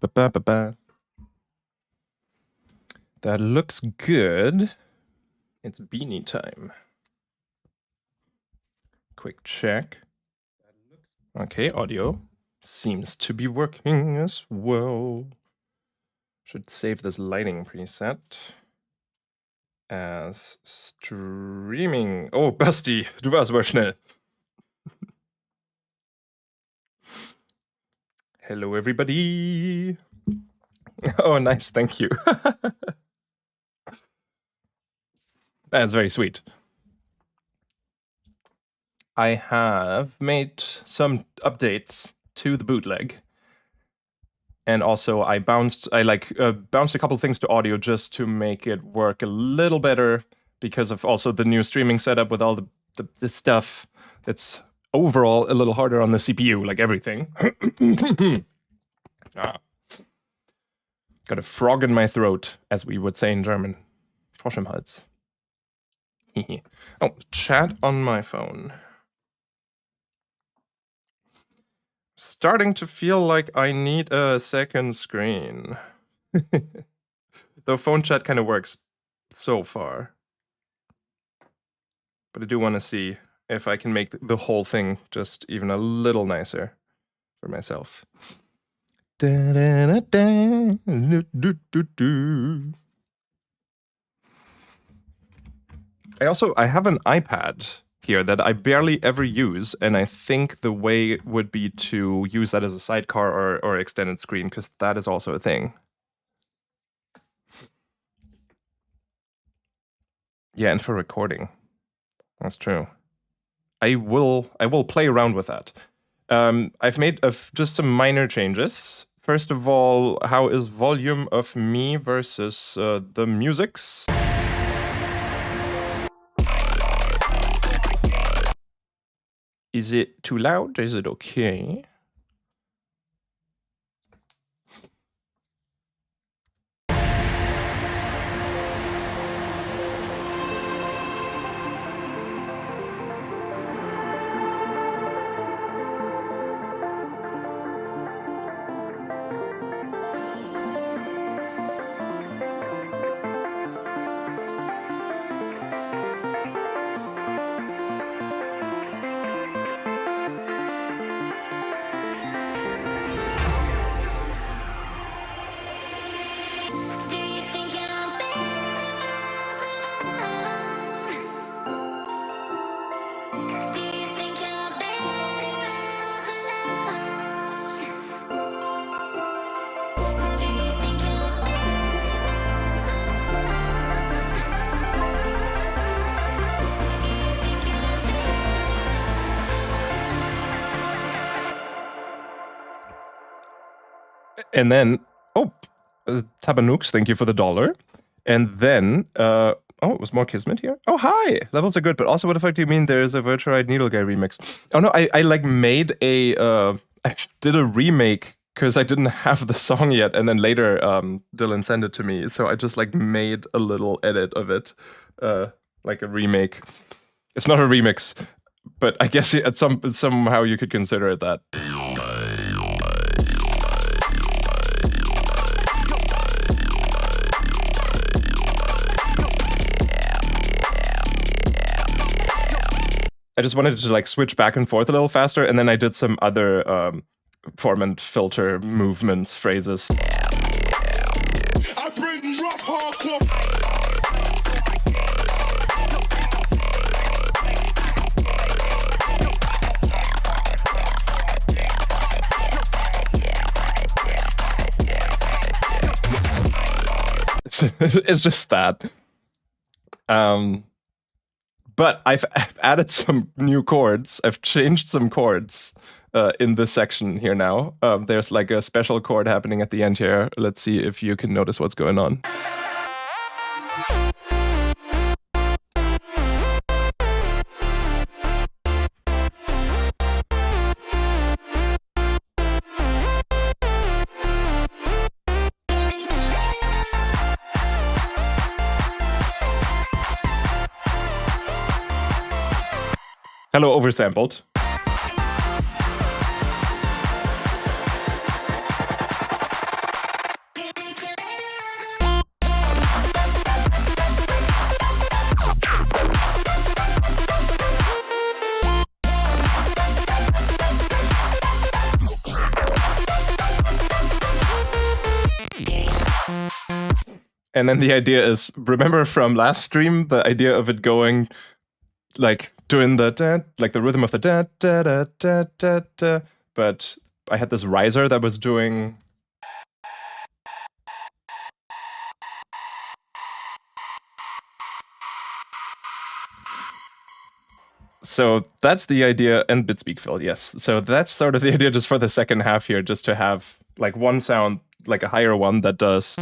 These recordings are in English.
Ba-ba-ba-ba. That looks good. It's beanie time. Quick check. Okay, audio seems to be working as well. Should save this lighting preset as streaming. Oh, Basti, du warst aber schnell. Hello, everybody. Oh, nice, thank you. That's very sweet. I have made some updates to the bootleg. And also I bounced a couple things to audio just to make it work a little better because of also the new streaming setup with all the stuff that's overall a little harder on the CPU, like everything. Got a frog in my throat, as we would say in German. Frosch im Hals. Oh, chat on my phone. Starting to feel like I need a second screen. Though phone chat kind of works so far. But I do want to see if I can make the whole thing just even a little nicer for myself. I have an iPad here that I barely ever use, and I think the way would be to use that as a sidecar or extended screen, because that is also a thing. Yeah, and for recording. That's true. I will play around with that. I've made just some minor changes. First of all, how is volume of me versus the musics? Is it too loud? Is it okay? And then, Tabanooks, thank you for the $1. And then, it was more Kismet here? Oh, hi! Levels are good, but also what the fuck do you mean there's a Virtual Needle Guy remix? Oh no, I made I did a remake because I didn't have the song yet, and then later Dylan sent it to me, so I just made a little edit of it, like a remake. It's not a remix, but I guess somehow you could consider it that. I just wanted to switch back and forth a little faster, and then I did some other form and filter movements, phrases. I bring rough hardcore. It's just that. But I've added some new chords. I've changed some chords in this section here now. There's a special chord happening at the end here. Let's see if you can notice what's going on. Hello, oversampled. And then the idea is, remember from last stream, the idea of it going like doing the da, like the rhythm of the da da da da da da. But I had this riser that was doing. So that's the idea, and bitspeak fill, yes. So that's sort of the idea just for the second half here, just to have like one sound, like a higher one that does.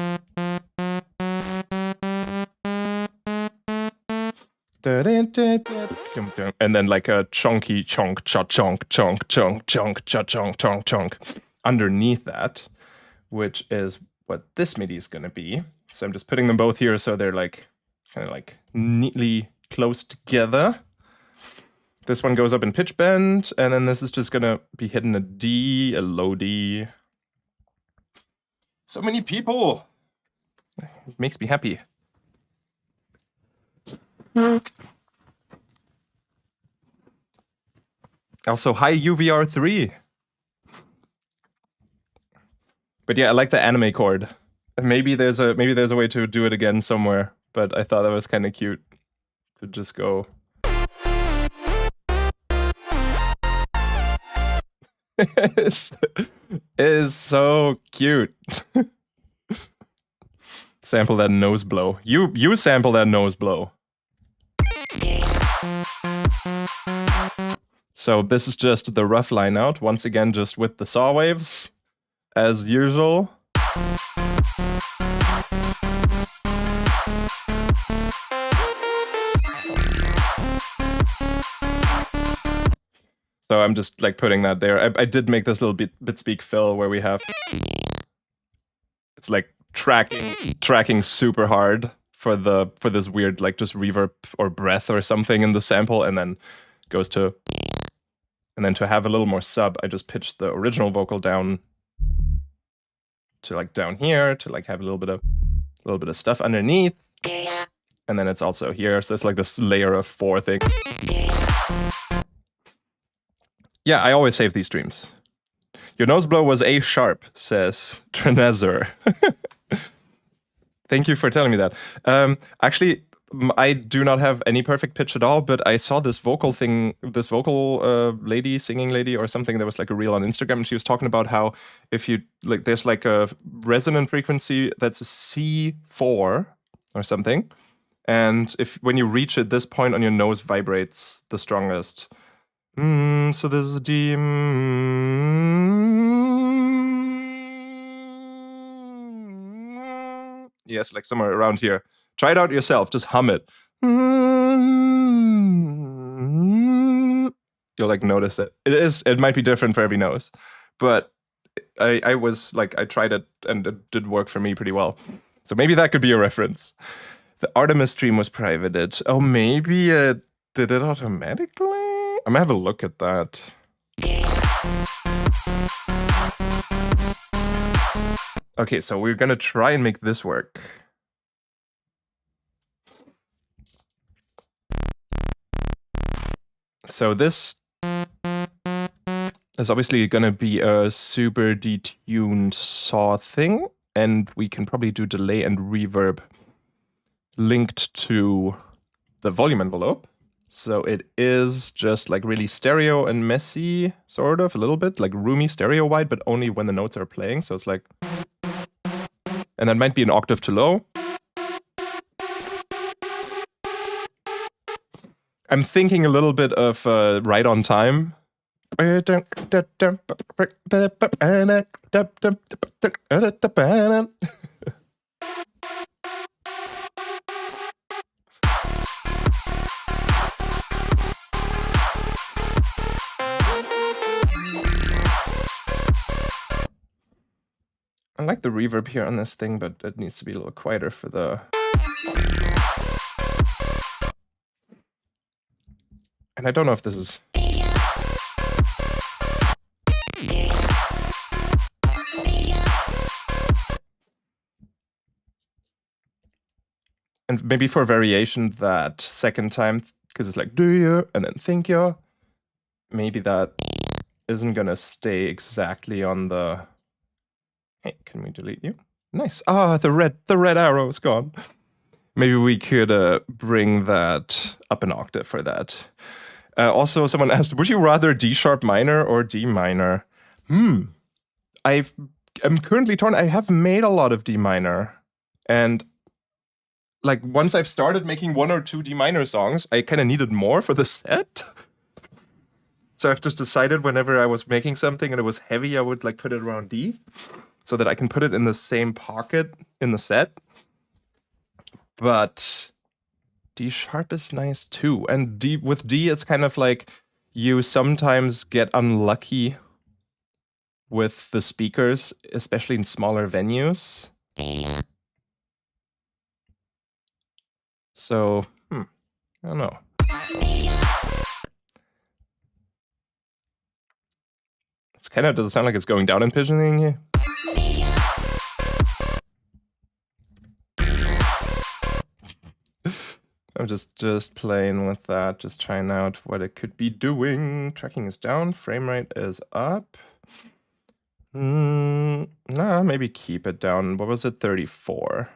And then like a chunky chunk, cha chunk, chunk, chunk, chunk, cha chunk, chunk, chunk underneath that, which is what this MIDI is going to be. So I'm just putting them both here so they're like kind of like neatly close together. This one goes up in pitch bend, and then this is just going to be hitting a D, a low D. So many people. It makes me happy. Also, hi UVR3. But yeah, I like the anime chord. Maybe there's a way to do it again somewhere, but I thought that was kind of cute to just go. is so cute. Sample that nose blow. You sample that nose blow. So this is just the rough line out, once again just with the saw waves, as usual. So I'm just like putting that there. I did make this little bitspeak fill where we have, it's like tracking super hard for this weird like just reverb or breath or something in the sample, and then goes to, and then to have a little more sub, I just pitched the original vocal down to like down here to like have a little bit of stuff underneath, and then it's also here, so it's like this layer of 4 thing. Yeah, I always save these streams. Your nose blow was A sharp, says Trenezer. Thank you for telling me that. Actually, I do not have any perfect pitch at all, but I saw this vocal thing, this vocal lady, singing lady or something, that was like a reel on Instagram, and she was talking about how if you, like, there's like a resonant frequency that's a C4 or something, and when you reach it, this point on your nose vibrates the strongest. So this is a D. Yes, like somewhere around here. Try it out yourself. Just hum it. You'll like notice it. It might be different for every nose, but I was like, I tried it and it did work for me pretty well. So maybe that could be a reference. The Artemis stream was privated. Oh, maybe it did it automatically? I'm gonna have a look at that. Okay, so we're gonna try and make this work. So this is obviously gonna be a super detuned saw thing, and we can probably do delay and reverb linked to the volume envelope. So it is just like really stereo and messy, sort of, a little bit, like roomy stereo wide, but only when the notes are playing. So it's like, and that might be an octave too low. I'm thinking a little bit of Right on Time. I like the reverb here on this thing, but it needs to be a little quieter for the... And I don't know if this is... And maybe for variation, that second time, because it's like, do you, and then think you, maybe that isn't gonna stay exactly on the... Hey, can we delete you? Nice. Ah, the red arrow is gone. Maybe we could bring that up an octave for that. Also, someone asked, would you rather D sharp minor or D minor? I'm currently torn. I have made a lot of D minor. And like once I've started making 1 or 2 D minor songs, I kind of needed more for the set. So I've just decided whenever I was making something and it was heavy, I would like put it around D so that I can put it in the same pocket in the set. But D sharp is nice too. And with D, it's kind of like you sometimes get unlucky with the speakers, especially in smaller venues. So, I don't know. It's kind of, does it sound like it's going down in pitching here? I'm just playing with that, just trying out what it could be doing. Tracking is down, frame rate is up. Nah, maybe keep it down. What was it, 34?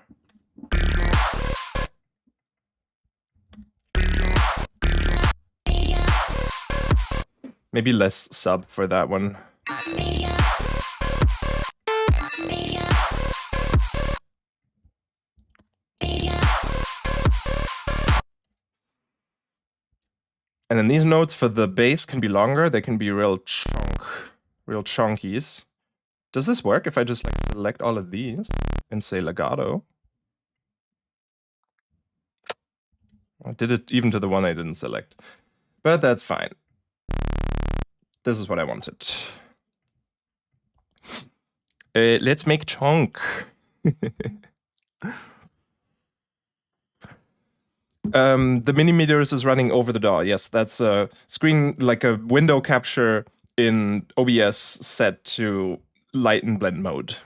Maybe less sub for that one. And then these notes for the bass can be longer. They can be real chunkies. Does this work if I just like select all of these and say legato? I did it even to the one I didn't select, but that's fine. This is what I wanted. Let's make chunk. The minimeters is running over the DAW. Yes, that's a screen, like a window capture in OBS set to light and blend mode.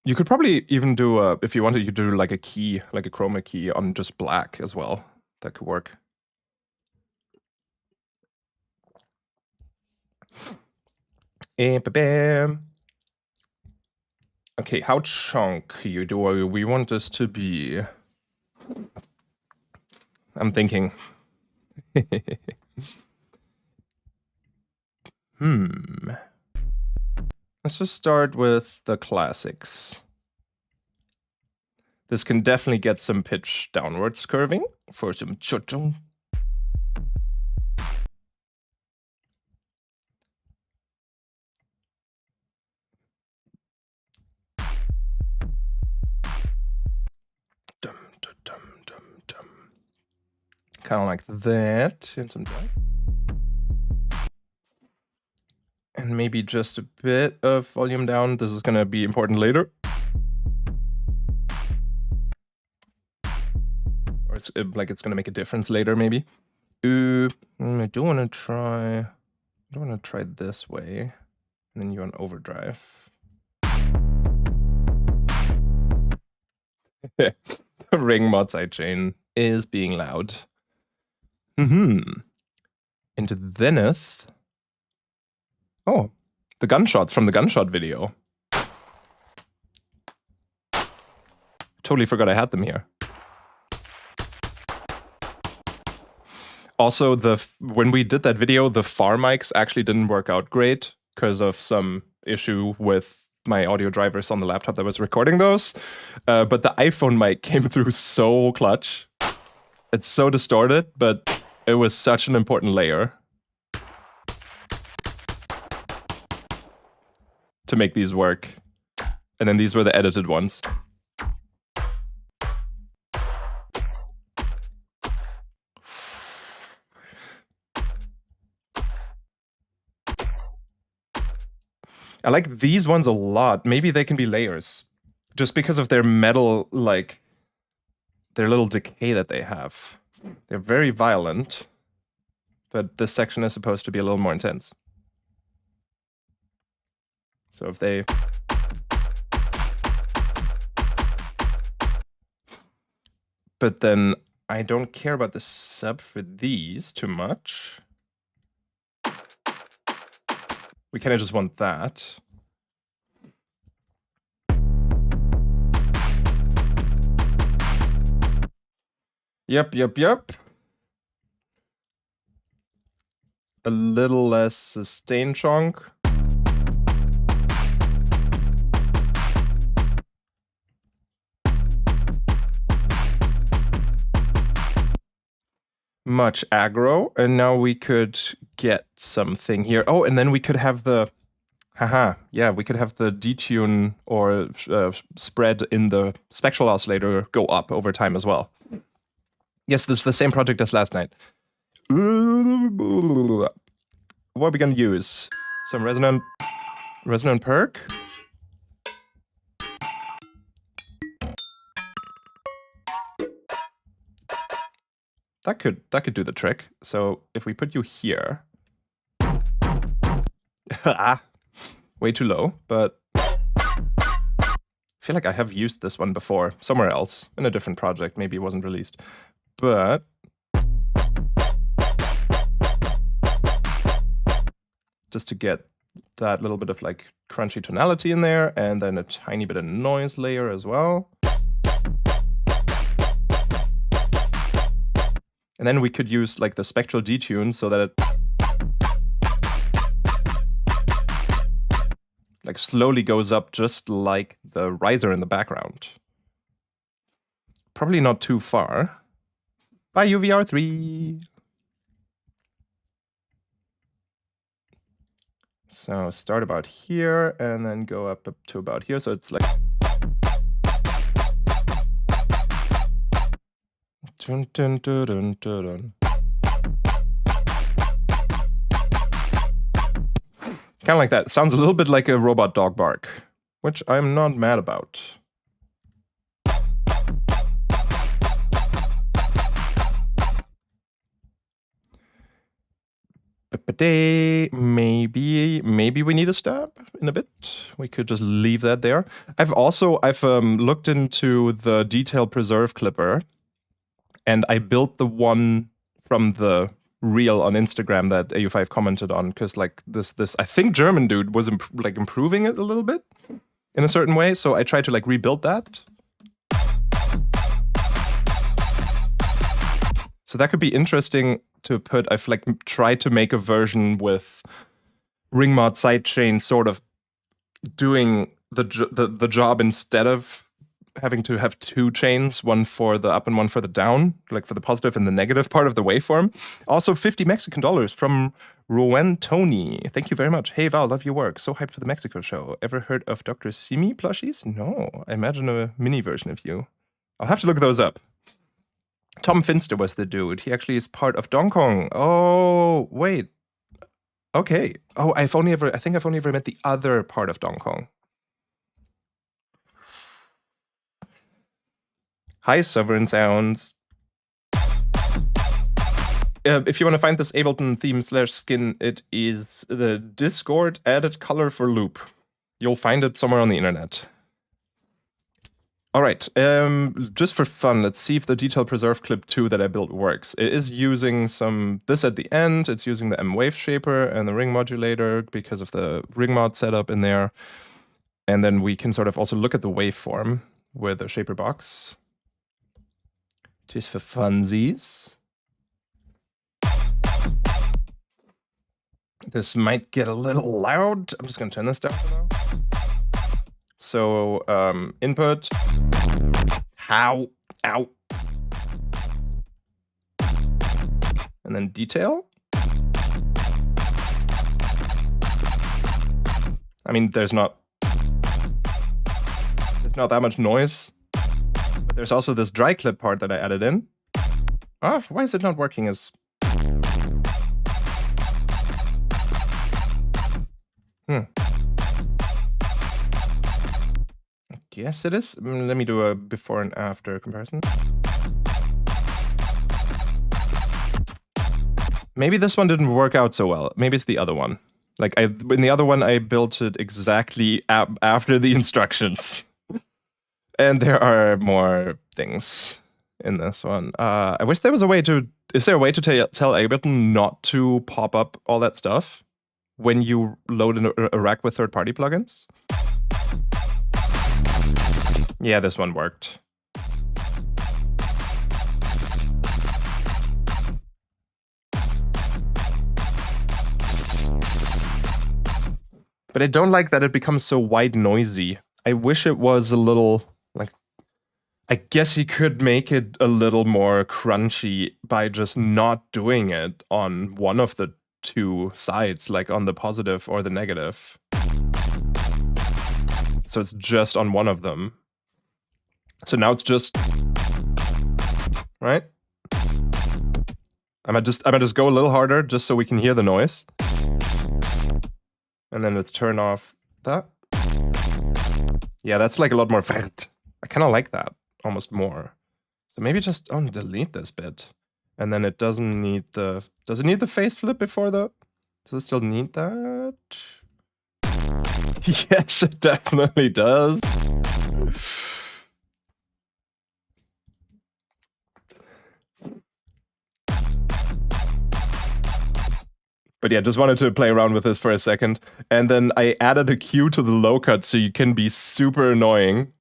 You could probably even do if you wanted, you could do like a key, like a chroma key on just black as well. That could work. Okay, how chunky do we want this to be? I'm thinking. Let's just start with the classics. This can definitely get some pitch downwards curving for some chochong. Kind of like that, and some drive. And maybe just a bit of volume down. This is going to be important later. Or it's like it's going to make a difference later, maybe. I do want to try this way. And then you want overdrive. The ring mod sidechain is being loud. Into Zenith. Oh, the gunshots from the gunshot video. Totally forgot I had them here. Also, when we did that video, the far mics actually didn't work out great because of some issue with my audio drivers on the laptop that was recording those. But the iPhone mic came through so clutch. It's so distorted, but it was such an important layer to make these work. And then these were the edited ones. I like these ones a lot. Maybe they can be layers. Just because of their metal, like, their little decay that they have. They're very violent. But this section is supposed to be a little more intense. So if they... But then I don't care about the sub for these too much. We kind of just want that. Yep. A little less sustain chunk. Much aggro, and now we could get something here. Oh, and then we could have the, yeah, we could have the detune or spread in the spectral oscillator go up over time as well. Yes, this is the same project as last night. What are we gonna use? Some resonant perc? That could do the trick. So if we put you here, way too low, but I feel like I have used this one before somewhere else in a different project. Maybe it wasn't released, but just to get that little bit of like crunchy tonality in there, and then a tiny bit of noise layer as well. And then we could use like the spectral detune so that it like slowly goes up just like the riser in the background. Probably not too far. Bye, UVR3. So start about here and then go up to about here. So it's like dun, dun, dun, dun, dun, dun. Kind of like that. Sounds a little bit like a robot dog bark, which I'm not mad about. Maybe we need a step in a bit. We could just leave that there. I've looked into the detail preserve clipper, and I built the one from the reel on Instagram that AU5 commented on, because like this I think German dude was improving it a little bit in a certain way. So I tried to like rebuild that. So that could be interesting to put. I've like tried to make a version with ring mod sidechain sort of doing the job instead of having to have two chains, one for the up and one for the down, like for the positive and the negative part of the waveform. Also, 50 Mexican dollars from Rowan Tony. Thank you very much. Hey Val, love your work. So hyped for the Mexico show. Ever heard of Dr. Simi plushies? No, I imagine a mini version of you. I'll have to look those up. Tom Finster was the dude. He actually is part of Dong Kong. Oh, wait. Okay. Oh, I think I've only ever met the other part of Dong Kong. Hi, Sovereign Sounds. If you want to find this Ableton theme /skin, it is the Discord added color for loop. You'll find it somewhere on the internet. All right, just for fun, let's see if the detail preserve clip 2 that I built works. It is using this at the end. It's using the M wave shaper and the ring modulator because of the ring mod setup in there. And then we can sort of also look at the waveform with the shaper box. Just for funsies. This might get a little loud. I'm just going to turn this down for now. So input, ow, and then detail. I mean, there's not that much noise, but there's also this dry clip part that I added in. Ah, why is it not working as... Yes, it is. Let me do a before and after comparison. Maybe this one didn't work out so well. Maybe it's the other one. Like in the other one, I built it exactly after the instructions. And there are more things in this one. I wish there was a way to... Is there a way to tell Ableton not to pop up all that stuff? when you load a rack with third-party plugins. Yeah, this one worked. But I don't like that it becomes so white noisy. I wish it was a little, like, I guess you could make it a little more crunchy by just not doing it on one of the two sides, like on the positive or the negative. So it's just on one of them. So now it's just, right? I might just go a little harder just so we can hear the noise. And then let's turn off that. Yeah, that's like a lot more. I kind of like that almost more. So maybe just delete this bit. And then it doesn't need the, does it need the phase flip before the, does it still need that? Yes, it definitely does. But yeah, just wanted to play around with this for a second. And then I added a cue to the low cut so you can be super annoying.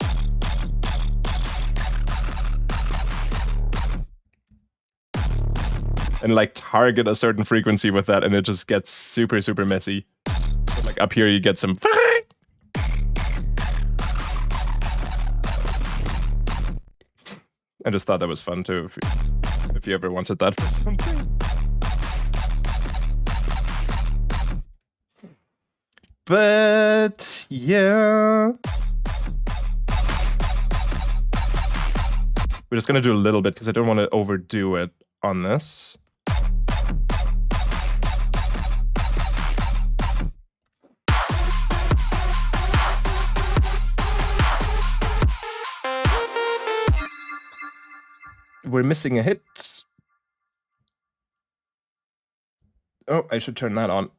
And like target a certain frequency with that, and it just gets super, super messy. But like up here you get some. I just thought that was fun too, if you ever wanted that for something. But yeah, we're just gonna do a little bit because I don't want to overdo it on this. We're missing a hit. Oh, I should turn that on.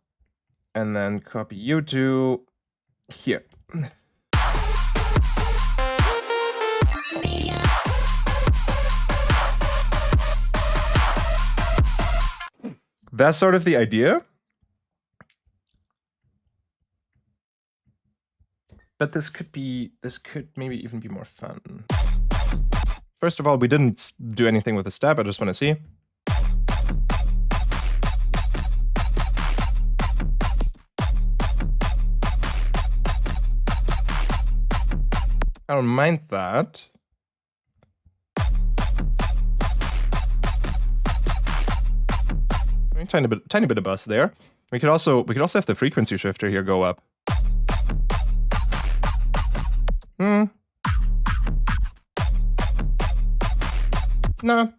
And then copy you to here. That's sort of the idea. But this could maybe even be more fun. First of all, we didn't do anything with the step. I just want to see. I don't mind that. Tiny bit of bus there. We could also have the frequency shifter here go up. No,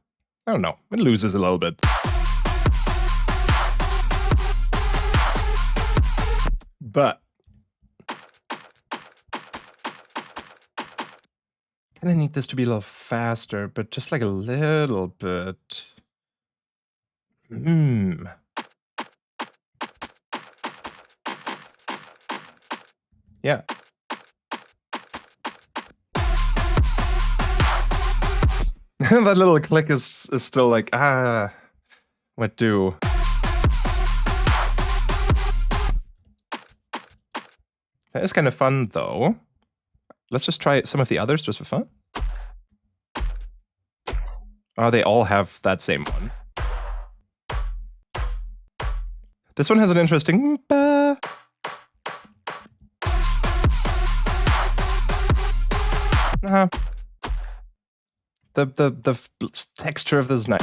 I don't know. It loses a little bit. But kind of need this to be a little faster, but just like a little bit. Yeah. That little click is still like, what do? That is kind of fun though. Let's just try some of the others just for fun. Oh, they all have that same one. This one has an interesting the texture of this knife.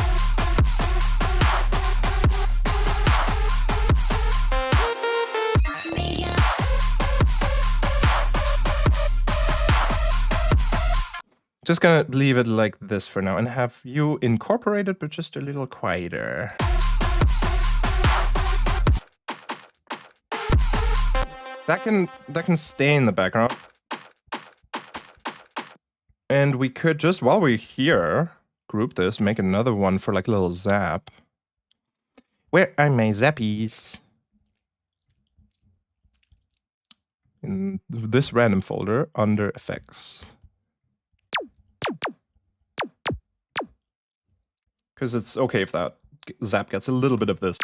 Just gonna leave it like this for now and have you incorporate it, but just a little quieter. That can stay in the background. And we could just, while we're here, group this, make another one for like a little zap. Where are my zappies? In this random folder under effects. Because it's okay if that zap gets a little bit of this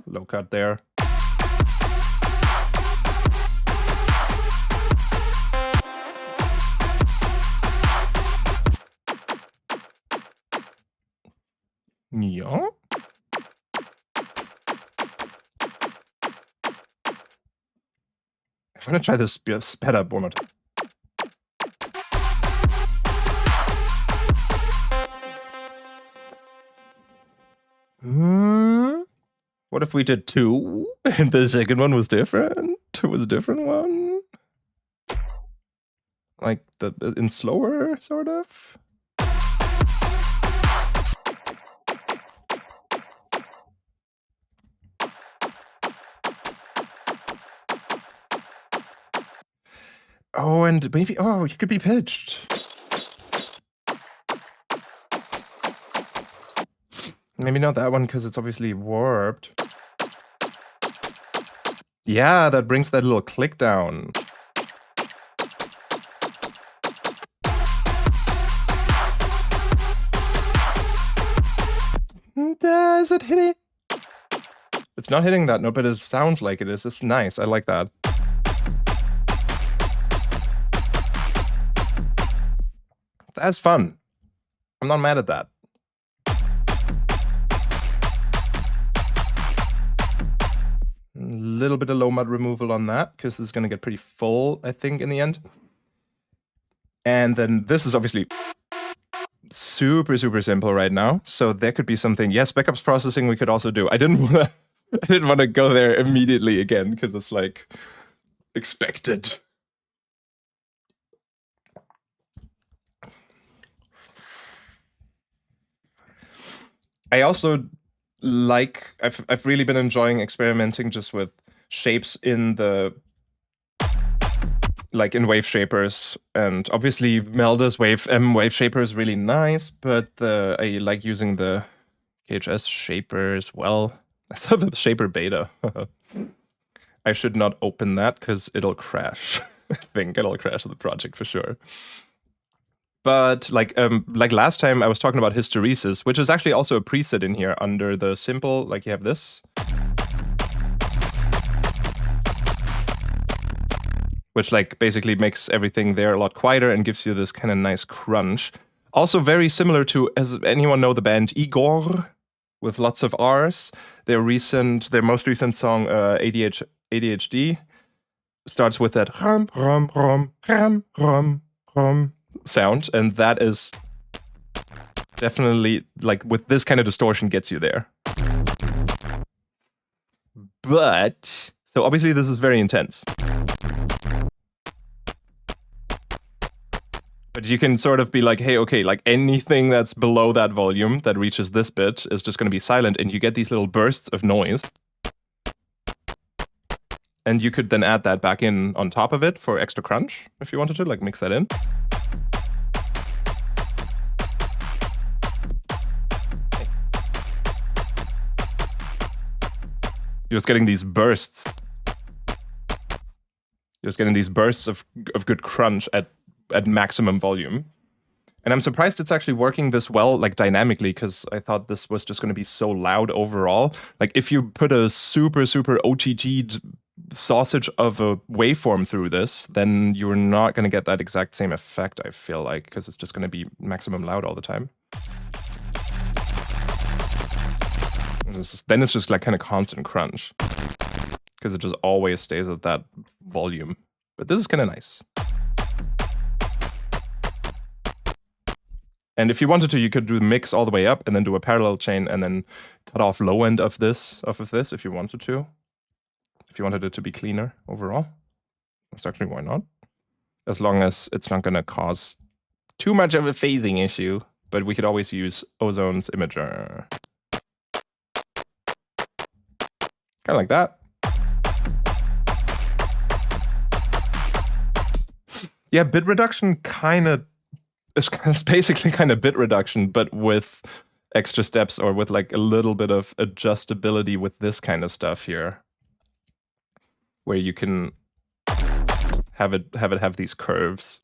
low cut there. Yeah. I'm gonna try this sped up one more time. What if we did 2 and the second one was different? It was a different one? Like in slower, sort of? Oh, and maybe, oh, you could be pitched. Maybe not that one, because it's obviously warped. Yeah, that brings that little click down. Is it hitting? It's not hitting that note, but it sounds like it is. It's nice. I like that. That's fun. I'm not mad at that. A little bit of low mud removal on that, because this is going to get pretty full, I think, in the end. And then this is obviously super, super simple right now. So there could be something. Yes, backups processing we could also do. I didn't want to go there immediately again, because it's like expected. I also like, I've really been enjoying experimenting just with shapes in the, like in wave shapers, and obviously Melda's wave shaper is really nice, but I like using the KHS shaper as well. I still have a shaper beta. I should not open that because it'll crash. I think it'll crash the project for sure. But like last time I was talking about hysteresis, which is actually also a preset in here under the simple, like you have this. Which like basically makes everything there a lot quieter and gives you this kind of nice crunch. Also very similar to, as anyone know the band Igor, with lots of R's. Their most recent song, ADHD, starts with that rum, rum, rum, rum, rum, rum sound, and that is definitely, like, with this kind of distortion gets you there. But, so obviously this is very intense. But you can sort of be like, hey, okay, like anything that's below that volume that reaches this bit is just going to be silent, and you get these little bursts of noise. And you could then add that back in on top of it for extra crunch, if you wanted to, like mix that in. You're just getting these bursts. You're just getting these bursts of good crunch at maximum volume. And I'm surprised it's actually working this well, like dynamically, because I thought this was just going to be so loud overall. Like if you put a super, super OTT'd sausage of a waveform through this, then you're not going to get that exact same effect, I feel like, because it's just going to be maximum loud all the time. Then it's just like kind of constant crunch, because it just always stays at that volume. But this is kind of nice. And if you wanted to, you could do the mix all the way up and then do a parallel chain and then cut off low end of this if you wanted to. If you wanted it to be cleaner overall. That's actually, why not? As long as it's not going to cause too much of a phasing issue. But we could always use Ozone's imager. Kind of like that. Yeah, bit reduction kind of is basically kind of bit reduction, but with extra steps or with like a little bit of adjustability with this kind of stuff here, where you can have these curves.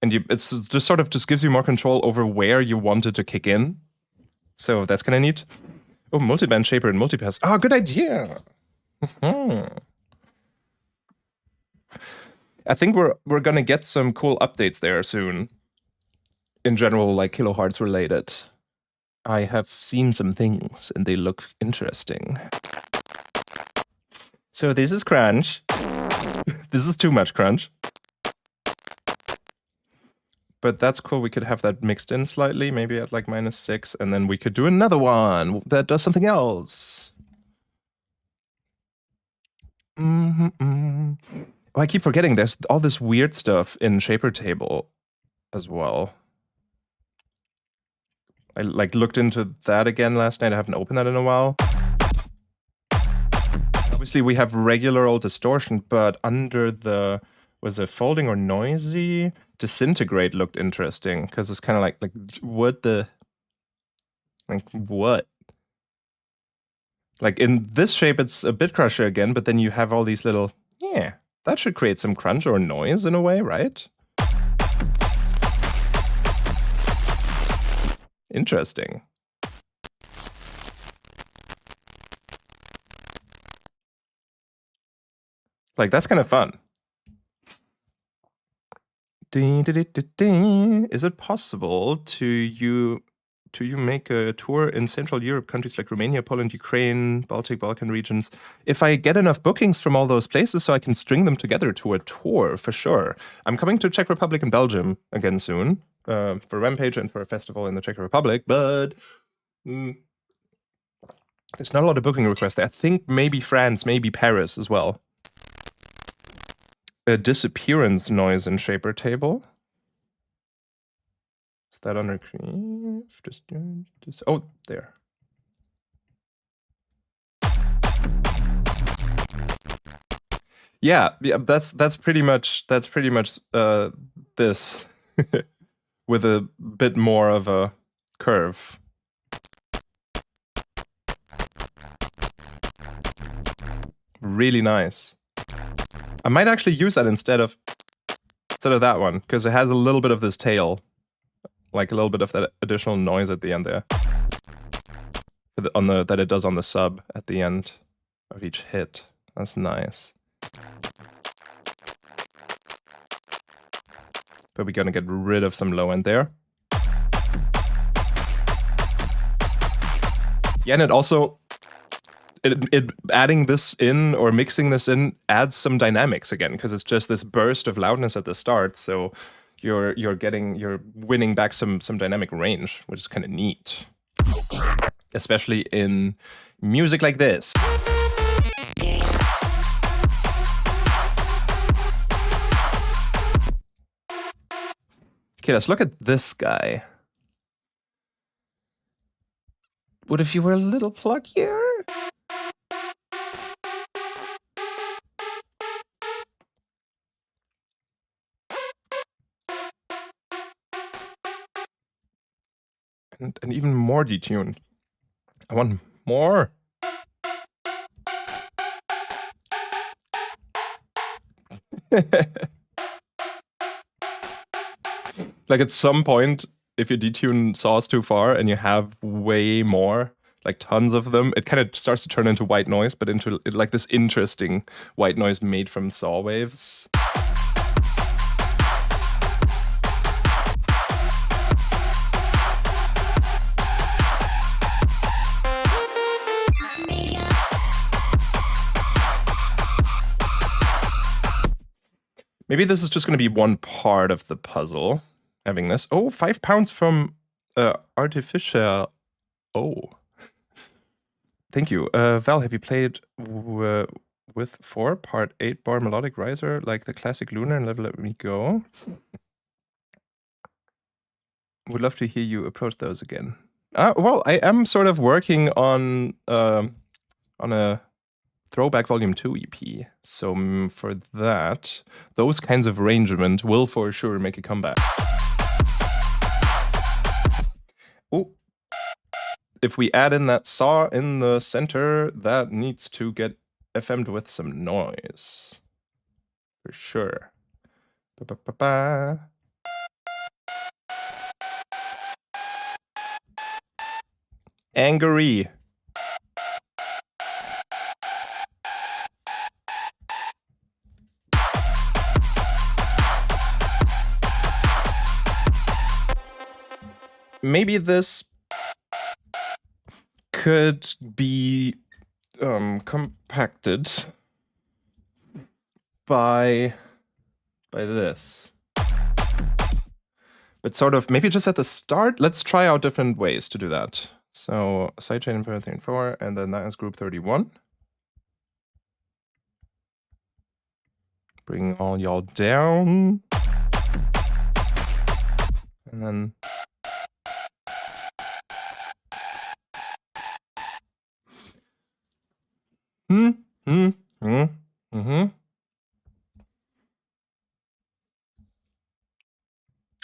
And it's just sort of just gives you more control over where you want it to kick in. So that's kind of neat. Oh, multiband shaper and multipass. Oh, good idea. I think we're gonna get some cool updates there soon. in general, like kilohertz related. I have seen some things and they look interesting. So this is crunch. This is too much crunch. But that's cool. We could have that mixed in slightly, maybe at like -6, and then we could do another one that does something else. Oh, I keep forgetting there's all this weird stuff in Shaper Table as well. I like looked into that again last night. I haven't opened that in a while. Obviously, we have regular old distortion, but under the, was it folding or noisy? Disintegrate looked interesting because it's kind of like what the, like what? Like in this shape, it's a bit crusher again, but then you have all these little, yeah, that should create some crunch or noise in a way, right? Interesting. Like, that's kind of fun. Is it possible to make a tour in Central Europe, countries like Romania, Poland, Ukraine, Balkan regions, if I get enough bookings from all those places so I can string them together to a tour, for sure. I'm coming to Czech Republic and Belgium again soon, for Rampage and for a festival in the Czech Republic, but there's not a lot of booking requests there. I think maybe France, maybe Paris as well. A disappearance noise in Shaper Table. Is that under cream? Just oh, there. Yeah, that's pretty much this with a bit more of a curve. Really nice. I might actually use that instead of that one, because it has a little bit of this tail, like a little bit of that additional noise at the end there, that it does on the sub at the end of each hit. That's nice. But we're gonna get rid of some low end there. Yeah, and it also, adding this in or mixing this in adds some dynamics again, because it's just this burst of loudness at the start. So you're winning back some dynamic range, which is kind of neat, especially in music like this. Okay, let's look at this guy. What if you were a little pluckier? And even more detuned. I want more. Like at some point, if you detune saws too far and you have way more, like tons of them, it kind of starts to turn into white noise, but into like this interesting white noise made from saw waves. Maybe this is just going to be one part of the puzzle, having this. Oh, 5 pounds from Artificial. Oh. Thank you. Val, have you played with 4 part 8 bar melodic riser like the classic Lunar and Level Let Me Go? Would love to hear you approach those again. Well, I am sort of working on a Throwback Volume 2 EP. So for that, those kinds of arrangement will for sure make a comeback. Oh, if we add in that saw in the center, that needs to get FM'd with some noise. For sure. Ba-ba-ba-ba. Angry. maybe this could be compacted by this. But sort of, maybe just at the start, let's try out different ways to do that. So sidechain input 3 and 4, and then that is group 31. Bring all y'all down. And then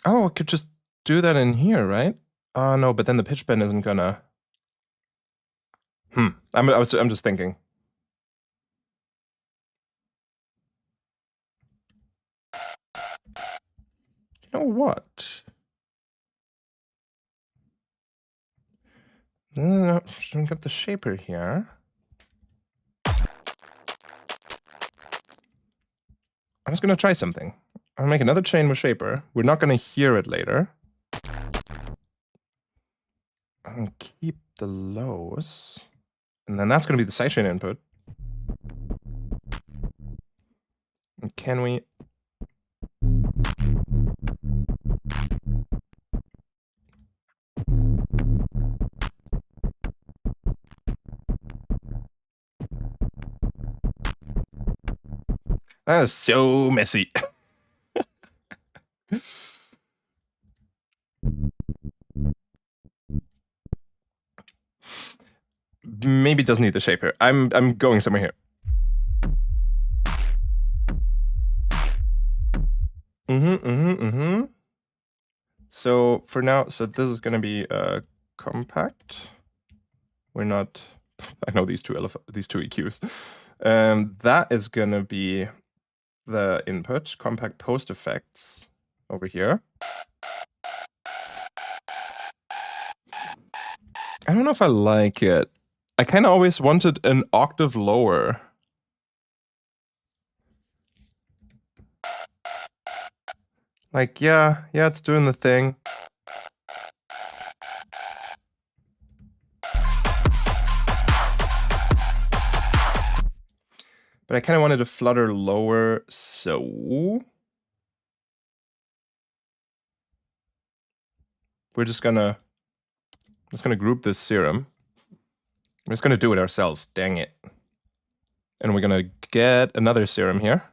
Oh, I could just do that in here, right? No, but then the pitch bend isn't gonna. I'm just thinking. You know what? No, don't get the shaper here. I'm just gonna try something. I'll make another chain with shaper. We're not gonna hear it later. I'll keep the lows. And then that's gonna be the sidechain input. And can we... That is so messy. Maybe it doesn't need the shaper. I'm going somewhere here. So for now, so this is gonna be compact. We're not. I know these two EQs. That is gonna be the input, compact post effects over here. I don't know if I like it. I kind of always wanted an octave lower. Like, yeah, it's doing the thing. But I kind of wanted to flutter lower, so we're just gonna group this serum. We're just gonna do it ourselves, dang it. And we're gonna get another serum here.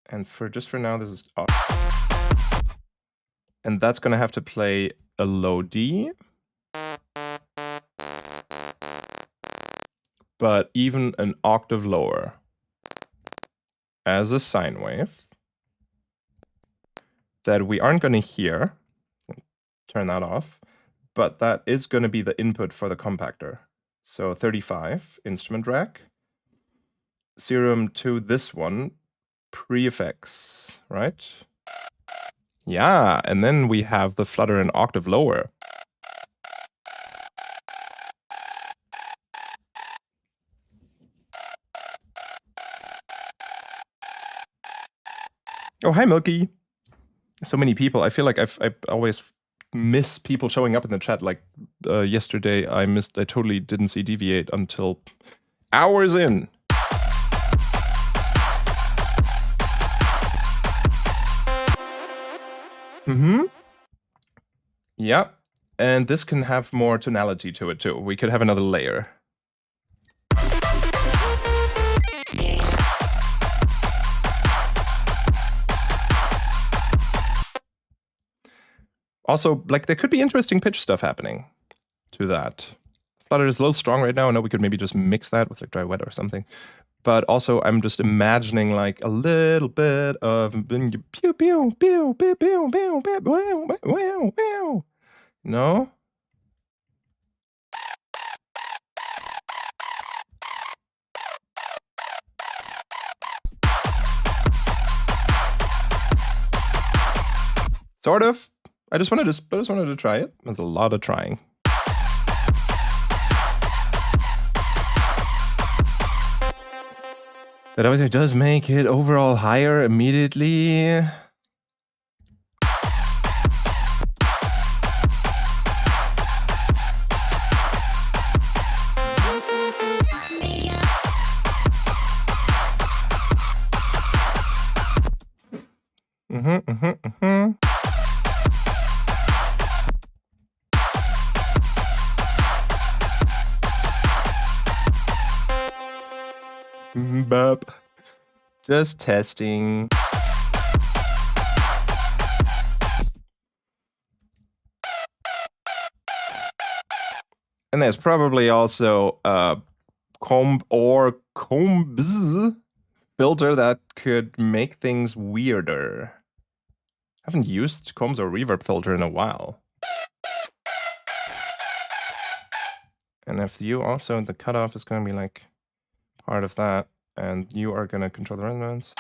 And just for now, this is off. And that's gonna have to play a low D. But even an octave lower as a sine wave that we aren't going to hear. Turn that off. But that is going to be the input for the compactor. So 35 instrument rack. Serum to this one, pre-effects, right? Yeah, and then we have the flutter an octave lower. Oh, hi, Milky. So many people. I feel like I always miss people showing up in the chat. Like yesterday, I totally didn't see Deviate until hours in. Yeah, and this can have more tonality to it too. We could have another layer. Also, like, there could be interesting pitch stuff happening to that. Flutter is a little strong right now. I know we could maybe just mix that with like dry wet or something. But also, I'm just imagining like a little bit of pew pew pew pew pew pew pew pew pew pew. No? Sort of. I just wanted to try it. There's a lot of trying. That obviously does make it overall higher immediately. Bop. Just testing. And there's probably also a comb or combs filter that could make things weirder. I haven't used combs or reverb filter in a while. And if you also, the cutoff is going to be like part of that, and you are going to control the resonance.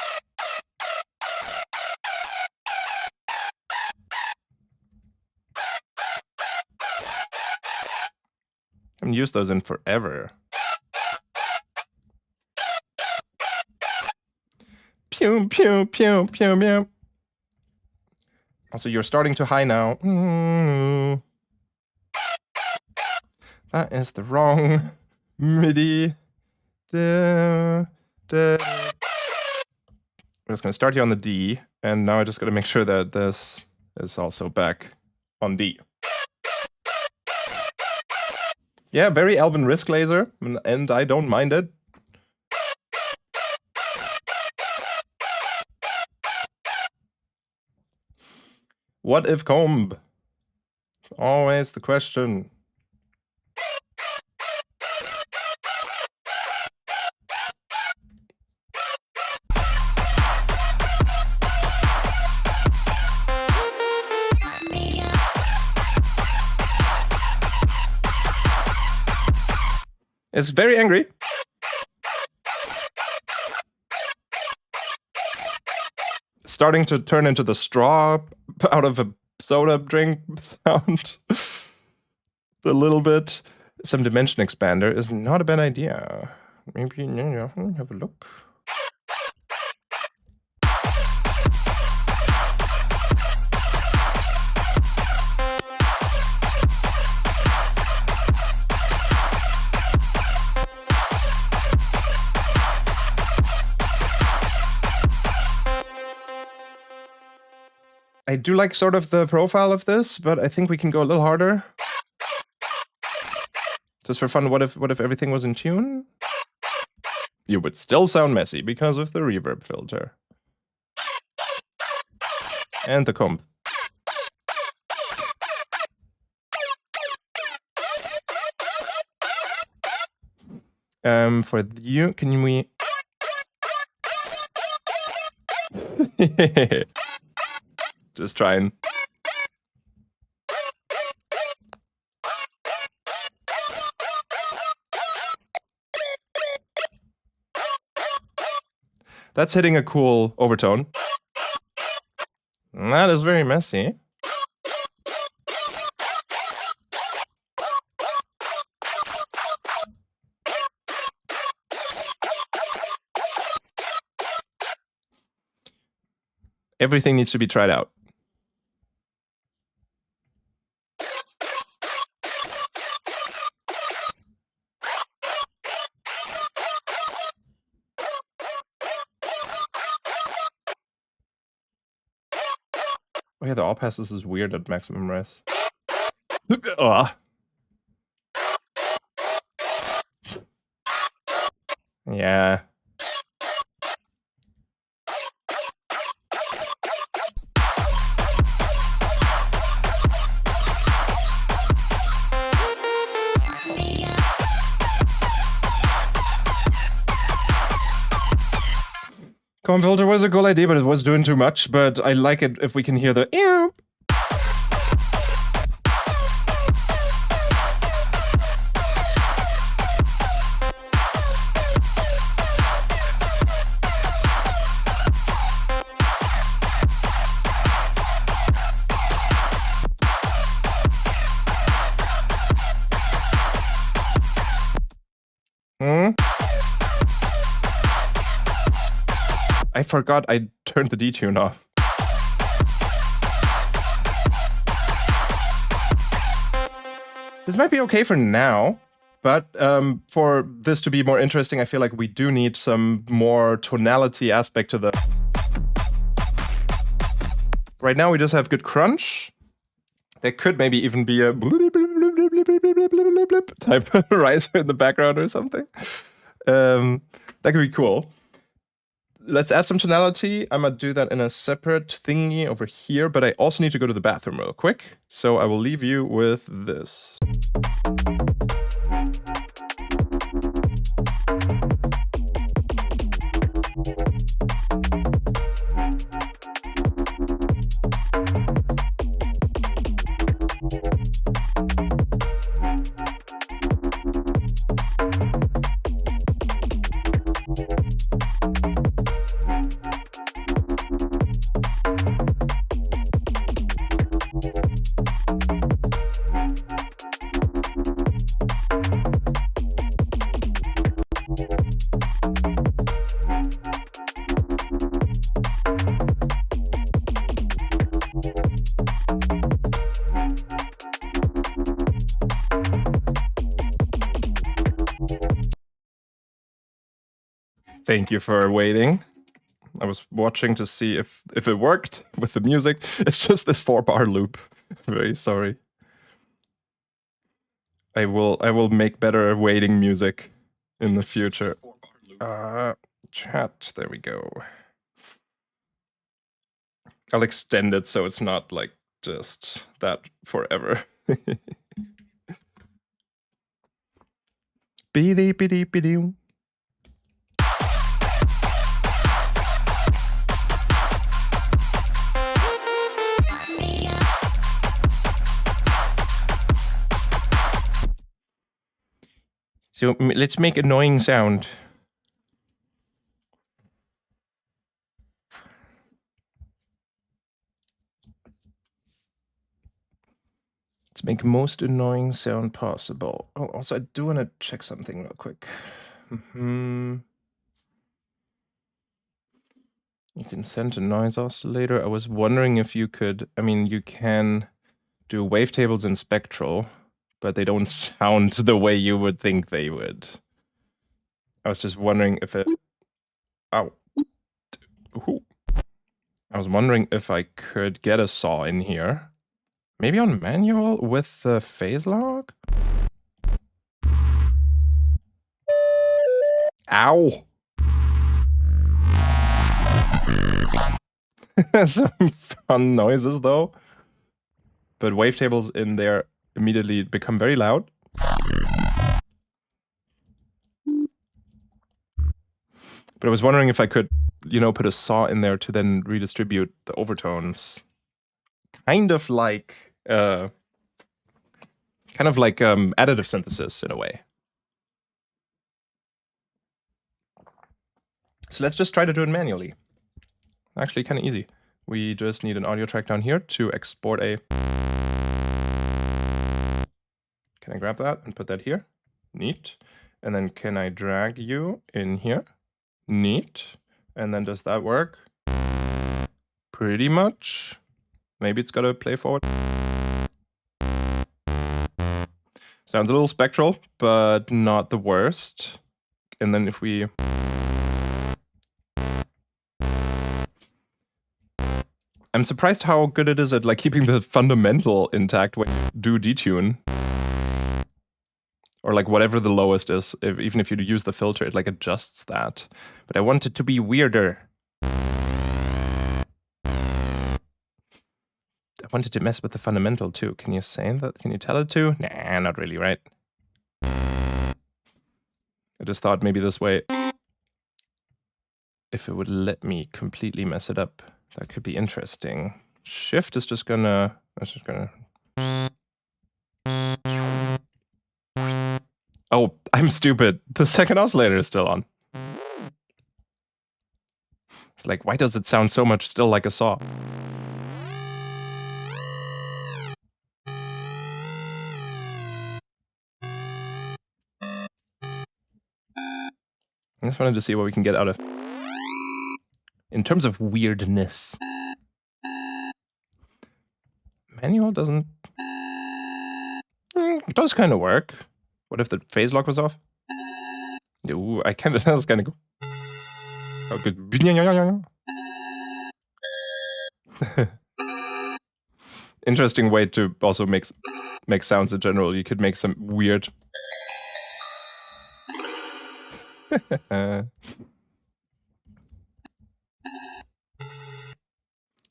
I haven't used those in forever. Pew, pew, pew, pew, pew. Also, you're starting too high now. That is the wrong MIDI. We're just going to start you on the D, and now I just got to make sure that this is also back on D. Yeah, very Alvin Risk laser, and I don't mind it. What if comb? Always the question. It's very angry. Starting to turn into the straw out of a soda drink sound. A little bit. Some dimension expander is not a bad idea. Maybe, have a look. I do like sort of the profile of this, but I think we can go a little harder. Just for fun, what if everything was in tune? You would still sound messy because of the reverb filter. And the comb. For you, can we... Just trying. That's hitting a cool overtone. That is very messy. Everything needs to be tried out. Oh yeah, the all passes is weird at maximum res. Yeah. Comb filter was a cool idea, but it was doing too much. But I like it if we can hear the ew. forgot I turned the detune off. This might be okay for now, but for this to be more interesting, I feel like we do need some more tonality aspect to the... Right now we just have good crunch. There could maybe even be a type of riser in the background or something. That could be cool. Let's add some tonality. I'm gonna do that in a separate thingy over here, but I also need to go to the bathroom real quick. So I will leave you with this. Thank you for waiting. I was watching to see if it worked with the music. It's just this 4-bar loop. Very sorry. I will make better waiting music in the future. Chat, there we go. I'll extend it so it's not like just that forever. Biddy biddy biddy. So let's make annoying sound. Let's make most annoying sound possible. Oh, also, I do want to check something real quick. You can send a noise oscillator. I was wondering if you could, I mean, you can do wavetables in spectral, but they don't sound the way you would think they would. I was just wondering if it... Ow. Ooh. I was wondering if I could get a saw in here. Maybe on manual with the phase log? Ow! Some fun noises though. But wavetables in there immediately become very loud. But I was wondering if I could, you know, put a saw in there to then redistribute the overtones. Kind of like additive synthesis in a way. So let's just try to do it manually. Actually, kind of easy. We just need an audio track down here to export a... Can I grab that and put that here? Neat. And then can I drag you in here? Neat. And then does that work? Pretty much. Maybe it's got to play forward. Sounds a little spectral, but not the worst. And then if we... I'm surprised how good it is at like keeping the fundamental intact when you do detune. Or like whatever the lowest is, even if you use the filter, it like adjusts that. But I want it to be weirder. I wanted to mess with the fundamental too. Can you say that? Can you tell it to? Nah, not really, right? I just thought maybe this way, if it would let me completely mess it up, that could be interesting. Shift is just gonna... Oh, I'm stupid. The second oscillator is still on. It's like, why does it sound so much still like a saw? I just wanted to see what we can get out of. in terms of weirdness. Manual doesn't... it does kind of work. What if the phase lock was off? Ooh, I kind of... that was kind of cool. Oh, good. Interesting way to also make sounds in general. You could make some weird...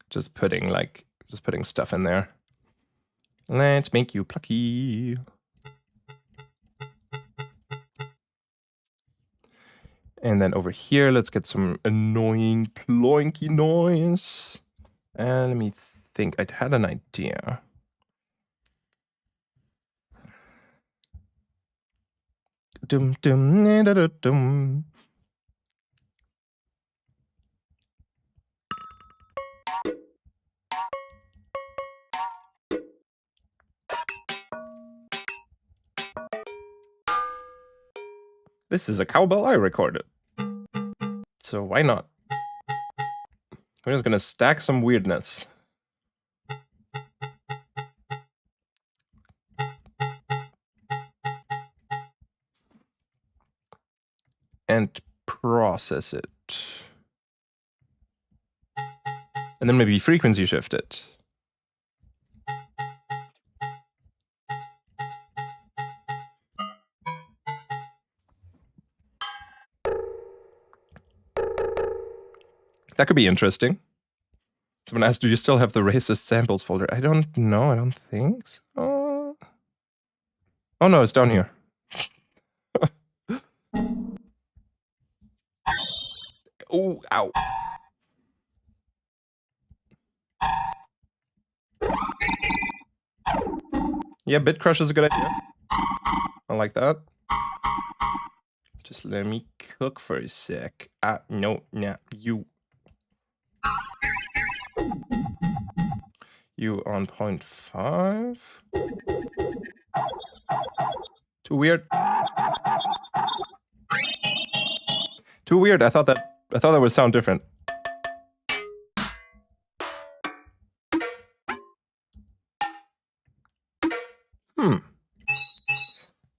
just putting stuff in there. Let's make you plucky. And then over here, let's get some annoying ploinky noise. And let me think. I had an idea. Dum dum da da dum. This is a cowbell I recorded. So why not? We're just gonna stack some weirdness. And process it. And then maybe frequency shift it. That could be interesting. Someone asked, do you still have the racist samples folder? I don't know. I don't think so. Oh no, it's down here. Oh, ow. Yeah, bit crush is a good idea. I like that. Just let me cook for a sec. No, you. You on 0.5. Too weird. Too weird. I thought that would sound different.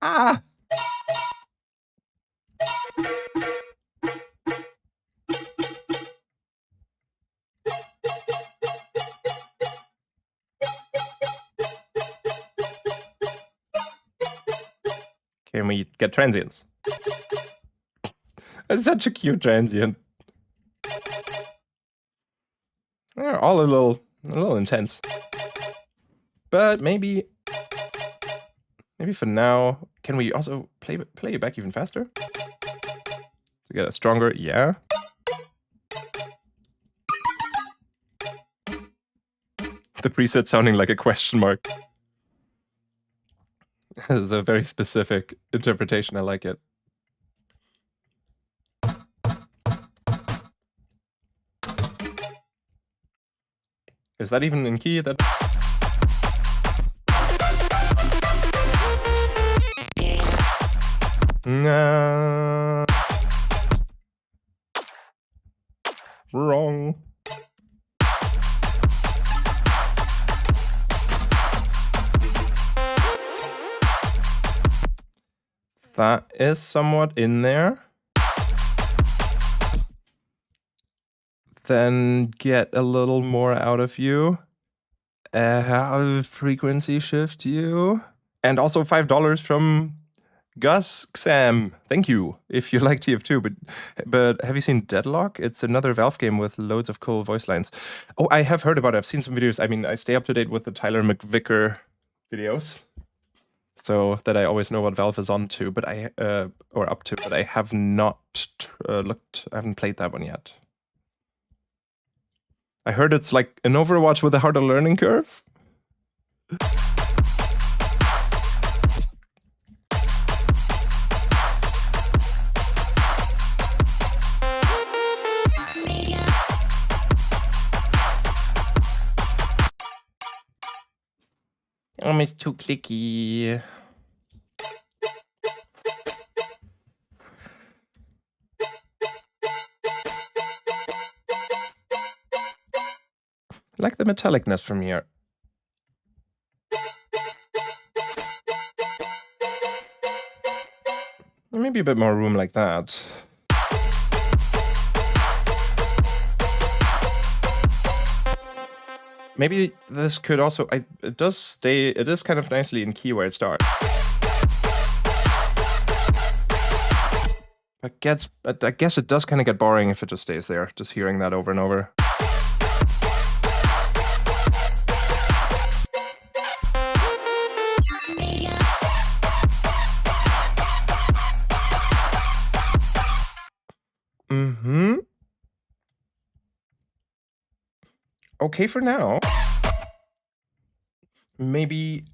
Ah. Can we get transients? It's such a cute transient. They're all a little intense. But maybe for now, can we also play it back even faster? To get a stronger, yeah. The preset sounding like a question mark. It's a very specific interpretation. I like it. Is that even in key? That. Nah. Wrong. That is somewhat in there. Then get a little more out of you. Frequency shift you. And also $5 from Gus Xam. Thank you. If you like TF2, but have you seen Deadlock? It's another Valve game with loads of cool voice lines. Oh, I have heard about it. I've seen some videos. I mean, I stay up to date with the Tyler McVicker videos, so that I always know what Valve is on to, but up to, but I have not looked. I haven't played that one yet. I heard it's like an Overwatch with a harder learning curve. It's too clicky. the metallicness from here. Maybe a bit more room like that. Maybe this could also, it does stay, it is kind of nicely in key where it starts. I guess it does kind of get boring if it just stays there, just hearing that over and over. Okay for now. Maybe...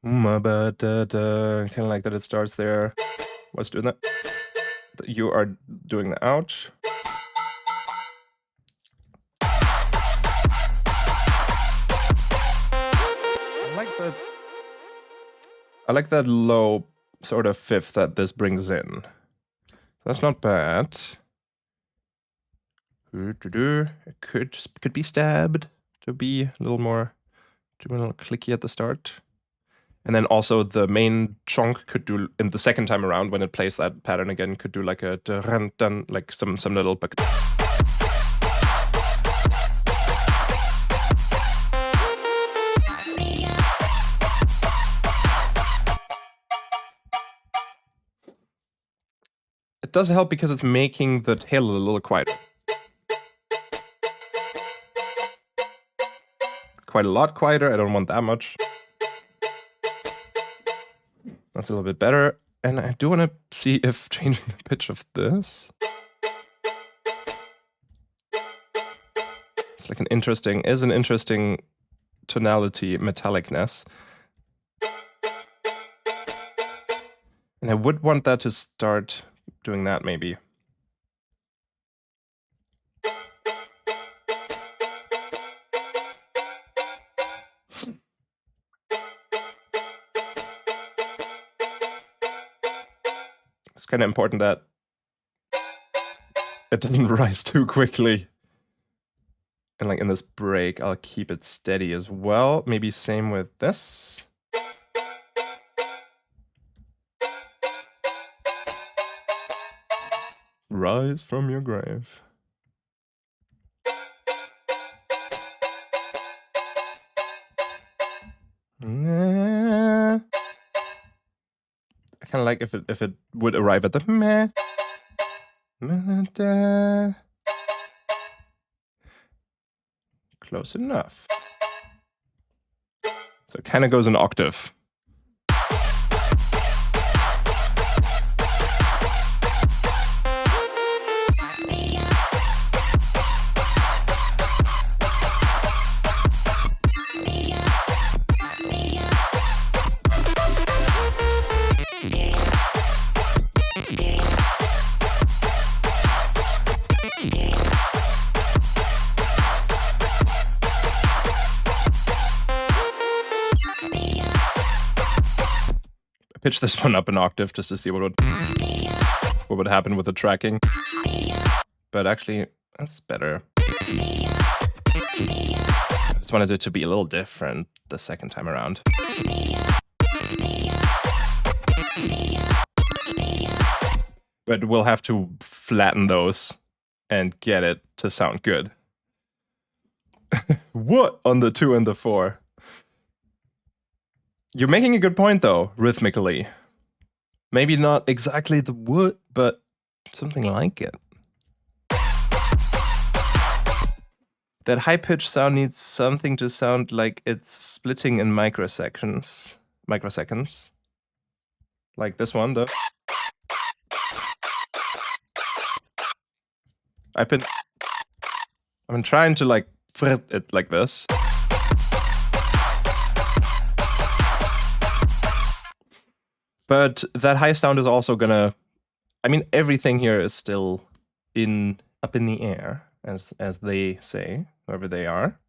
But kind of like that it starts there. What's doing that? You are doing the ouch. I like that low sort of fifth that this brings in. That's not bad. It could be stabbed to be a little more, to be a little clicky at the start. And then also the main chunk could do, in the second time around when it plays that pattern again, could do like a dun, dun, like some little... It does help because it's making the tail a little quieter. Quite a lot quieter, I don't want that much. That's a little bit better. And I do want to see if changing the pitch of this... It's like an interesting tonality, metallicness. And I would want that to start doing that, maybe. It's kind of important that it doesn't rise too quickly. And like in this break, I'll keep it steady as well. Maybe same with this. Rise from your grave. Nah. I kind of like if it would arrive at the meh. Close enough. So it kind of goes an octave. Pitch this one up an octave just to see what would happen with the tracking. But actually, that's better. I just wanted it to be a little different the second time around. But we'll have to flatten those and get it to sound good. What on the 2 and the 4? You're making a good point, though, rhythmically. Maybe not exactly the wood, but something like it. That high-pitched sound needs something to sound like it's splitting in microseconds. Like this one, though. I've been trying to, like, fret it like this. But that high sound is also gonna... I mean, everything here is still up in the air, as they say, wherever they are.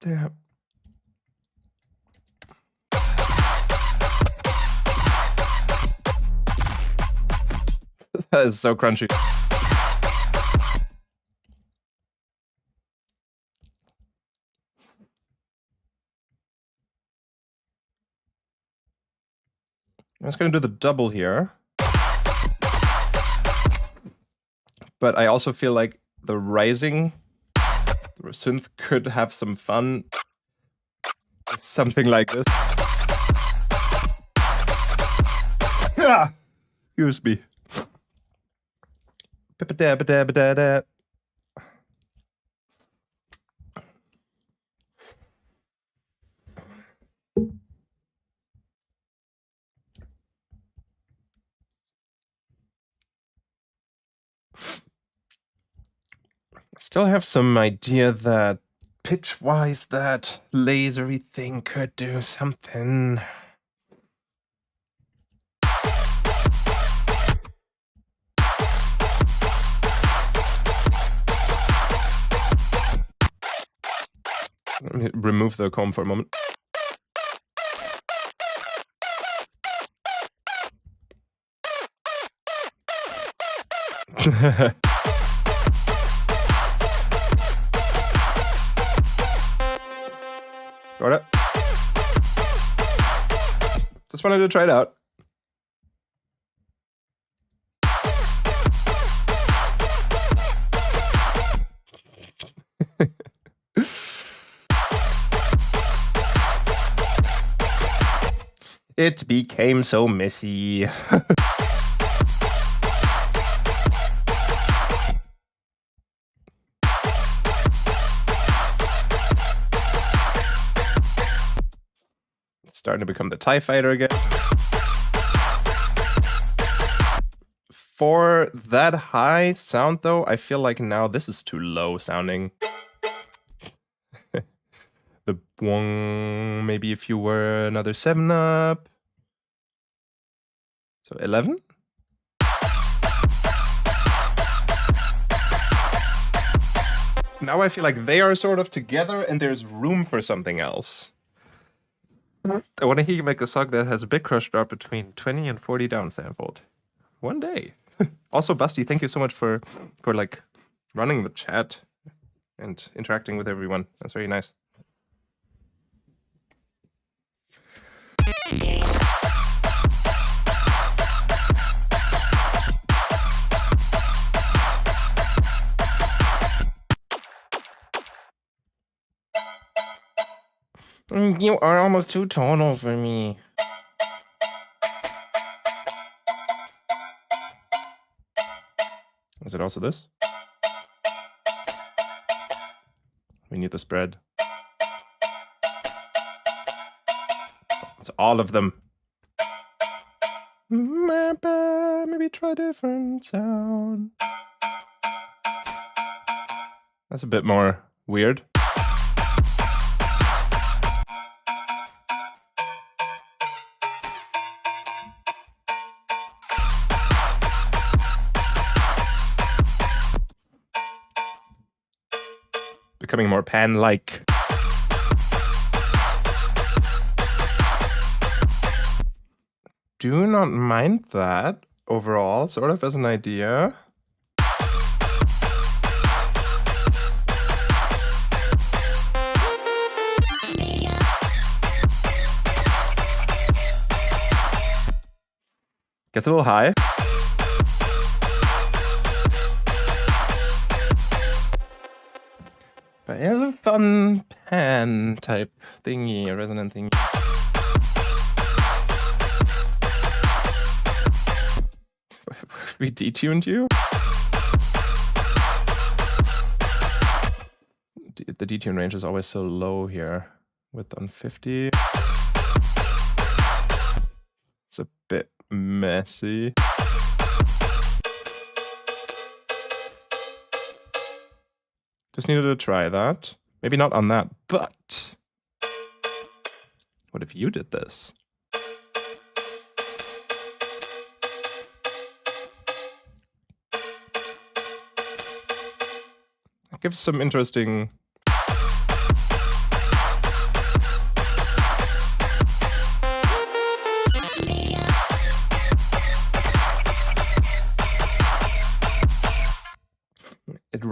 Damn. That is so crunchy. I'm just going to do the double here. But I also feel like the rising synth could have some fun. Something like this. Ah! Excuse me. Ba-ba-da-ba-da-ba-da-da. Still have some idea that pitch-wise that lasery thing could do something. Let me remove the comb for a moment. Got it. Just wanted to try it out. It became so messy. It's starting to become the TIE Fighter again. For that high sound, though, I feel like now this is too low sounding. The boing, maybe if you were another 7 up. So 11? Now I feel like they are sort of together and there's room for something else. I want to hear you make a song that has a bit crush drop between 20 and 40 downsampled. One day. Also, Busty, thank you so much for like running the chat and interacting with everyone. That's very nice. You are almost too tonal for me. Is it also this? We need the spread. It's all of them. Maybe try a different sound. That's a bit more weird. Becoming more pan-like. Do not mind that overall, sort of as an idea. Gets a little high. But it has a fun pan type thingy, a resonant thingy. We detuned you? The detune range is always so low here. Width on 50. It's a bit messy. Just needed to try that. Maybe not on that, but what if you did this? It gives some interesting...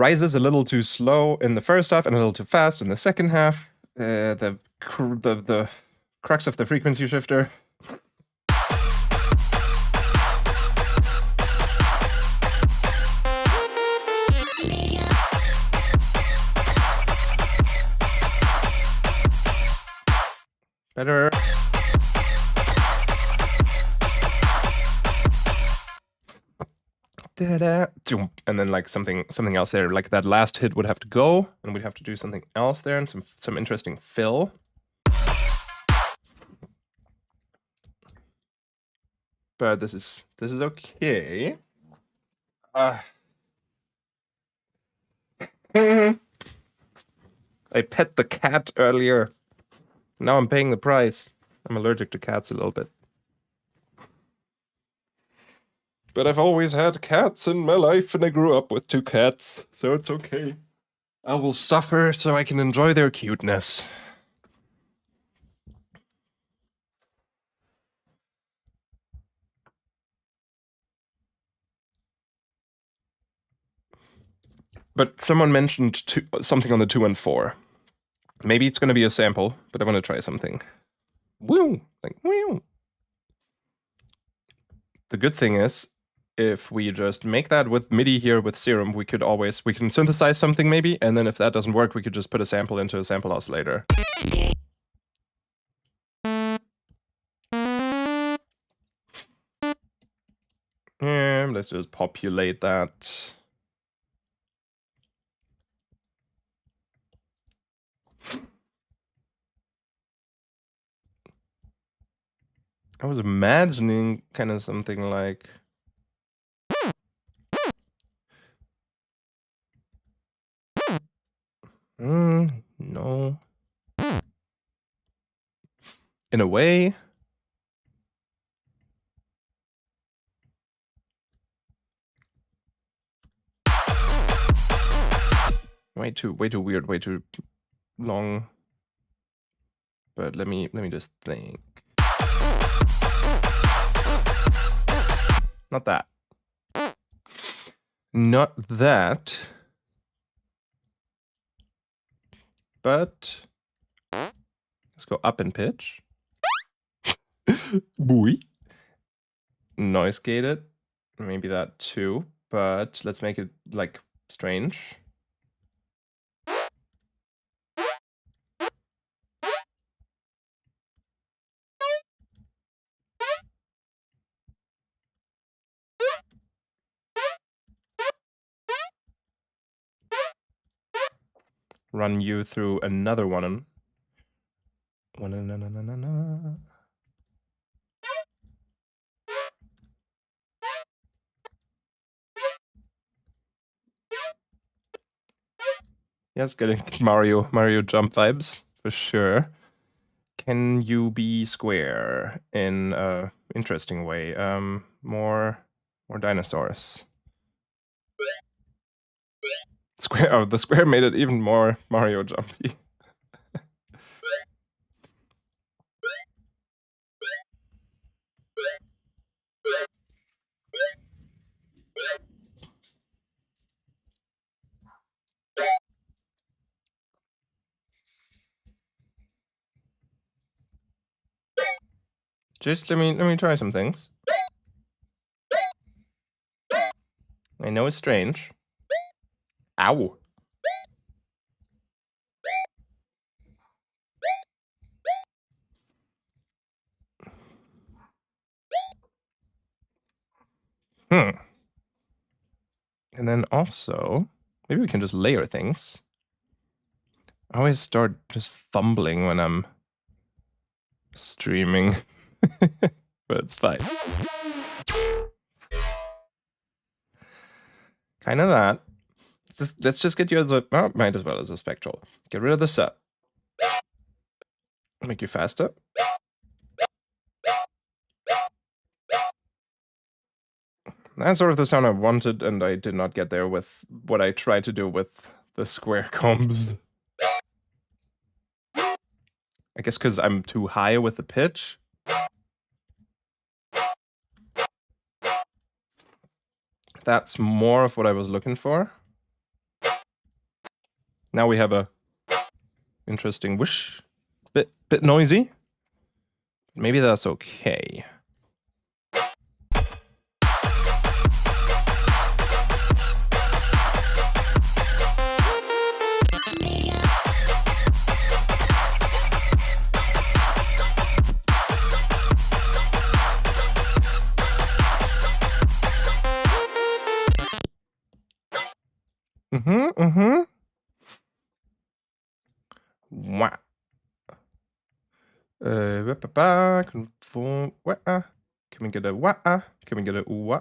rises a little too slow in the first half and a little too fast in the second half. The crux of the frequency shifter. Better. And then like something else there. Like that last hit would have to go, and we'd have to do something else there, and some interesting fill. But this is okay. I pet the cat earlier. Now I'm paying the price. I'm allergic to cats a little bit. But I've always had cats in my life, and I grew up with 2 cats, so it's okay. I will suffer so I can enjoy their cuteness. But someone mentioned something on the 2 and 4. Maybe it's going to be a sample, but I want to try something. Woo! Like, woo! The good thing is, if we just make that with MIDI here with Serum, we can synthesize something maybe, and then if that doesn't work, we could just put a sample into a sample oscillator. And let's just populate that. I was imagining kind of something like... no. In a way. Way too weird, way too long. But let me just think. Not that. Not that. But let's go up in pitch. Boy. Noise gate it. Maybe that too. But let's make it like strange. Run you through another one. Yes, getting Mario jump vibes for sure. Can you be square in a interesting way? More dinosaurs. Square. Oh, the square made it even more Mario jumpy. Just let me try some things. I know it's strange. Ow. And then also, maybe we can just layer things. I always start just fumbling when I'm streaming, but it's fine. Kind of that. Let's just get you as a, oh, might as well as a spectral. Get rid of the sub. Make you faster. That's sort of the sound I wanted, and I did not get there with what I tried to do with the square combs. I guess because I'm too high with the pitch. That's more of what I was looking for. Now we have a interesting whoosh. Bit noisy. Maybe that's okay. Wah. Can we get a wah? Can we get a wah?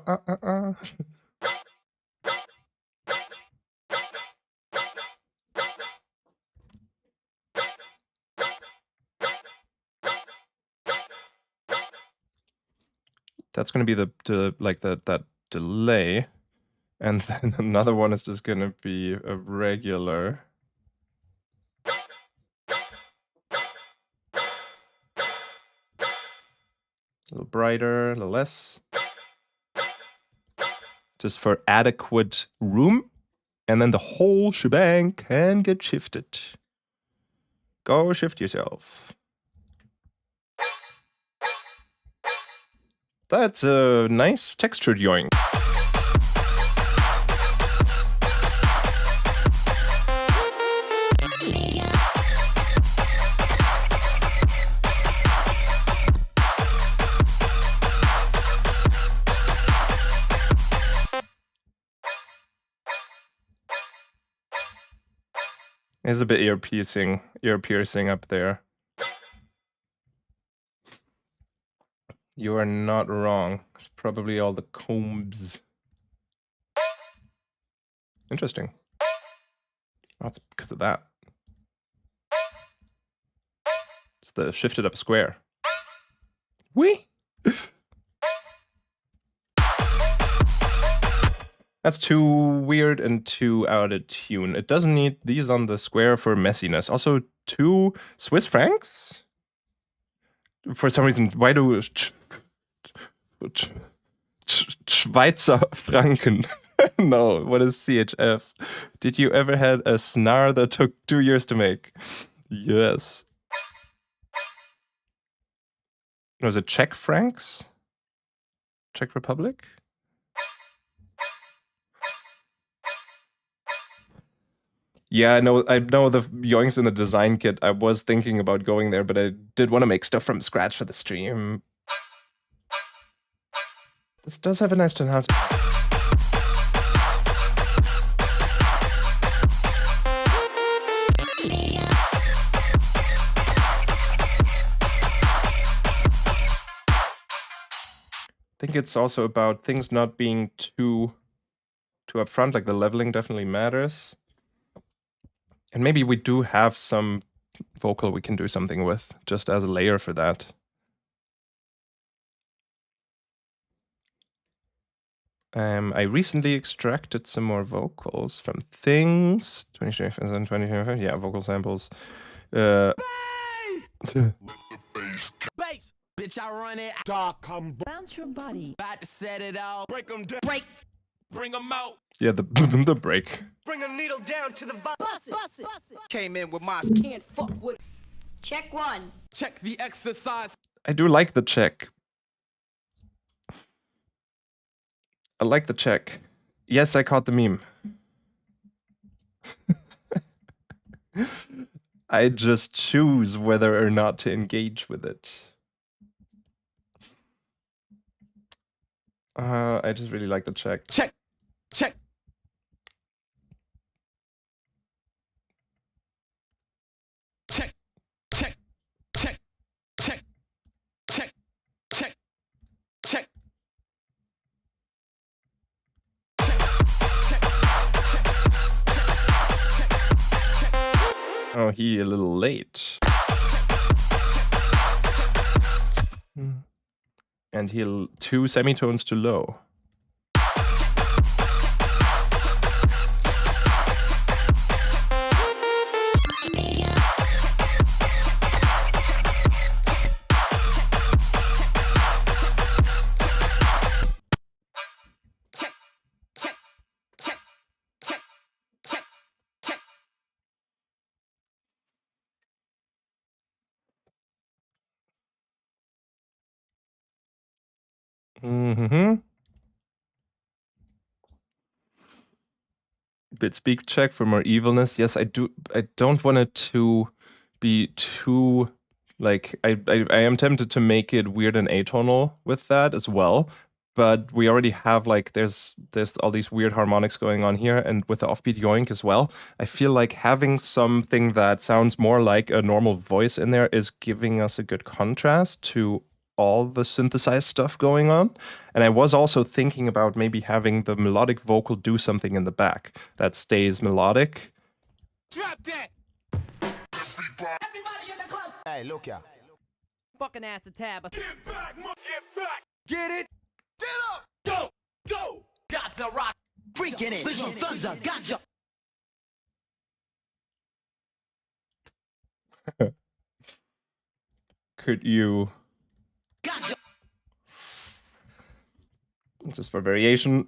That's gonna be that delay, and then another one is just gonna be a regular. A little brighter, a little less. Just for adequate room. And then the whole shebang can get shifted. Go shift yourself. That's a nice textured yoink. It's a bit ear piercing up there. You are not wrong. It's probably all the combs. Interesting. That's because of that. It's the shifted up square. Whee! That's too weird and too out of tune. It doesn't need these on the square for messiness. Also, 2 Swiss francs? For some reason, why do Schweizer Franken? No, what is CHF? Did you ever had a snare that took 2 years to make? Yes. Was it Czech francs? Czech Republic? Yeah, I know the yoinks in the design kit. I was thinking about going there, but I did want to make stuff from scratch for the stream. This does have a nice tonality. I think it's also about things not being too upfront, like the leveling definitely matters. And maybe we do have some vocal we can do something with, just as a layer for that. I recently extracted some more vocals from things. 2025, yeah, vocal samples. Bass! Bitch, I run it. Bounce your body. About to set it off. Break them down. Break. Bring them out. Yeah, the break. Bring a needle down to the bottom. Bust it. Bust it. Came in with my Can't fuck with. Check 1. check the exercise. I do like the check. I like the check. Yes, I caught the meme. I just choose whether or not to engage with it. I just really like the check. Check. Check. Check. Check. Check. Check. Check. Check. Check. Oh, he a little late. And he 2 semitones too low. Mm-hmm. Bit speak check for more evilness. Yes, I do. I don't want it to be too like I am tempted to make it weird and atonal with that as well. But we already have like there's all these weird harmonics going on here, and with the offbeat yoink as well. I feel like having something that sounds more like a normal voice in there is giving us a good contrast to all the synthesized stuff going on. And I was also thinking about maybe having the melodic vocal do something in the back that stays melodic. Drop that. Hey, look ya. Fucking ass a tab. Get back, get back. Get it. Get up. Go, go. Got to rock. Freaking it. Visual thunder. Gotcha. Could you Gotcha. just for variation?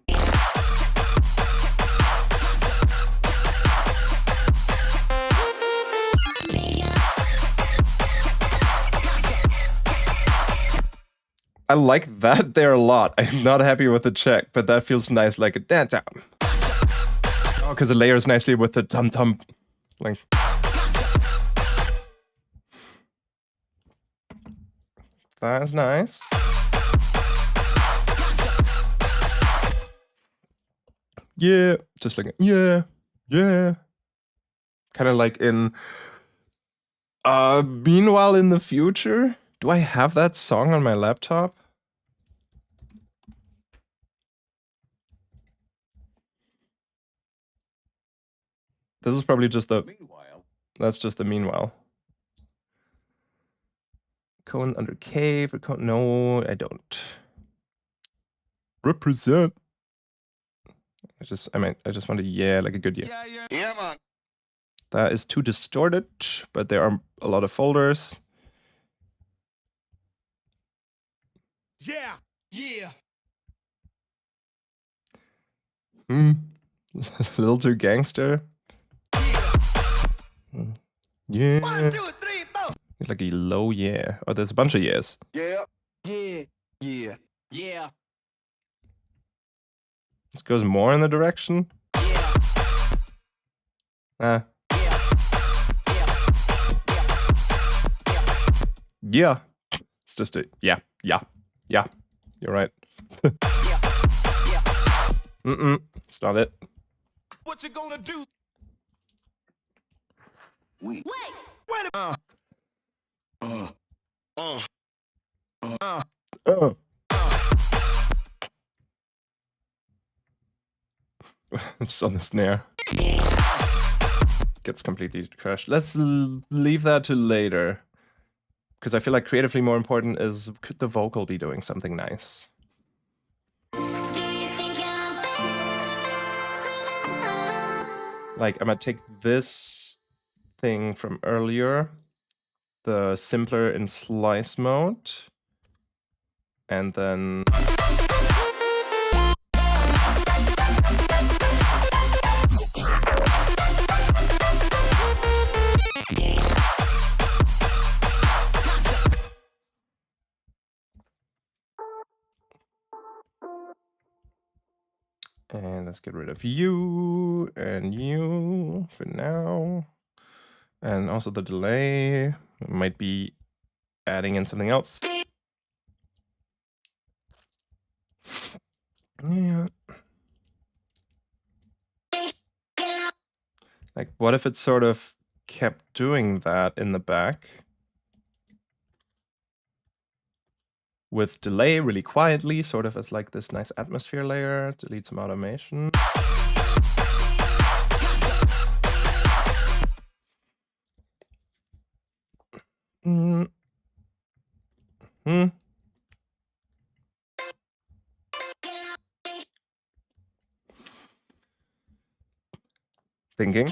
I like that there a lot. I'm not happy with the check, but that feels nice, like a dance down. Oh, because it layers nicely with the tum tum. Like. That is nice. Yeah, just like yeah. Kind of like in Meanwhile in the Future. Do I have that song on my laptop? This is probably just the Meanwhile. That's just the Meanwhile. Cone under K for cone. No, I don't. Represent. I just want to like a good yeah. Yeah, man. That is too distorted, but there are a lot of folders. Yeah. Yeah. A little too gangster. Yeah. 1, 2, 3, 4. Like a low yeah. Oh, there's a bunch of yeahs. Yeah. Yeah. Yeah. Yeah. This goes more in the direction. Yeah. Yeah. It's just a yeah. You're right. It's not it. What you gonna do? Wait. Wait a Just on the snare. Gets completely crushed. Let's leave that to later. Because I feel like creatively more important is, could the vocal be doing something nice? Like, I'm gonna take this thing from earlier, the simpler in slice mode, and then... And let's get rid of you and you for now. And also the delay. Might be adding in something else. Yeah. Like, what if it sort of kept doing that in the back? With delay really quietly, sort of as like this nice atmosphere layer, delete some automation. Thinking.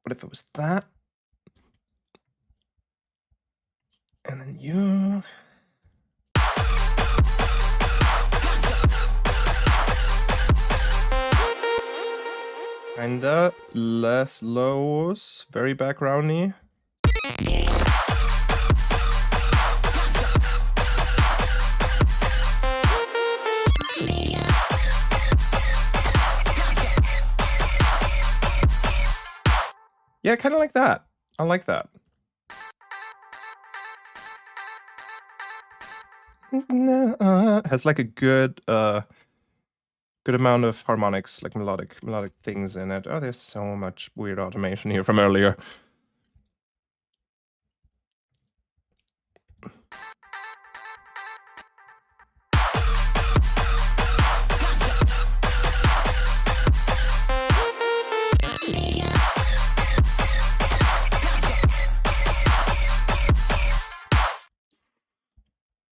What if it was that? And then you. Kinda less lows, very backgroundy. Yeah, kind of like that. I like that. Has like a good good amount of harmonics, like melodic things in it. Oh, there's so much weird automation here from earlier.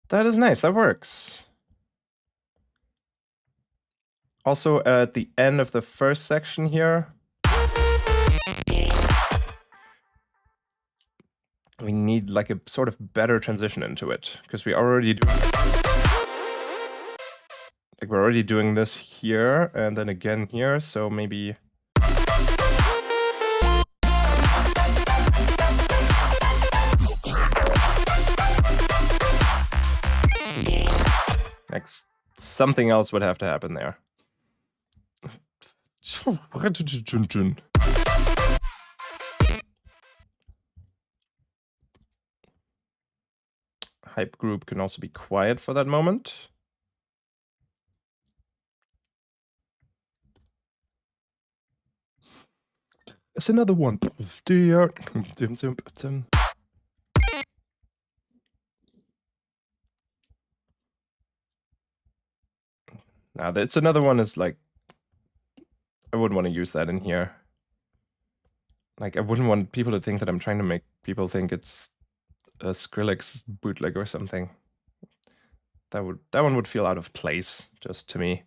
That is nice. That works. Also, at the end of the first section here, we need like a sort of better transition into it, because we already do like we're already doing this here and then again here, so maybe next something else would have to happen there. Hype group can also be quiet for that moment. It's another one. Now, it's another one is like, I wouldn't want to use that in here. Like, I wouldn't want people to think that I'm trying to make people think it's a Skrillex bootleg or something. That one would feel out of place, just to me.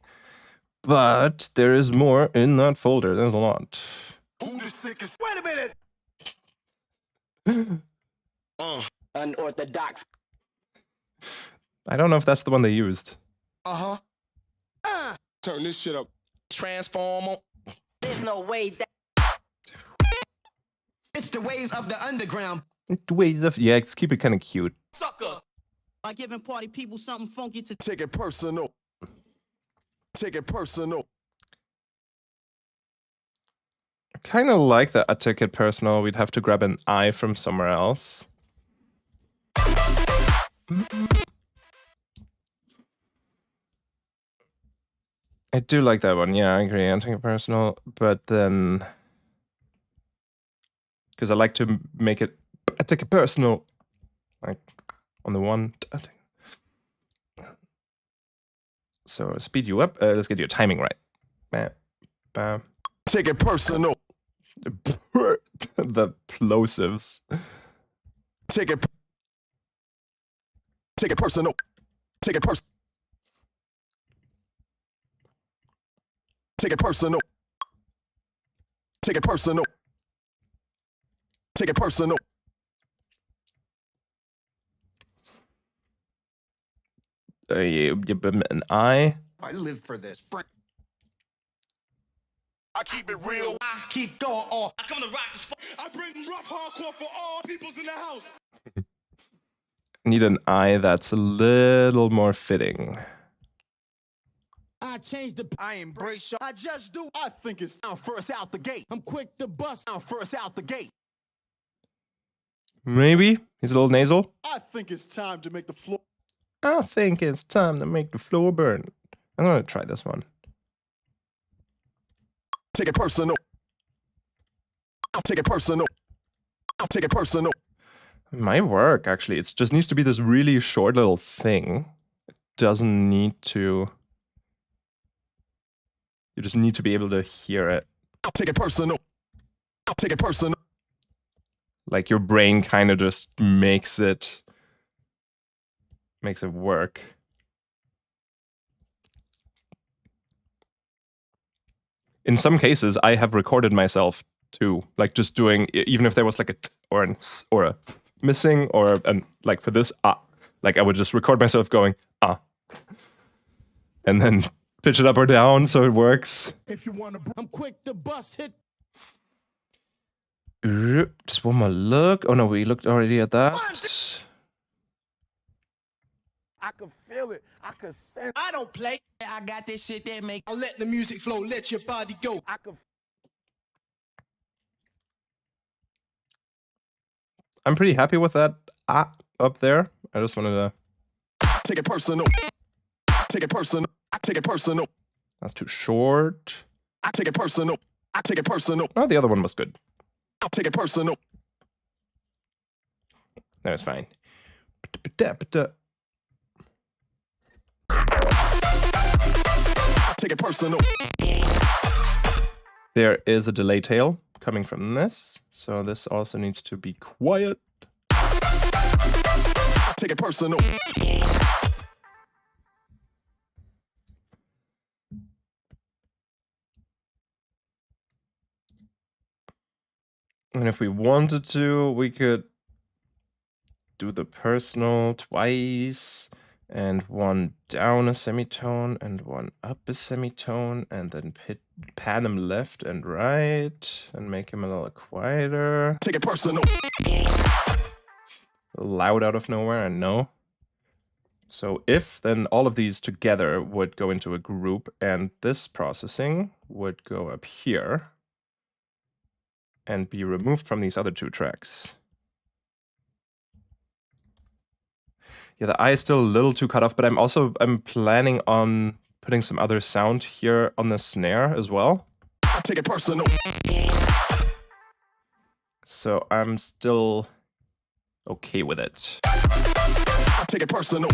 But there is more in that folder. There's a lot. Who the sickest? Wait a minute. Unorthodox. I don't know if that's the one they used. Turn this shit up. Transformer. There's no way that. It's the ways of the underground. Yeah, let's keep it kind of cute. Sucker. By giving party people something funky to Take it personal. Take it personal. Kind of like that. A ticket personal. We'd have to grab an I from somewhere else. I do like that one. Yeah, I agree. I take it personal, but then because I like to make it. I take it personal, like on the one. So speed you up. Let's get your timing right. Bam, bam. Take it personal. The plosives. Take it personal. Take it personal. Take it personal. Take it personal. Take it personal. An I. I live for this. I keep it real. I keep going on. I come to rock the spot. I bring rough hardcore for all peoples in the house. Need an I that's a little more fitting. I change the I embrace you. I just do. I think it's time first out the gate. I'm quick to bust now first out the gate. Maybe he's a little nasal. I think it's time to make the floor. I think it's time to make the floor burn. I'm gonna try this one. Take it personal. Take it personal. Take it personal. It might work, actually. It just needs to be this really short little thing. It doesn't need to... You just need to be able to hear it. Take it personal. Take it personal. Like your brain kind of just makes it work. In some cases, I have recorded myself too, like just doing, even if there was like a t or an s or a f missing, or an, like for this, like I would just record myself going, and then pitch it up or down so it works. If you wanna, I'm quick to bust hit. Just one more look. Oh no, we looked already at that. I can feel it. I can sense. I don't play. I got this shit that make. I'll let the music flow, let your body go. I can. I'm pretty happy with that up there. I just wanted to... Take it personal. Take it personal. Take it personal. That's too short. Take it personal. Take it personal. Oh, the other one was good. Take it personal. That was fine. Take it personal. There is a delay tail coming from this, so this also needs to be quiet. Take it personal. And if we wanted to, we could do the personal twice, and one down a semitone and one up a semitone, and then pan him left and right and make him a little quieter. Take it personal. Loud out of nowhere, I know. So if, then all of these together would go into a group, and this processing would go up here and be removed from these other two tracks. Yeah, the eye is still a little too cut off, but I'm planning on putting some other sound here on the snare as well. Take it personal. So I'm still okay with it. Take it personal.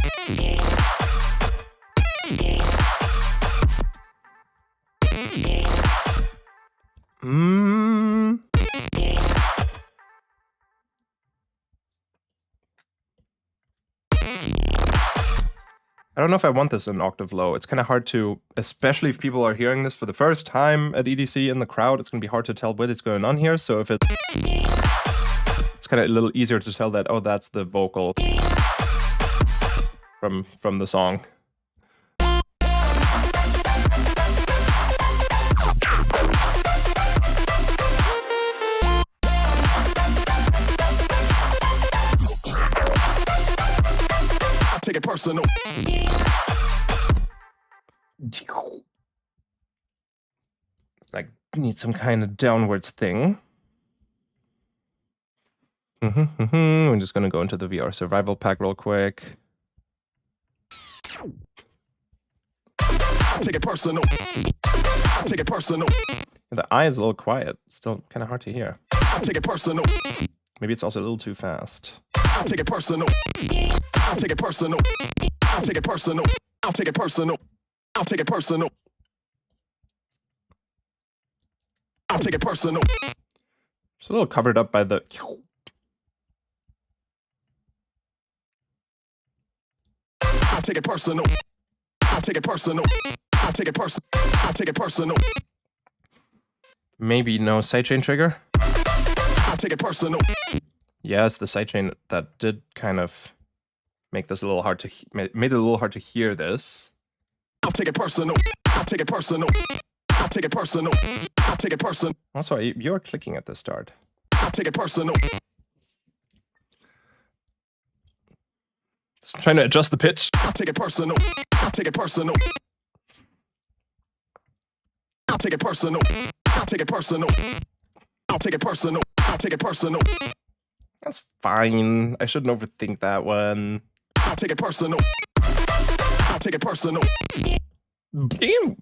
I don't know if I want this an octave low. It's kind of hard to, especially if people are hearing this for the first time at EDC in the crowd, it's going to be hard to tell what is going on here. So if it's kind of a little easier to tell that, oh, that's the vocal from the song. Take it personal. Like, need some kind of downwards thing. We're just gonna go into the VR survival pack real quick. Take it personal. Take it personal. The eye is a little quiet. Still kind of hard to hear. Take it personal. Maybe it's also a little too fast. Take it personal. I'll take it personal. I'll take it personal. I'll take it personal. I'll take it personal. I'll take it personal. It's a little covered up by the... I'll take it personal. I'll take it personal. I'll take it personal. I'll take it personal. Maybe no sidechain trigger? I'll take it personal. Yes, the sidechain that did kind of make this a little hard to... made it a little hard to hear this. I'll take it personal. I'll take it personal. I'll take it personal. I'll take it personal. Also, you're clicking at the start. I'll take it personal. Just trying to adjust the pitch. I'll take it personal. I'll take it personal. I'll take it personal. I'll take it personal. I'll take it personal. I'll take it personal. That's fine. I shouldn't overthink that one. I'll take it personal. I'll take it personal. Damn.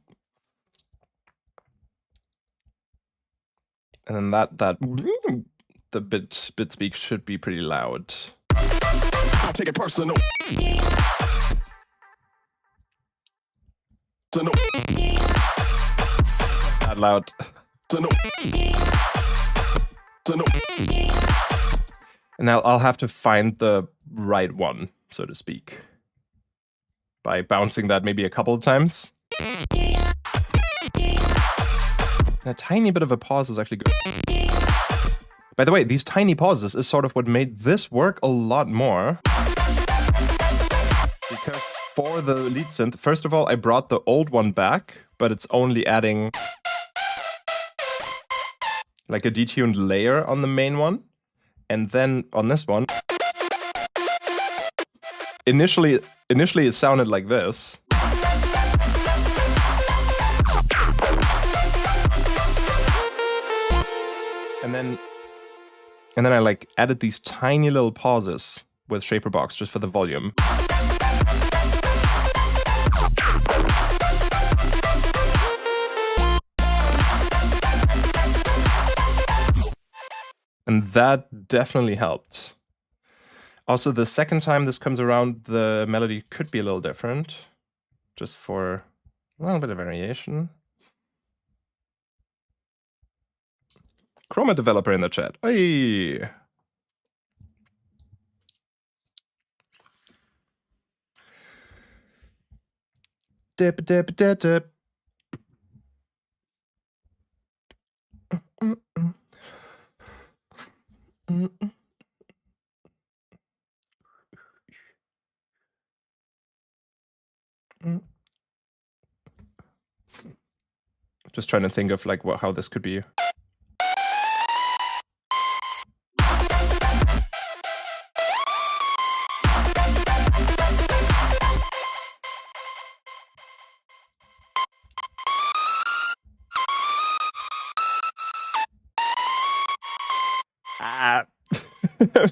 And then the bit speak should be pretty loud. I'll take it personal. Personal. Not loud. Personal. Personal. And now I'll have to find the right one, so to speak, by bouncing that maybe a couple of times. And a tiny bit of a pause is actually good. By the way, these tiny pauses is sort of what made this work a lot more. Because for the lead synth, first of all, I brought the old one back, but it's only adding like a detuned layer on the main one. And then on this one, initially it sounded like this. And then I like added these tiny little pauses with Shaper Box just for the volume. And that definitely helped. Also, the second time this comes around, the melody could be a little different, just for a little bit of variation. Chroma developer in the chat. Hey. Dip, dip, dip, dip. Just trying to think of like how this could be.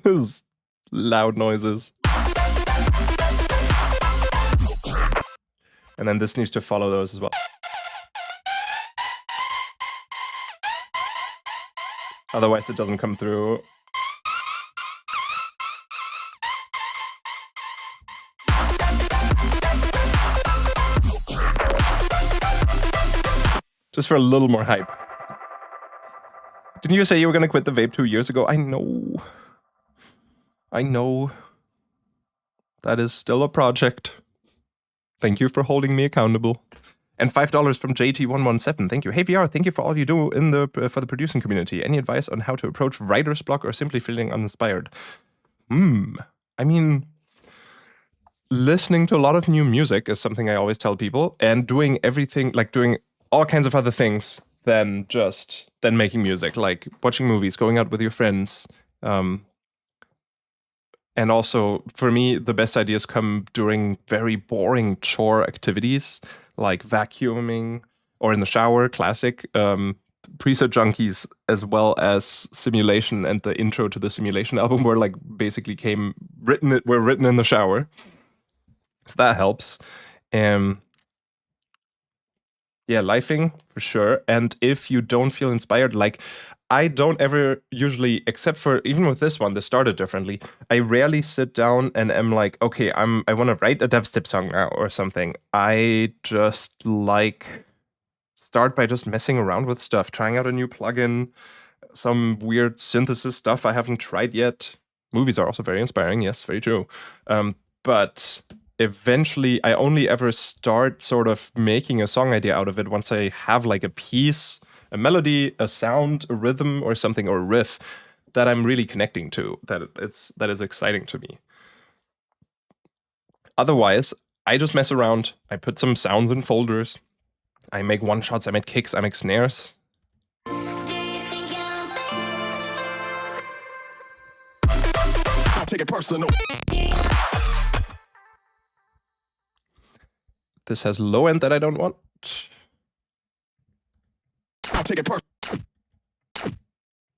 Those loud noises. And then this needs to follow those as well. Otherwise it doesn't come through. Just for a little more hype. Didn't you say you were going to quit the vape 2 years ago? I know. I know. That is still a project. Thank you for holding me accountable. And $5 from JT117. Thank you. Hey VR, thank you for all you do in the for the producing community. Any advice on how to approach writer's block or simply feeling uninspired? I mean, listening to a lot of new music is something I always tell people, and doing everything, like doing all kinds of other things than making music, like watching movies, going out with your friends. And also, for me, the best ideas come during very boring chore activities, like vacuuming or in the shower, classic. Preset Junkies, as well as Simulation and the intro to the Simulation album were like basically were written in the shower. So that helps. Yeah, lifing for sure. And if you don't feel inspired, like I don't ever usually, except for even with this one, this started differently. I rarely sit down and am like, okay, I want to write a dubstep song now or something. I just start by just messing around with stuff, trying out a new plugin, some weird synthesis stuff I haven't tried yet. Movies are also very inspiring. Yes, very true. But eventually I only ever start sort of making a song idea out of it once I have like a piece, a melody, a sound, a rhythm or something, or a riff that I'm really connecting to, that is exciting to me. Otherwise, I just mess around. I put some sounds in folders. I make one shots, I make kicks, I make snares. I'll take it personal. This has low end that I don't want. I'll take it personal.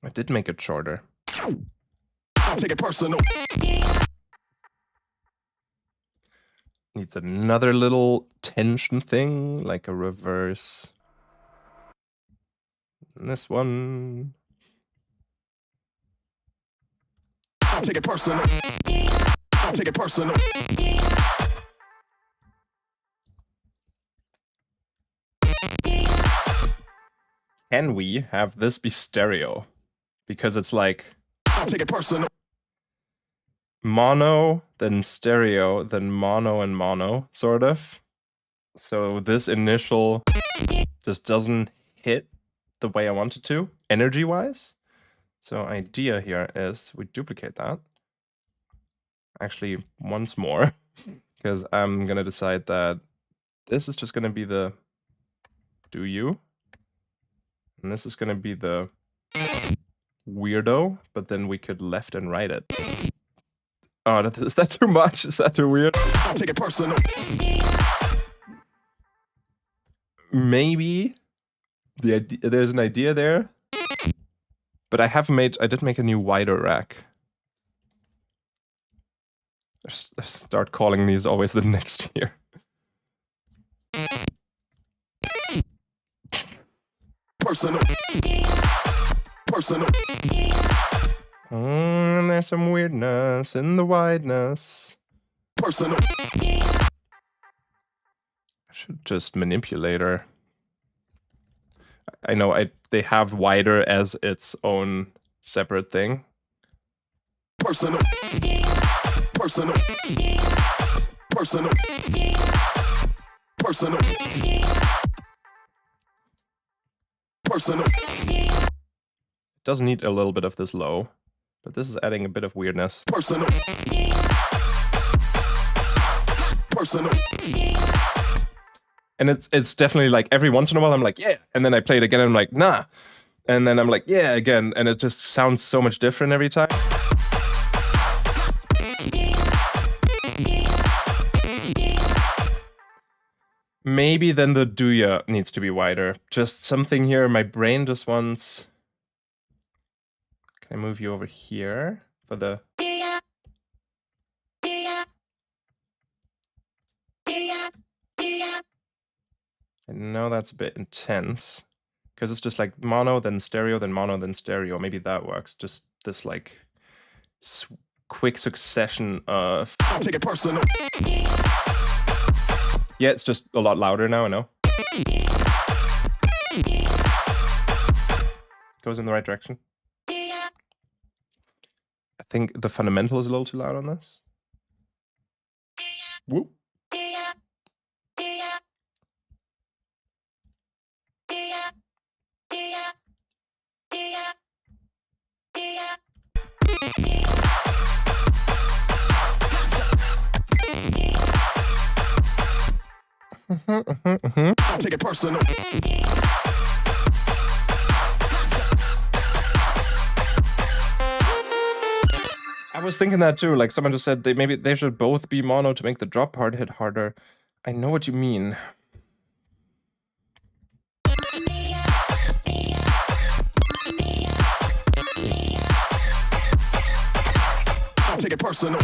I did make it shorter. I'll take it personal. Needs another little tension thing, like a reverse. And this one. I'll take it personal. I'll take it personal. Can we have this be stereo? Because it's like I'll take it personal. mono, then stereo, then mono and mono, sort of. So this initial just doesn't hit the way I want it to, energy-wise. So idea here is we duplicate that. Actually, once more, Because I'm gonna decide that this is just gonna be the do you, and this is gonna be the weirdo, but then we could left and right it. Oh, is that too much? Is that too weird? I'll take it personal. Maybe there's an idea there, but I did make a new wider rack. I start calling these always the next year. Personal. Personal. And there's some weirdness in the wideness. Personal. I should just manipulate her. I know they have wider as its own separate thing. Personal. Personal. Personal. Personal. Personal. It does need a little bit of this low, but this is adding a bit of weirdness. Personal. Personal. And it's definitely like every once in a while I'm like, yeah, and then I play it again and I'm like, nah. And then I'm like, yeah, again, and it just sounds so much different every time. Maybe then the do ya needs to be wider. Just something here, my brain just wants... Can I move you over here for the... I know that's a bit intense, because it's just like mono, then stereo, then mono, then stereo. Maybe that works. Just this like quick succession of... I'll take it personal. Yeah, it's just a lot louder now, I know. Goes in the right direction. I think the fundamental is a little too loud on this. Whoop. I'll take it personal. I was thinking that too. Like someone just said maybe they should both be mono to make the drop part hit harder. I know what you mean. I'll take it personal.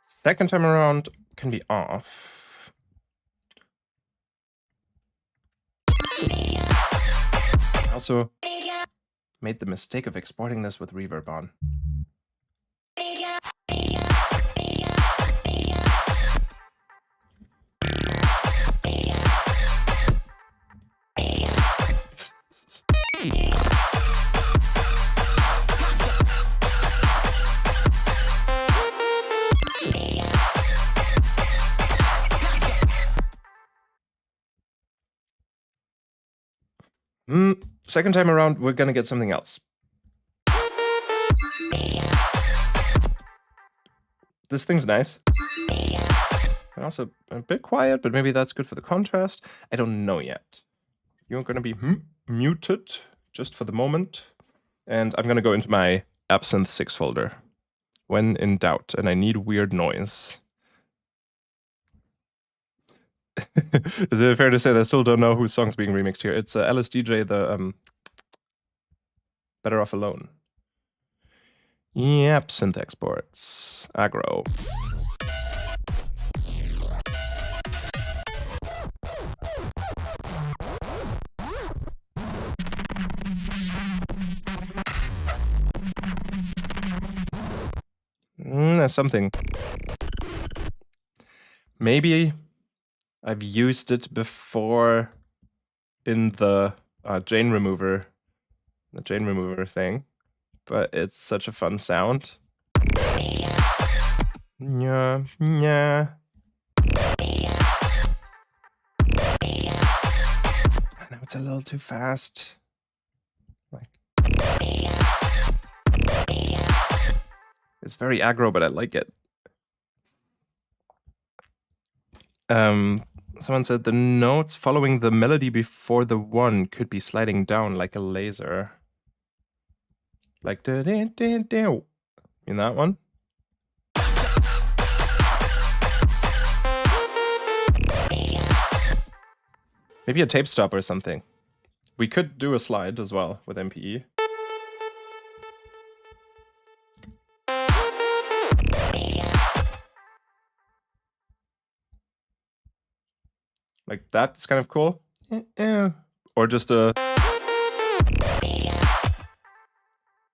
Second time around can be off. I also made the mistake of exporting this with reverb on. Second time around, we're gonna get something else. This thing's nice. And also a bit quiet, but maybe that's good for the contrast. I don't know yet. You're gonna be muted just for the moment. And I'm gonna go into my Absinthe 6 folder. When in doubt, and I need weird noise. Is it fair to say that I still don't know whose song's being remixed here? It's LSDJ, the Better Off Alone. Yep, synth exports. Aggro. There's something. Maybe I've used it before in the Jane remover thing, but it's such a fun sound. Yeah, yeah. I know it's a little too fast. Like It's very aggro, but I like it. Someone said the notes following the melody before the one could be sliding down like a laser. Like da da da da. In that one? Maybe a tape stop or something. We could do a slide as well with MPE. Like that's kind of cool. Or just a...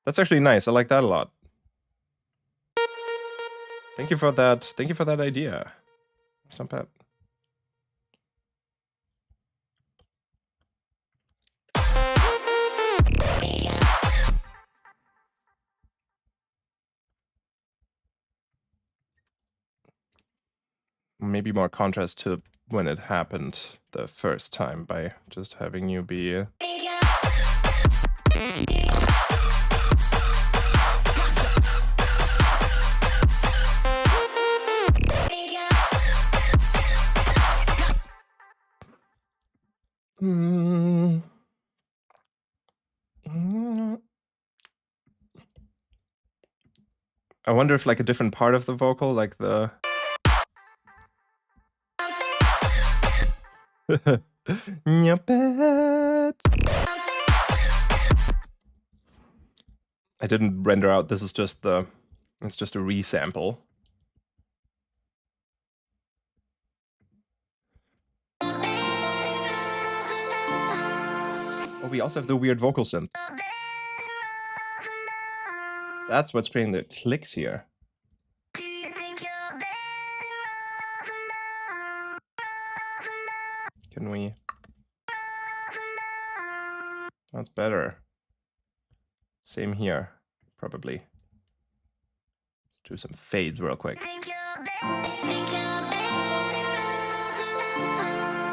That's actually nice. I like that a lot. Thank you for that. Thank you for that idea. It's not bad. Maybe more contrast to when it happened the first time by just having you be... I wonder if like a different part of the vocal, like the... I didn't render out, this is just the... It's just a resample. Oh, we also have the weird vocal synth. That's what's creating the clicks here. Can we... That's better. Same here, probably. Let's do some fades real quick.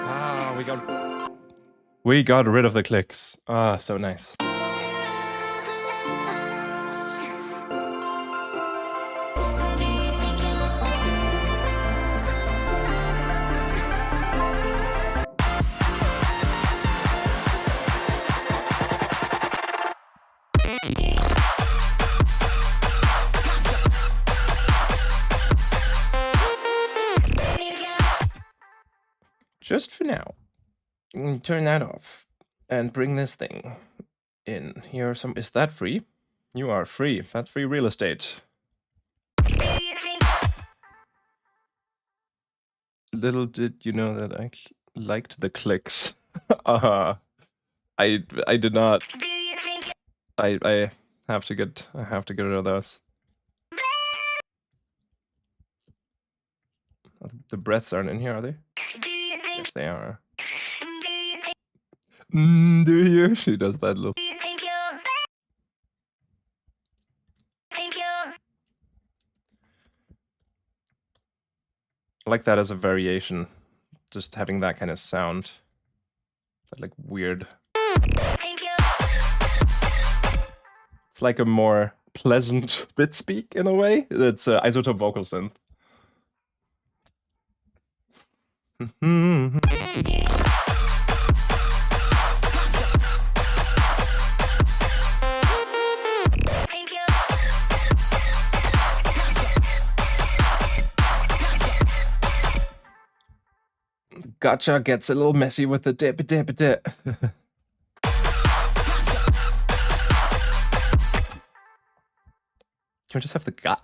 Ah, we got rid of the clicks. Ah, so nice. Just for now, turn that off and bring this thing in. Here are some... Is that free? You are free. That's free real estate. Little did you know that I liked the clicks. I did not. I have to get rid of those. The breaths aren't in here, are they? Yes, they are. Do you? She does that little... I like that as a variation. Just having that kind of sound. That like weird... It's like a more pleasant bit speak in a way. It's isotope vocal synth. Gotcha gets a little messy with the dip dip dip. Can we just have the gut?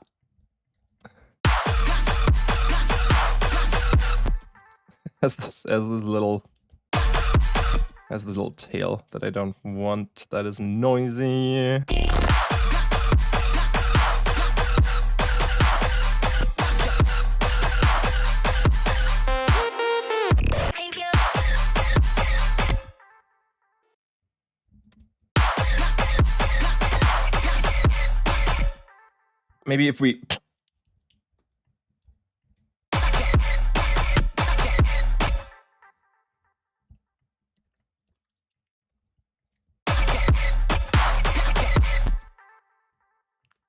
Has this little tail that I don't want. That is noisy. Maybe if we...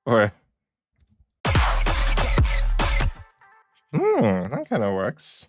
Or That kind of works.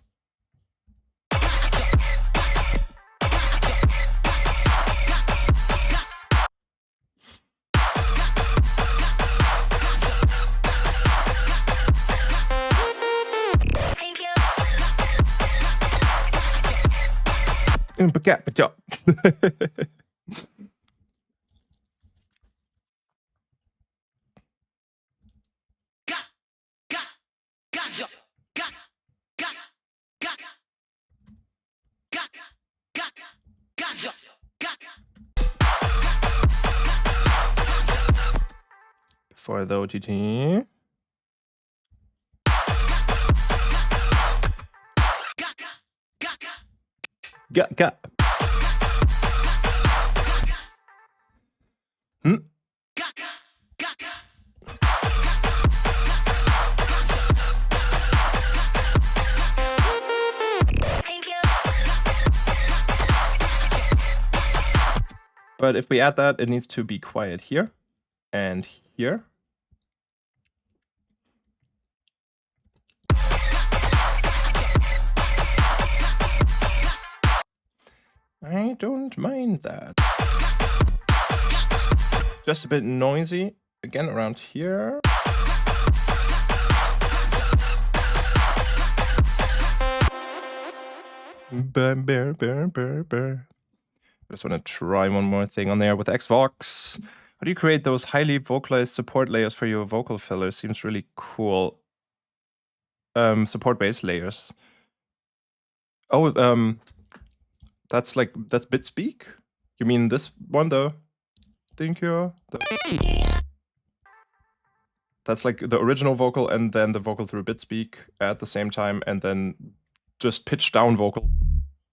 For the OTT. Got. But if we add that, it needs to be quiet here and here. I don't mind that. Just a bit noisy. Again, around here. I just want to try one more thing on there with Xvox. How do you create those highly vocalized support layers for your vocal filler? Seems really cool. Support bass layers. Oh, that's bit speak? You mean this one though? Thank you. That's like the original vocal and then the vocal through bit speak at the same time, and then just pitch down vocal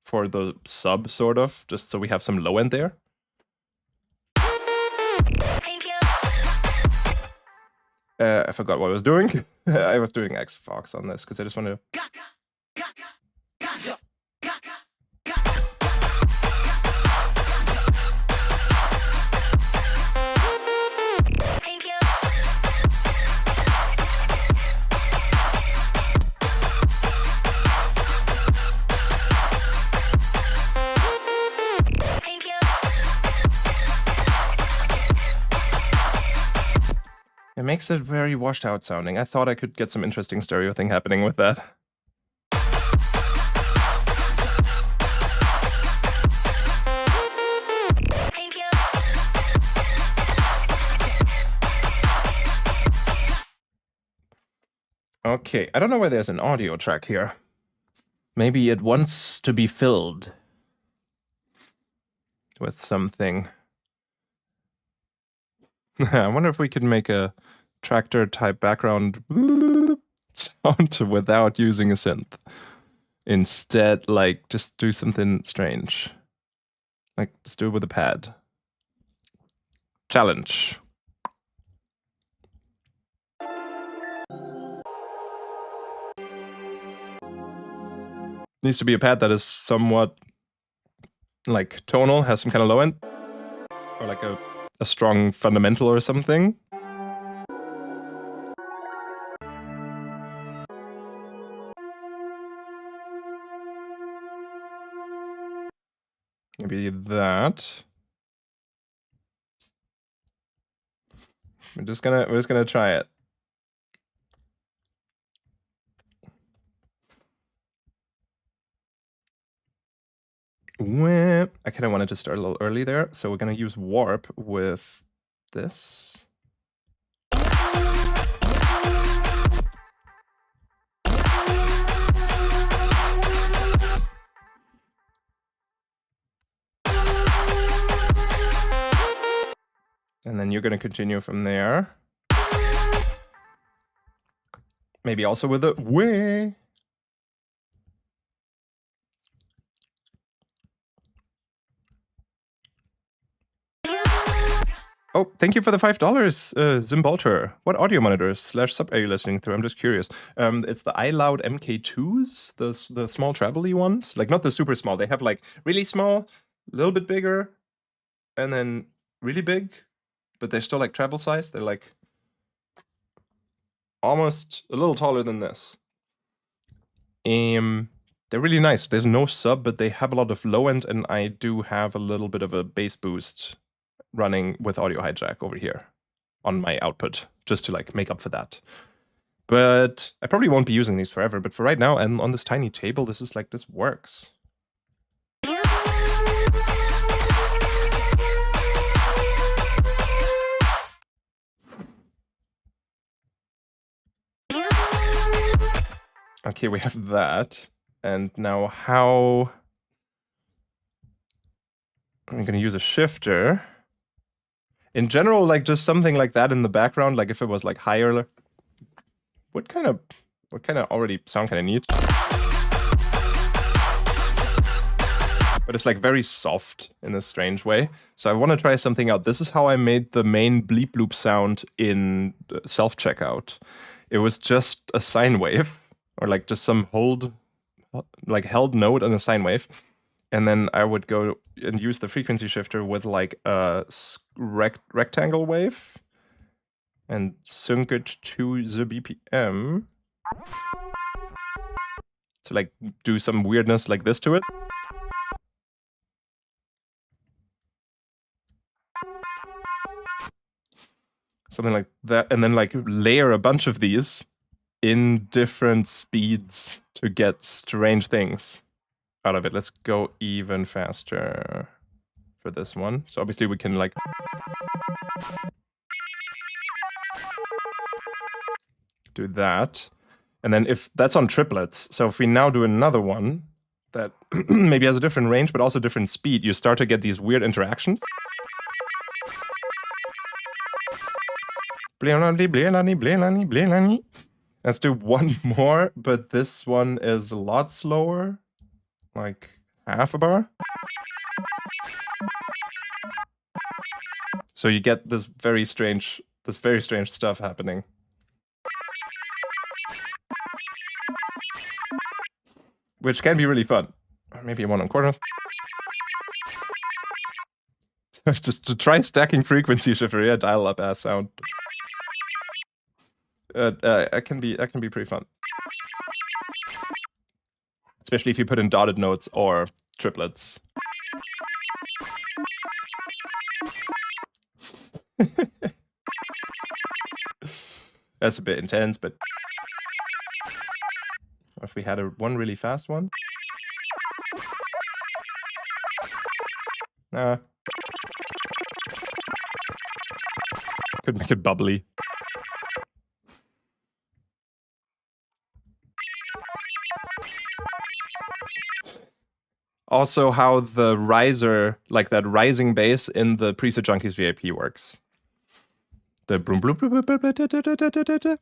for the sub, sort of, just so we have some low end there. I forgot what I was doing. I was doing Xvox on this because I just want to. It makes it very washed out sounding. I thought I could get some interesting stereo thing happening with that. Okay, I don't know why there's an audio track here. Maybe it wants to be filled with something. I wonder if we could make a tractor type background sound without using a synth. Instead, like, just do something strange. Like, just do it with a pad. Challenge. Needs to be a pad that is somewhat, like, tonal, has some kind of low end. Or like a strong fundamental or something. Maybe that. We're just gonna try it. I kind of wanted to start a little early there, so we're gonna use warp with this. And then you're gonna continue from there. Maybe also with the way. Oh, thank you for the $5, Zimbalter. What audio monitors / sub are you listening through? I'm just curious. It's the iLoud MK2s, the small travel-y ones. Like, not the super small. They have, like, really small, a little bit bigger, and then really big. But they're still, like, travel size. They're, like, almost a little taller than this. They're really nice. There's no sub, but they have a lot of low end, and I do have a little bit of a bass boost running with audio hijack over here on my output, just to like make up for that. But I probably won't be using these forever, but for right now, and on this tiny table, this works. Okay, we have that. And now how... I'm going to use a shifter. In general, like just something like that in the background, like if it was like higher, would kind of already sound kind of neat. But it's like very soft in a strange way. So I want to try something out. This is how I made the main bleep loop sound in self-checkout. It was just a sine wave, or like just some held note and a sine wave. And then I would go and use the frequency shifter with like a rectangle wave and sync it to the BPM. To like do some weirdness like this to it. Something like that, and then like layer a bunch of these in different speeds to get strange things out of it. Let's go even faster for this one. So obviously we can like do that. And then if that's on triplets, so if we now do another one that maybe has a different range but also different speed, you start to get these weird interactions. Let's do one more, but this one is a lot slower, like half a bar. So you get this very strange stuff happening. Which can be really fun. Maybe one on quarters. Just to try stacking frequency shifter, yeah, dial up ass sound. That can be pretty fun. Especially if you put in dotted notes or triplets. That's a bit intense, but if we had one really fast one. Could make it bubbly. Also how the riser, like that rising bass in the Preset Junkies VIP works. The boom bloop bloop bloop bloop bloop bloop bloop.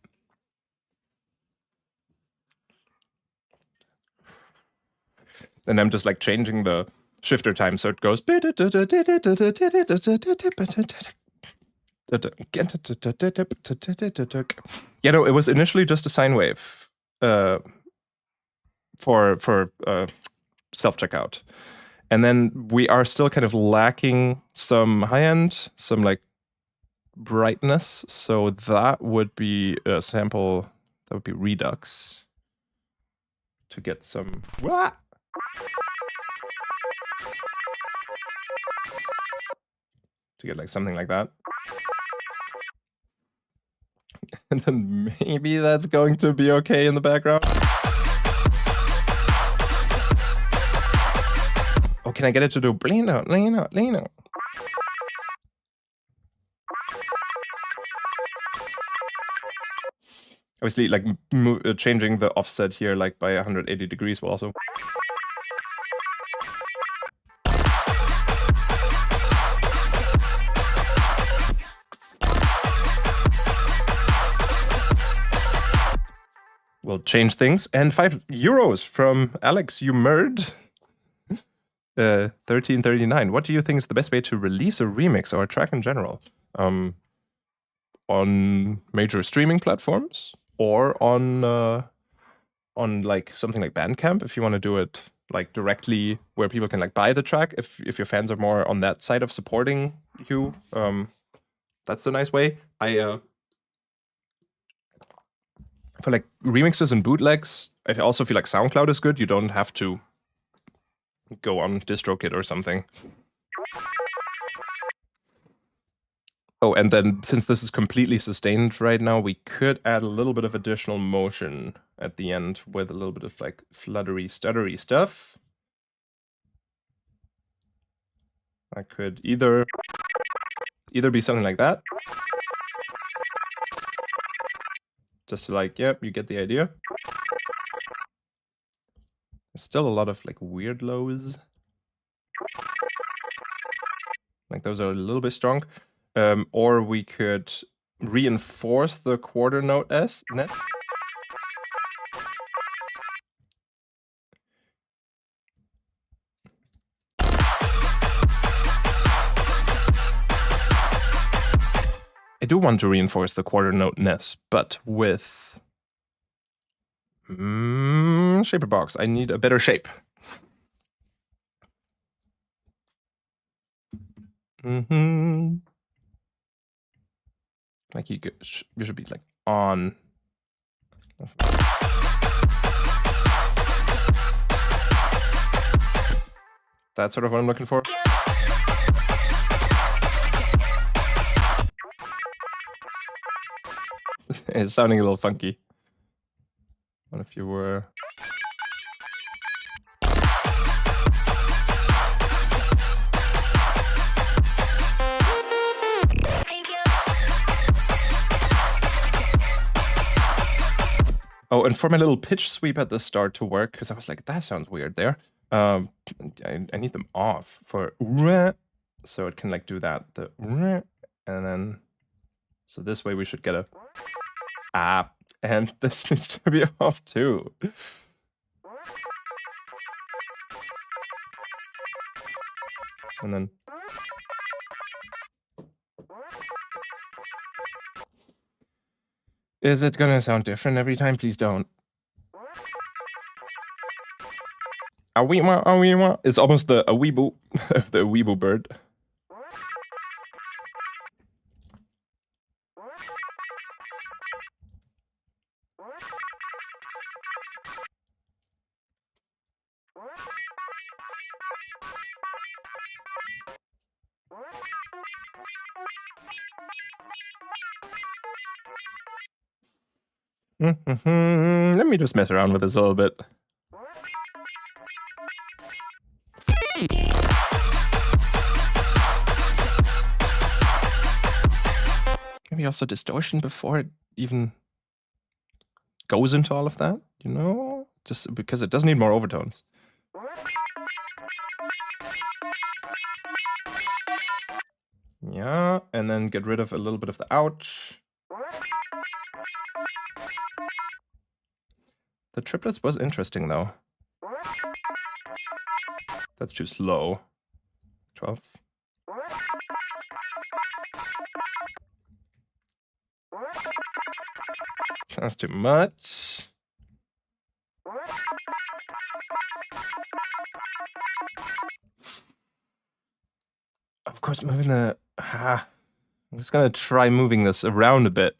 And I'm just like changing the shifter time so it goes. Yeah, no, it was initially just a sine wave for self-checkout. And then we are still kind of lacking some high-end, some like brightness. So that would be a sample, that would be Redux to get some... Wah! To get like something like that. And then maybe that's going to be okay in the background. Oh, can I get it to do Lino, Lino, Lino? Obviously, like changing the offset here, like by 180 degrees will also. We'll change things. And €5 from Alex, you murd. 1339. What do you think is the best way to release a remix or a track in general? On major streaming platforms, or on like something like Bandcamp, if you want to do it like directly where people can like buy the track. If your fans are more on that side of supporting you, that's a nice way. For like remixes and bootlegs, I also feel like SoundCloud is good. You don't have to go on DistroKid or something. Oh, and then since this is completely sustained right now, we could add a little bit of additional motion at the end with a little bit of like fluttery, stuttery stuff. That could either be something like that. Just to like, yep, you get the idea. There's still a lot of like weird lows. Like those are a little bit strong. Or we could reinforce the quarter note S net. I do want to reinforce the quarter note ness, but with shaper box, I need a better shape. Like you should be like on. That's sort of what I'm looking for. It's sounding a little funky. What if you were... Oh, and for my little pitch sweep at the start to work, because I was like, that sounds weird there. I need them off for... So it can like do that. And then... So this way we should get a... and this needs to be off too. And then... Is it gonna sound different every time? Please don't. It's almost the weeboo, the weeboo bird. Let me just mess around with this a little bit. Maybe also distortion before it even goes into all of that, you know? Just because it does need more overtones. Yeah, and then get rid of a little bit of the ouch. The triplets was interesting though. That's too slow. 12. That's too much. Of course, moving the... I'm just gonna try moving this around a bit.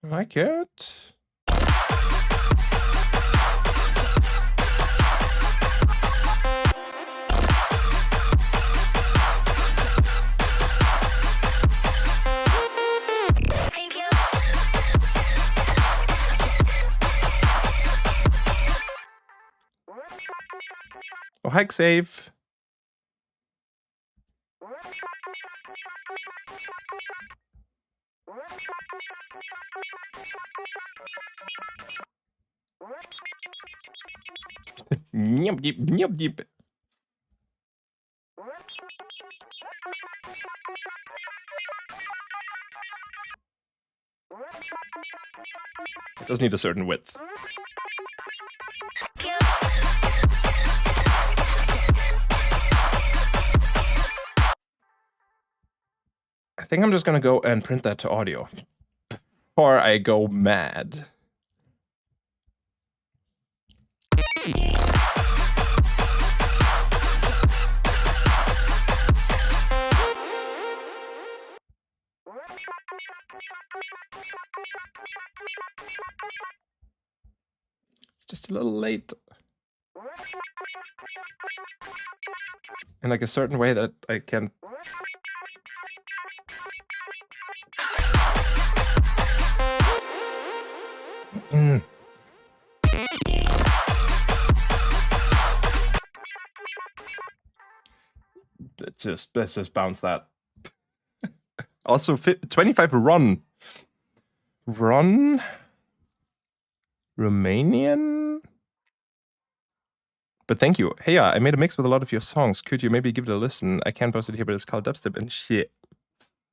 I like it. Oh, hike save. Nyep, nyep, nyep, nyep. It does need a certain width. think I'm just gonna go and print that to audio. Or I go mad. It's just a little late. In like a certain way that I can. Let's just bounce that. Also, 25 run. Run? Romanian? But thank you. Hey, I made a mix with a lot of your songs. Could you maybe give it a listen? I can't post it here, but it's called Dubstep and Shit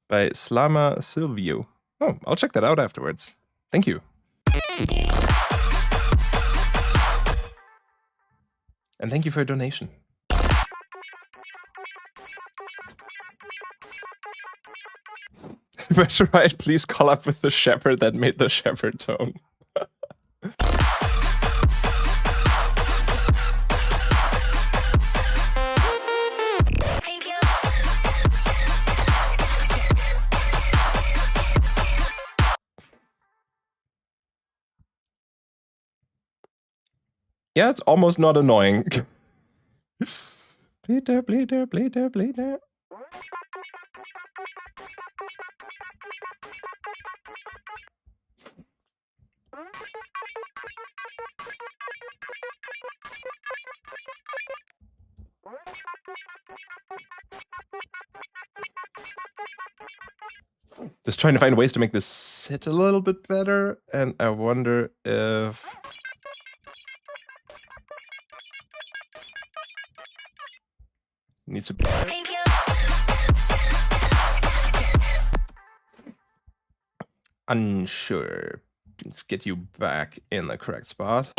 by Slama Silvio. Oh, I'll check that out afterwards. Thank you. And thank you for your donation. Better Riot, please call up with the shepherd that made the shepherd tone. Yeah, it's almost not annoying. Bleeder, bleeder, bleeder, bleeder. Just trying to find ways to make this sit a little bit better, and I wonder if... needs to be... Unsure. Let's get you back in the correct spot.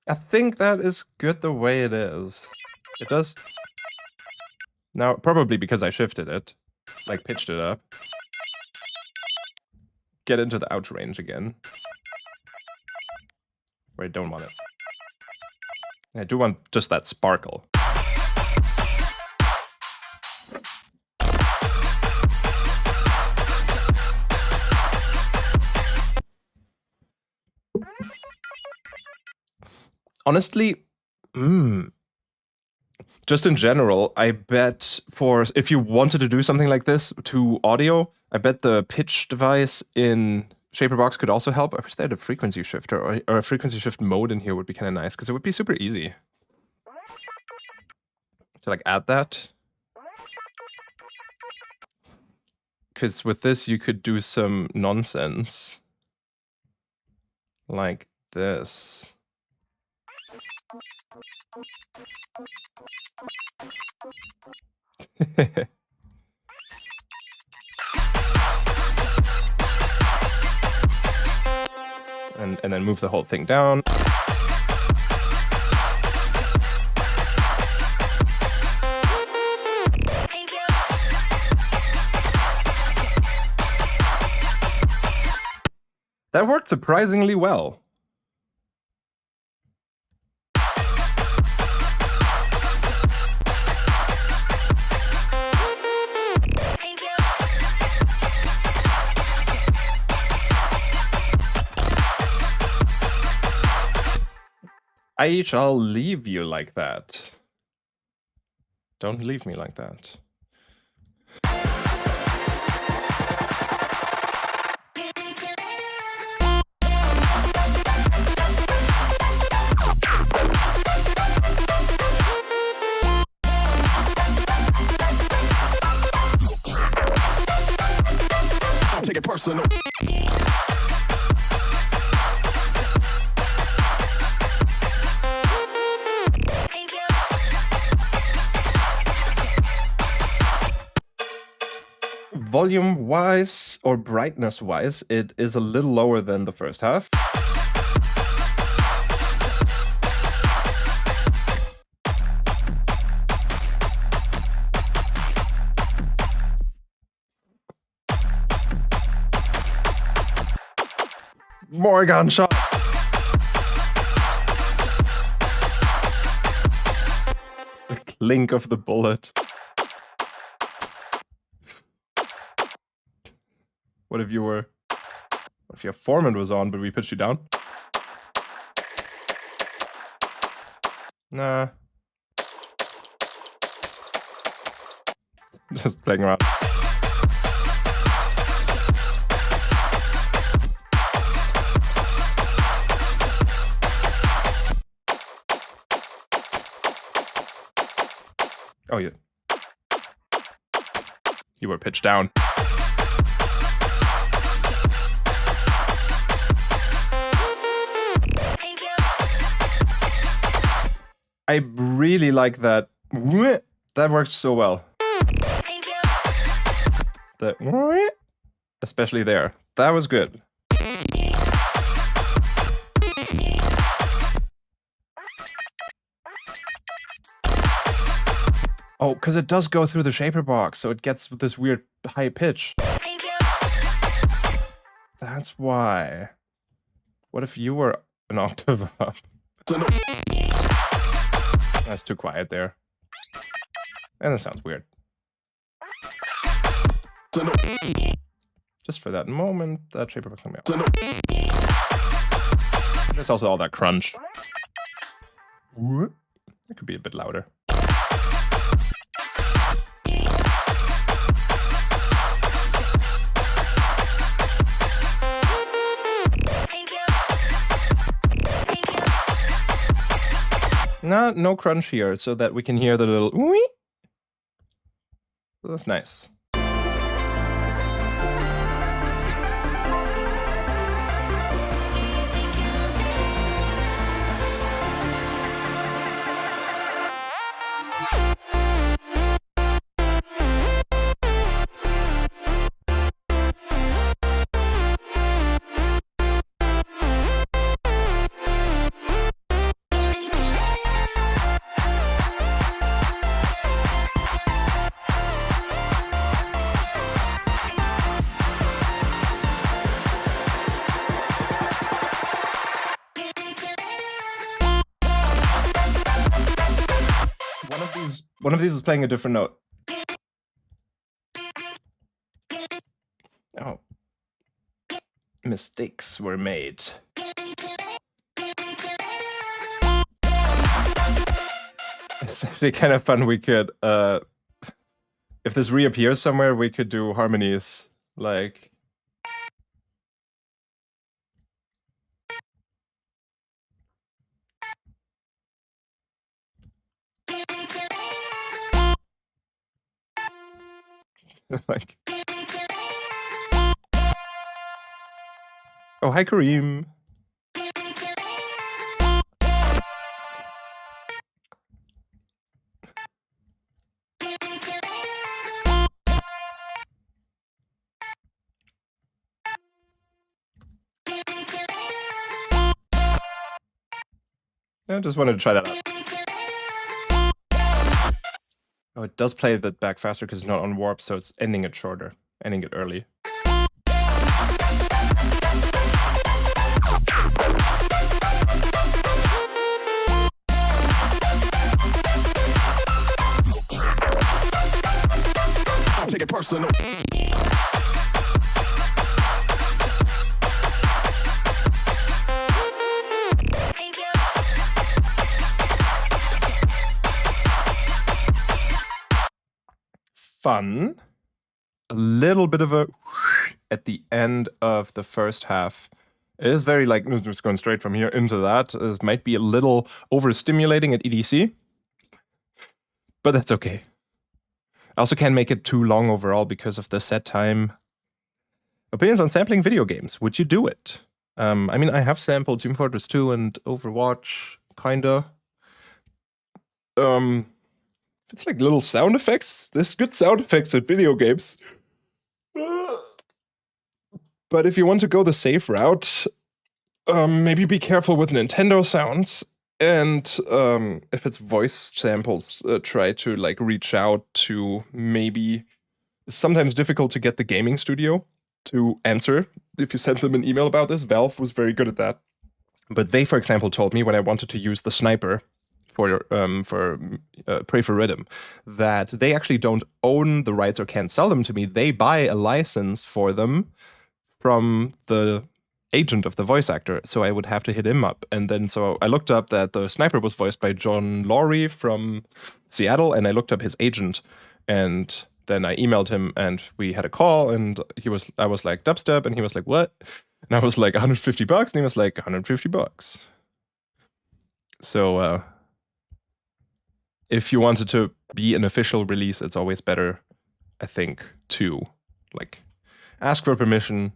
I think that is good the way it is. It does. Now, probably because I shifted it, like pitched it up. Get into the ouch range again. Where I don't want it. I do want just that sparkle. Honestly, just in general, I bet if you wanted to do something like this to audio, I bet the pitch device in Shaperbox could also help. I wish they had a frequency shifter or a frequency shift mode in here would be kind of nice, because it would be super easy to like add that. Because with this, you could do some nonsense like this. and then move the whole thing down. That worked surprisingly well. I shall leave you like that. Don't leave me like that. I'll take it personal. volume-wise or brightness-wise, it is a little lower than the first half. More gunshot. The clink of the bullet. What if your foreman was on, but we pitched you down? Nah. Just playing around. Oh, yeah. You were pitched down. I really like that. That works so well. The especially there. That was good. Oh, because it does go through the shaper box, so it gets this weird high pitch. That's why. What if you were an octave up? That's too quiet there. And that sounds weird. Just for that moment, that shaper box coming out. There's also all that crunch. It could be a bit louder. No crunch here, so that we can hear the little wee. That's nice. One of these is playing a different note. Oh. Mistakes were made. It's actually kind of fun. We could, if this reappears somewhere, we could do harmonies, like... like... Oh, hi, Kareem. I just wanted to try that out. Oh, it does play that back faster because it's not on warp, so it's ending it shorter, ending it early. I'll take it personal. Fun. A little bit of a at the end of the first half. It is very like just going straight from here into that. This might be a little overstimulating at EDC, but that's okay. I also can't make it too long overall because of the set time. Opinions on sampling video games. Would you do it? I mean, I have sampled Team Fortress 2 and Overwatch, kinda. It's like little sound effects. There's good sound effects at video games. But if you want to go the safe route, maybe be careful with Nintendo sounds. And if it's voice samples, try to like reach out to maybe. It's sometimes difficult to get the gaming studio to answer if you send them an email about this. Valve was very good at that. But they, for example, told me when I wanted to use the sniper for Pray for Rhythm, that they actually don't own the rights or can't sell them to me. They buy a license for them from the agent of the voice actor, so I would have to hit him up. And then so I looked up that the sniper was voiced by John Laurie from Seattle, and I looked up his agent, and then I emailed him, and we had a call, and I was like, dubstep, and he was like, what? And I was like, $150, and he was like, $150. So if you wanted to be an official release, it's always better, I think, to like ask for permission.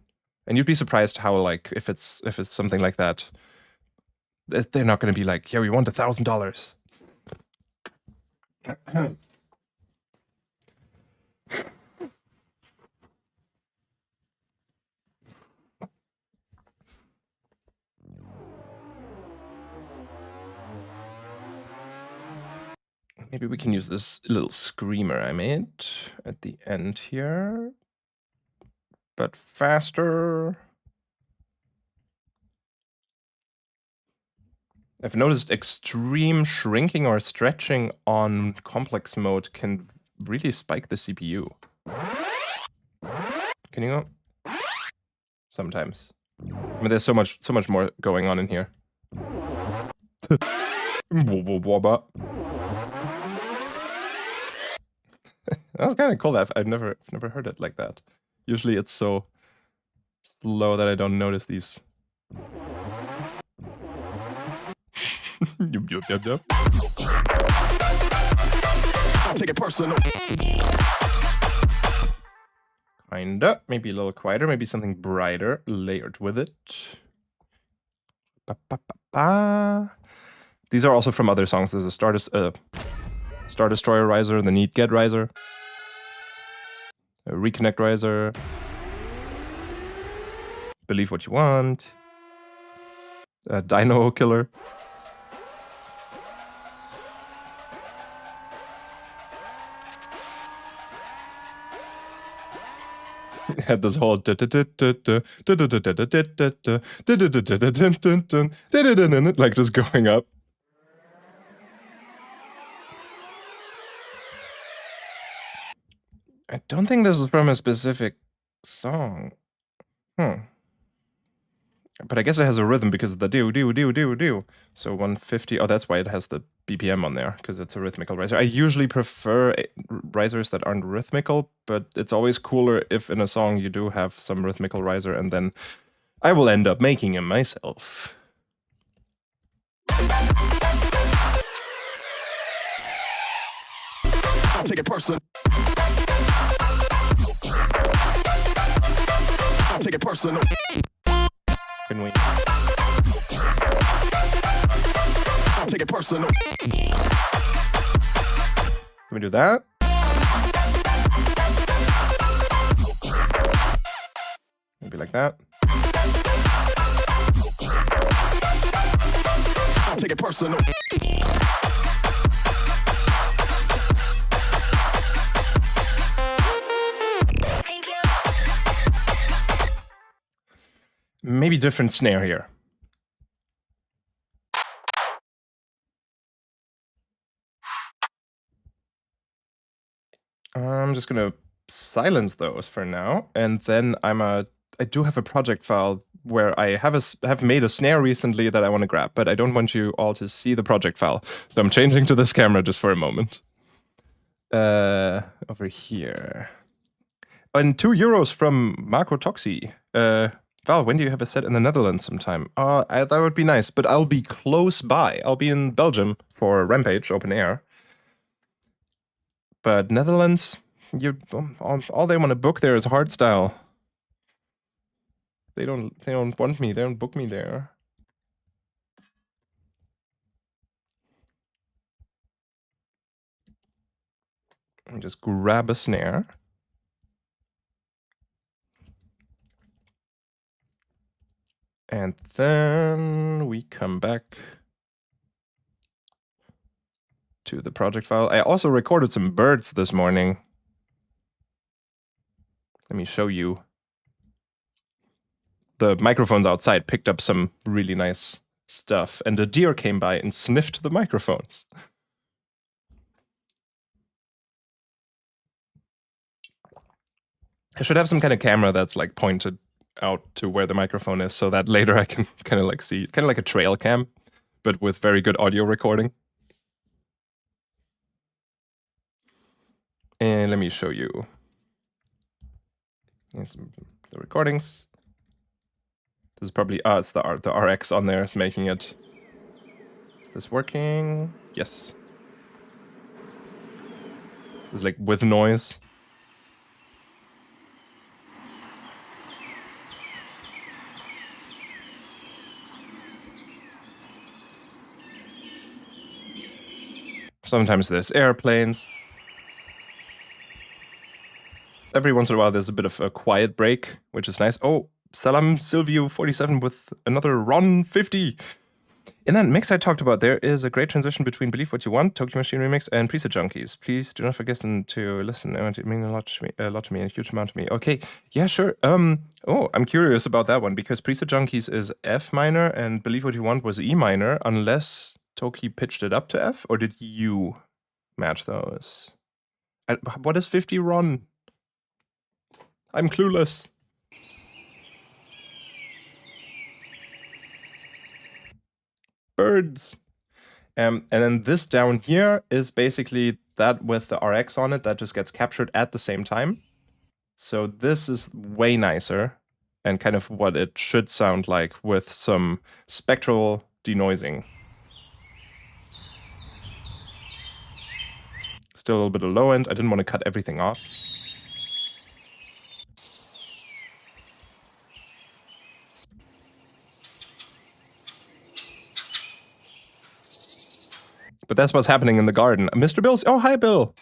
And you'd be surprised how, like, if it's something like that, they're not going to be like, yeah, we want $1,000. Maybe we can use this little screamer I made at the end here, but faster. I've noticed extreme shrinking or stretching on complex mode can really spike the CPU. Can you go? Sometimes. I mean, there's so much more going on in here. That was kind of cool. I've never heard it like that. Usually it's so slow that I don't notice these. Yup. I'll take it personal. Kinda. Maybe a little quieter. Maybe something brighter, layered with it. These are also from other songs. There's a Star Destroyer riser, the Need Get riser, a Reconnect riser, Believe What You Want, a Dino Killer. Had this whole like just going up. I don't think this is from a specific song. But I guess it has a rhythm because of the do. So 150. Oh, that's why it has the BPM on there, because it's a rhythmical riser. I usually prefer risers that aren't rhythmical, but it's always cooler if in a song you do have some rhythmical riser, and then I will end up making him myself. I'll take it personal. I'll take it personal. Can we? I'll take it personal. Can we do that? Maybe like that. I'll take it personal. Maybe different snare here. I'm just gonna silence those for now, and then I do have a project file where I have made a snare recently that I want to grab, but I don't want you all to see the project file, so I'm changing to this camera just for a moment. Over here. And €2 from Marco Toxi. Val, when do you have a set in the Netherlands sometime? That would be nice, but I'll be close by. I'll be in Belgium for Rampage Open Air. But Netherlands, all they want to book there is hardstyle. They don't want me. They don't book me there. Let me just grab a snare. And then we come back to the project file. I also recorded some birds this morning. Let me show you. The microphones outside picked up some really nice stuff, and a deer came by and sniffed the microphones. I should have some kind of camera that's like pointed out to where the microphone is so that later I can kind of like see, kind of like a trail cam, but with very good audio recording. And let me show you. Here's the recordings. This is probably, it's the RX on there is making it. Is this working? Yes. It's like with noise. Sometimes there's airplanes. Every once in a while there's a bit of a quiet break, which is nice. Oh, Salam Silvio 47 with another Ron 50. In that mix I talked about, there is a great transition between Believe What You Want, Tokyo Machine Remix, and Preset Junkies. Please do not forget to listen. It means a lot to me, a huge amount to me. Okay, yeah, sure. Oh, I'm curious about that one, because Preset Junkies is F minor and Believe What You Want was E minor, unless Toki pitched it up to F, or did you match those? What is 50 Ron? I'm clueless. Birds. And then this down here is basically that with the RX on it that just gets captured at the same time. So this is way nicer and kind of what it should sound like with some spectral denoising. Still a little bit of low end. I didn't want to cut everything off. But that's what's happening in the garden. Mr. Bill's. Oh, hi, Bill.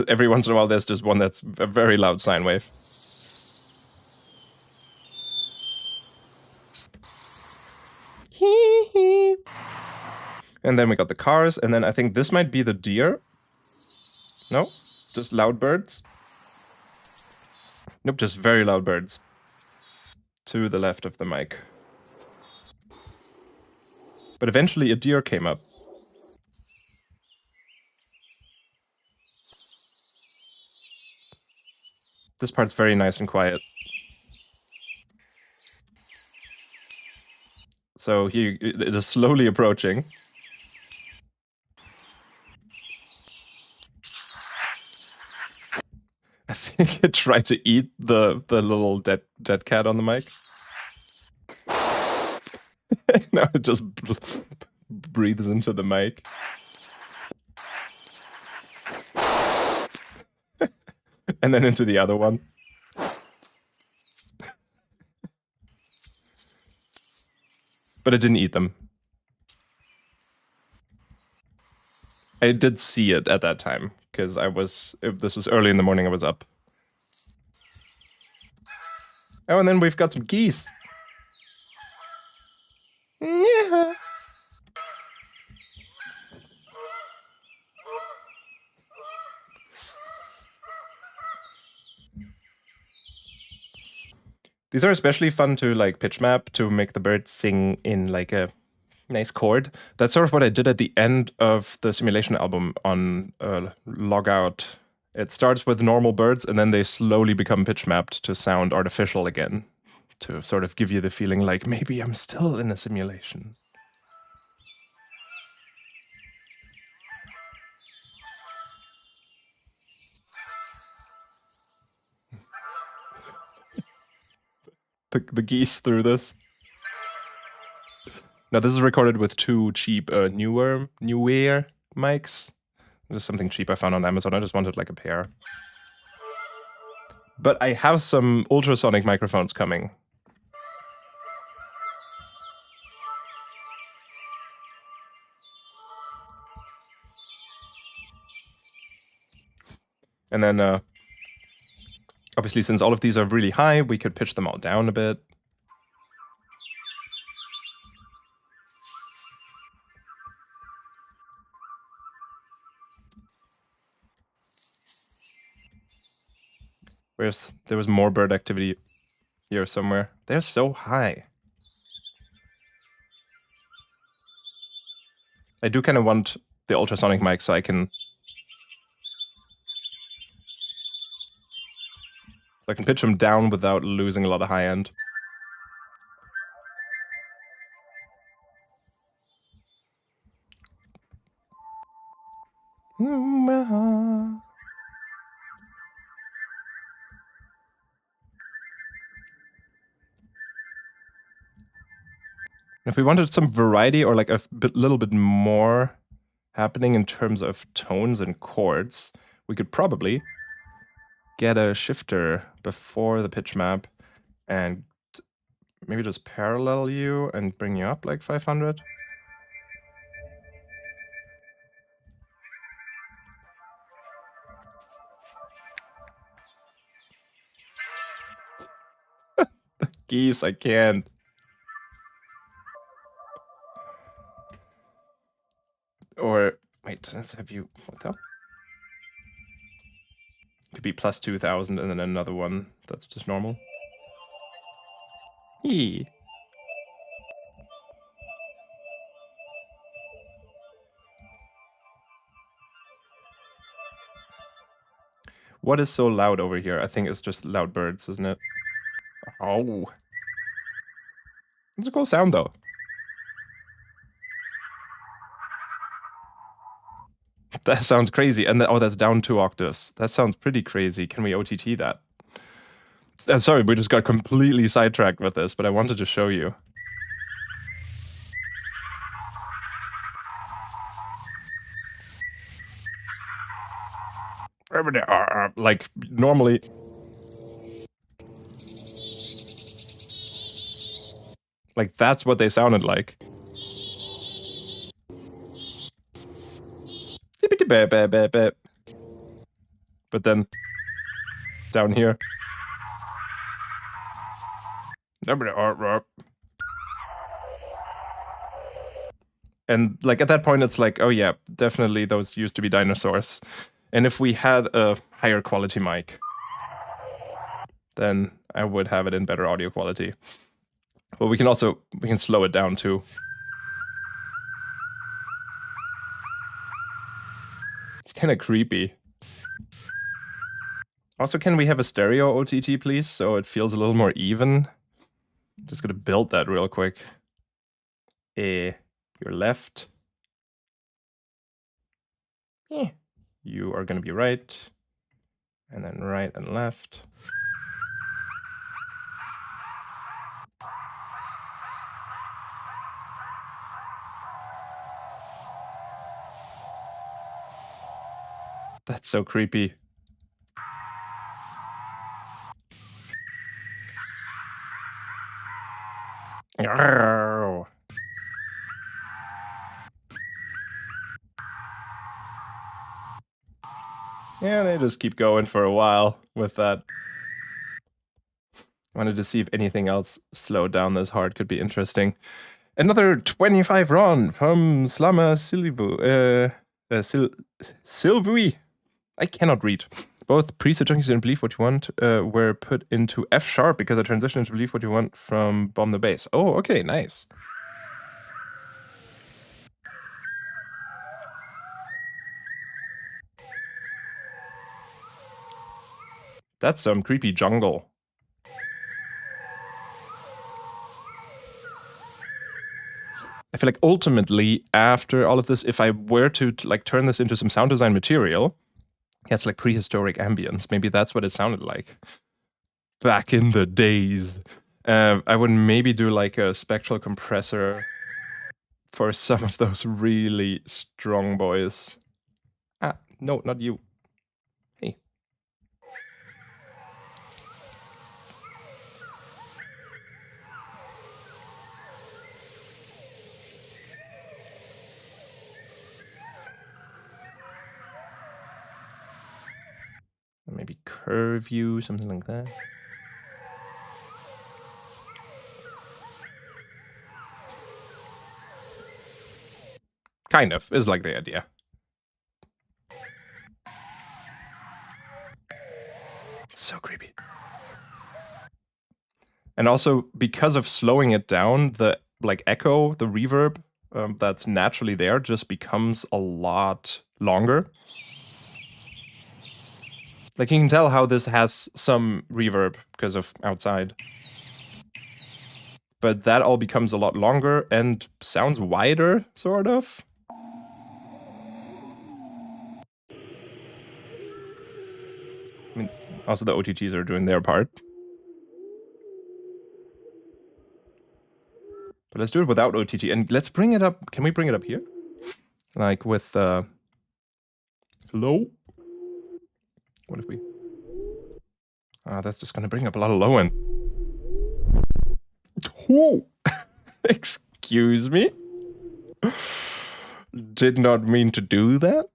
Every once in a while, there's just one that's a very loud sine wave. And then we got the cars, and then I think this might be the deer. No, just loud birds. Nope, just very loud birds. To the left of the mic. But eventually a deer came up. This part's very nice and quiet. So it is slowly approaching. I think it tried to eat the little dead cat on the mic. Now it just breathes into the mic. And then into the other one. But it didn't eat them. I did see it at that time, because this was early in the morning, I was up. Oh, and then we've got some geese. Yeah. These are especially fun to like pitch map to make the birds sing in like a nice chord. That's sort of what I did at the end of the simulation album on Logout. It starts with normal birds and then they slowly become pitch mapped to sound artificial again, to sort of give you the feeling like maybe I'm still in a simulation. The geese through this. Now this is recorded with two cheap newer mics. Just something cheap I found on Amazon. I just wanted like a pair. But I have some ultrasonic microphones coming. And then, obviously, since all of these are really high, we could pitch them all down a bit. There was more bird activity here somewhere. They're so high. I do kind of want the ultrasonic mic so I can pitch them down without losing a lot of high end. If we wanted some variety or like a little bit more happening in terms of tones and chords, we could probably get a shifter before the pitch map and maybe just parallel you and bring you up like 500. Geese, I can't. Or, wait, let's have you, what the hell? Could be plus 2,000 and then another one that's just normal. Yee. What is so loud over here? I think it's just loud birds, isn't it? Oh. It's a cool sound, though. That sounds crazy. And oh, that's down 2 octaves. That sounds pretty crazy. Can we OTT that? Sorry, we just got completely sidetracked with this, but I wanted to show you. Like, normally... Like, that's what they sounded like. But then, down here... And, like, at that point, it's like, oh yeah, definitely those used to be dinosaurs. And if we had a higher quality mic, then I would have it in better audio quality. But we can slow it down too. It's kind of creepy. Also, can we have a stereo OTT, please? So it feels a little more even. Just gonna build that real quick. Your left. You are gonna be right. And then right and left. That's so creepy. Arrgh. Yeah, they just keep going for a while with that. Wanted to see if anything else slowed down this hard could be interesting. Another 25 run from Slama Silvui. I cannot read. Both preset junkies and Believe What You Want were put into F sharp because I transitioned into Believe What You Want from Bomb the Bass. Oh, okay, nice. That's some creepy jungle. I feel like ultimately, after all of this, if I were to like turn this into some sound design material, it's like prehistoric ambience. Maybe that's what it sounded like back in the days. I would maybe do like a spectral compressor for some of those really strong boys. Ah, no, not you. Hey. purview, something like that. Kind of, is like the idea. So creepy. And also, because of slowing it down, the like echo, the reverb that's naturally there just becomes a lot longer. Like you can tell how this has some reverb because of outside. But that all becomes a lot longer and sounds wider, sort of. I mean, also the OTTs are doing their part. But let's do it without OTT. And let's bring it up. Can we bring it up here? Like with low? What if we... that's just going to bring up a lot of low end. Whoa! Excuse me? Did not mean to do that.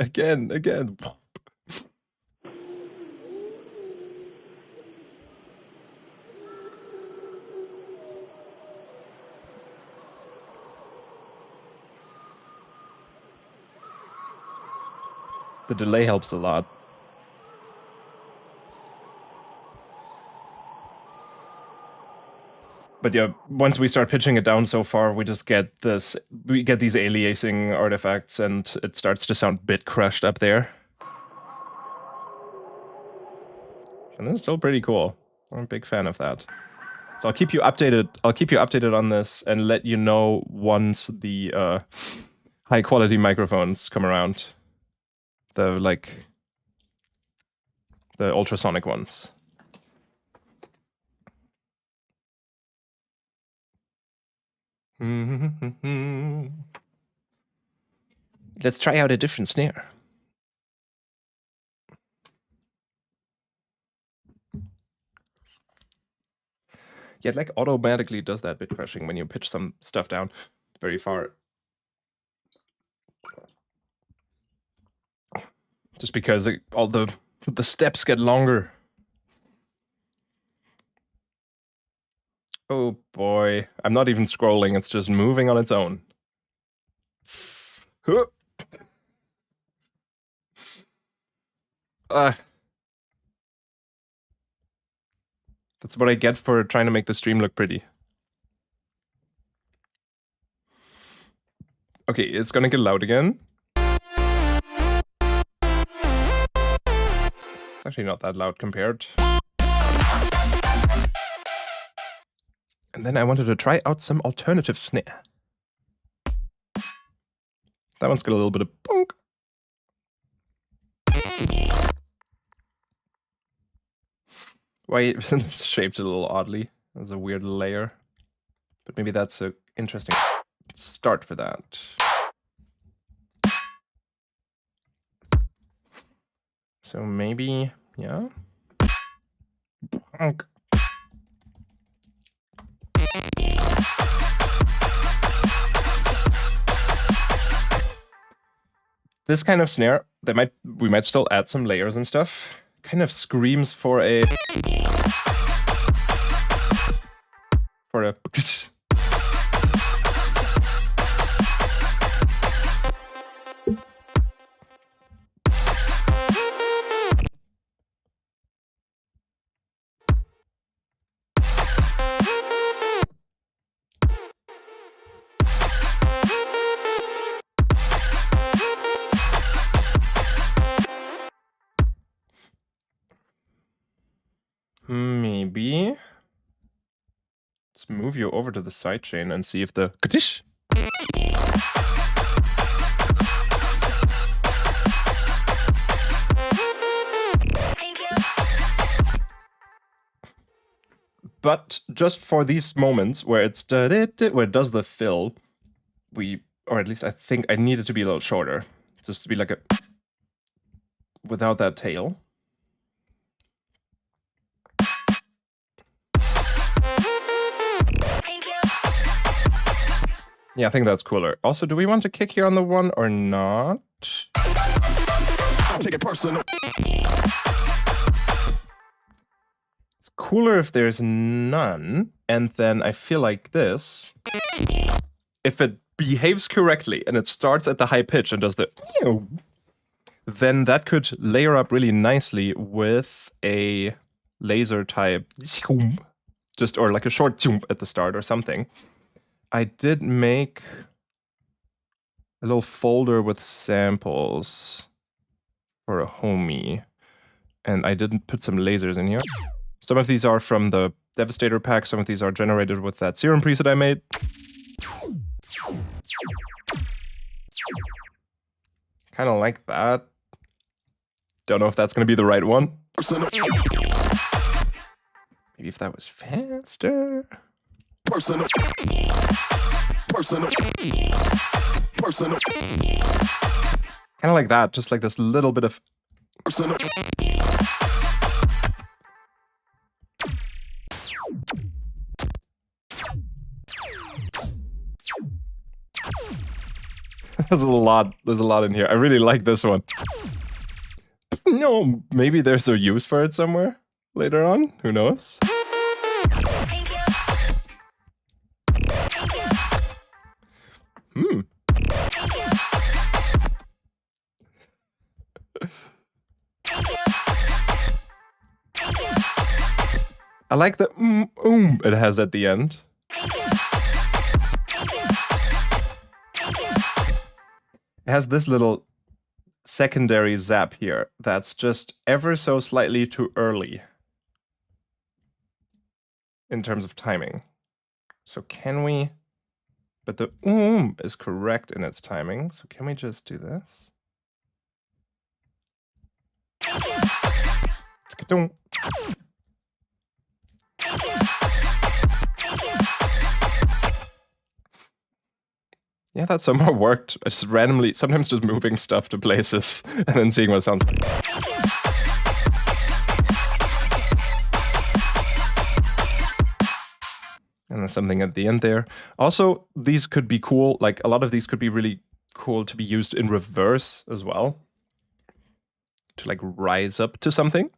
Again. The delay helps a lot. But yeah, once we start pitching it down so far, we just get this. We get these aliasing artifacts, and it starts to sound bit crushed up there. And that's still pretty cool. I'm a big fan of that. So I'll keep you updated. I'll keep you updated on this and let you know once the high quality microphones come around. The ultrasonic ones. Let's try out a different snare. Yeah, it like automatically does that bit crushing when you pitch some stuff down very far. Just because all the steps get longer. Oh boy, I'm not even scrolling, it's just moving on its own. That's what I get for trying to make the stream look pretty. Okay, it's gonna get loud again. It's actually not that loud compared. And then I wanted to try out some alternative snare. That one's got a little bit of bonk. Why it's shaped a little oddly. There's a weird layer. But maybe that's an interesting start for that. So maybe, yeah. Bonk. This kind of snare, we might still add some layers and stuff. Kind of screams for a maybe. Let's move you over to the sidechain and see if the kadish. But just for these moments where it's where it does the fill, or at least I think I need it to be a little shorter, just to be like a without that tail. Yeah, I think that's cooler. Also, do we want to kick here on the 1 or not? I'll take it personal. It's cooler if there's none, and then I feel like this, if it behaves correctly and it starts at the high pitch and does the then that could layer up really nicely with a laser type just, or like a short at the start or something. I did make a little folder with samples for a homie, and I didn't put some lasers in here. Some of these are from the Devastator pack, some of these are generated with that Serum preset I made. Kind of like that. Don't know if that's going to be the right one. Personal. Maybe if that was faster. Personal. Personal. Personal. Kind of like that, just like this little bit of... Personal. There's a lot in here. I really like this one. No, maybe there's a use for it somewhere later on. Who knows? I like the it has at the end. It has this little secondary zap here that's just ever so slightly too early in terms of timing. So can we... But the is correct in its timing, so can we just do this? Yeah, that somehow worked. I just randomly, sometimes just moving stuff to places and then seeing what it sounds like. And there's something at the end there. Also, these could be cool. Like, a lot of these could be really cool to be used in reverse as well. To, like, rise up to something.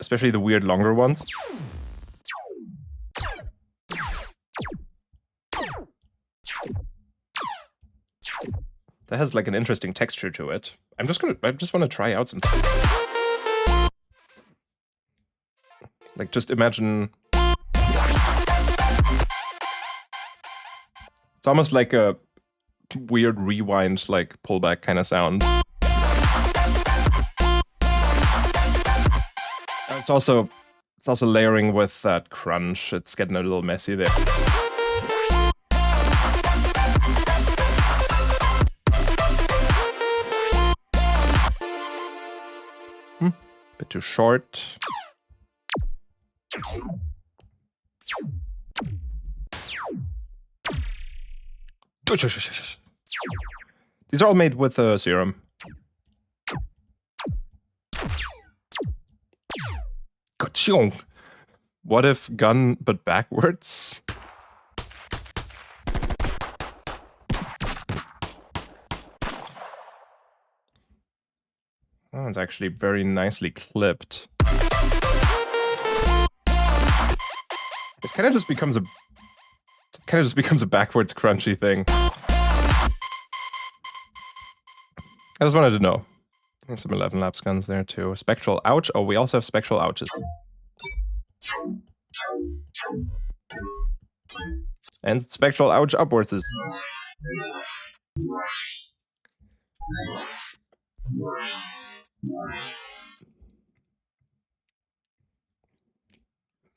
Especially the weird longer ones. That has like an interesting texture to it. I just want to try out some. Like, just imagine. It's almost like a weird rewind, like pullback kind of sound. It's also layering with that crunch. It's getting a little messy there. Bit too short. These are all made with Serum. What if gun but backwards? Oh, it's actually very nicely clipped. It kind of just becomes a backwards crunchy thing. I just wanted to know. There's some 11 laps guns there too. Spectral ouch. Oh, we also have spectral ouches. And spectral ouch upwards is.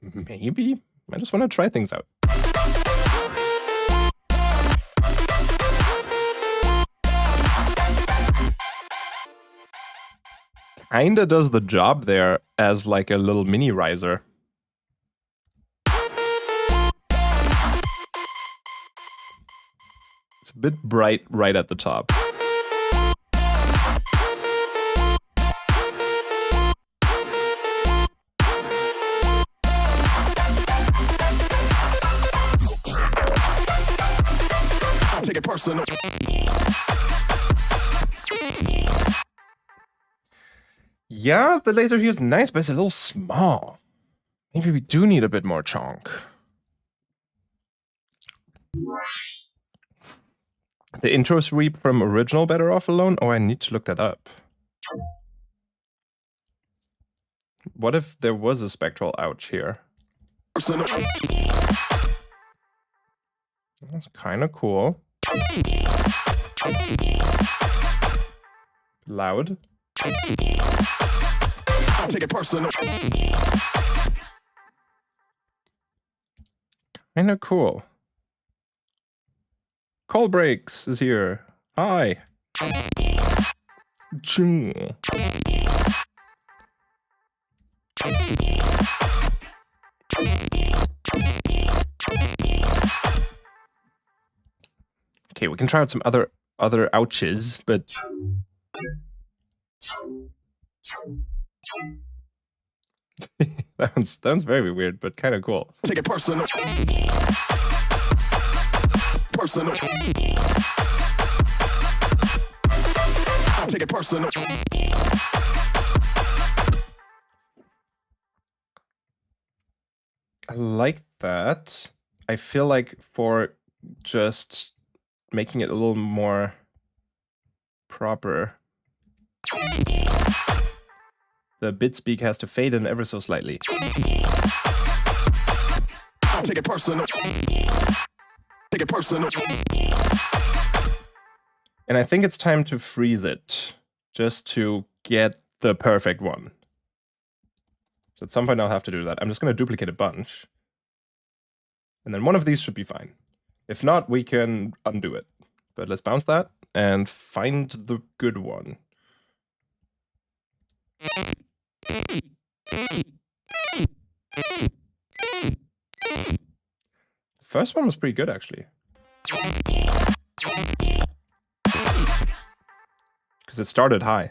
Maybe? I just want to try things out. kinda does the job there as like a little mini riser. It's a bit bright right at the top. I'll take it personal. Yeah, the laser here is nice, but it's a little small. Maybe we do need a bit more chonk. The intro sweep from original Better Off Alone? Oh, I need to look that up. What if there was a spectral ouch here? Personal. That's kind of cool. Loud. I'll take it personal. Kind of cool. Call Breaks is here. Hi. Ching. Okay, we can try out some other ouches, but that one's very weird, but kind of cool. Take it personal. Personal. I'll take it personal. I like that. I feel like for just making it a little more proper, the bit speak has to fade in ever so slightly. I'll take it personal. Take it personal. And I think it's time to freeze it, just to get the perfect one. So at some point I'll have to do that. I'm just going to duplicate a bunch. And then one of these should be fine. If not, we can undo it. But let's bounce that and find the good one. The first one was pretty good, actually. Because it started high.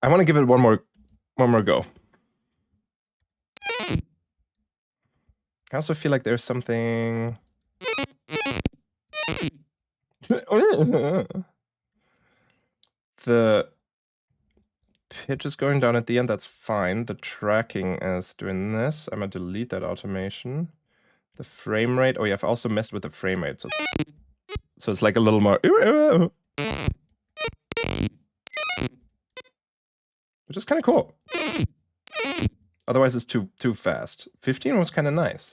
I want to give it one more go. I also feel like there's something. The pitch is going down at the end, that's fine. The tracking is doing this. I'm gonna delete that automation. The frame rate, oh yeah, I've also messed with the frame rate. So it's like a little more, which is kind of cool. Otherwise it's too fast. 15 was kind of nice.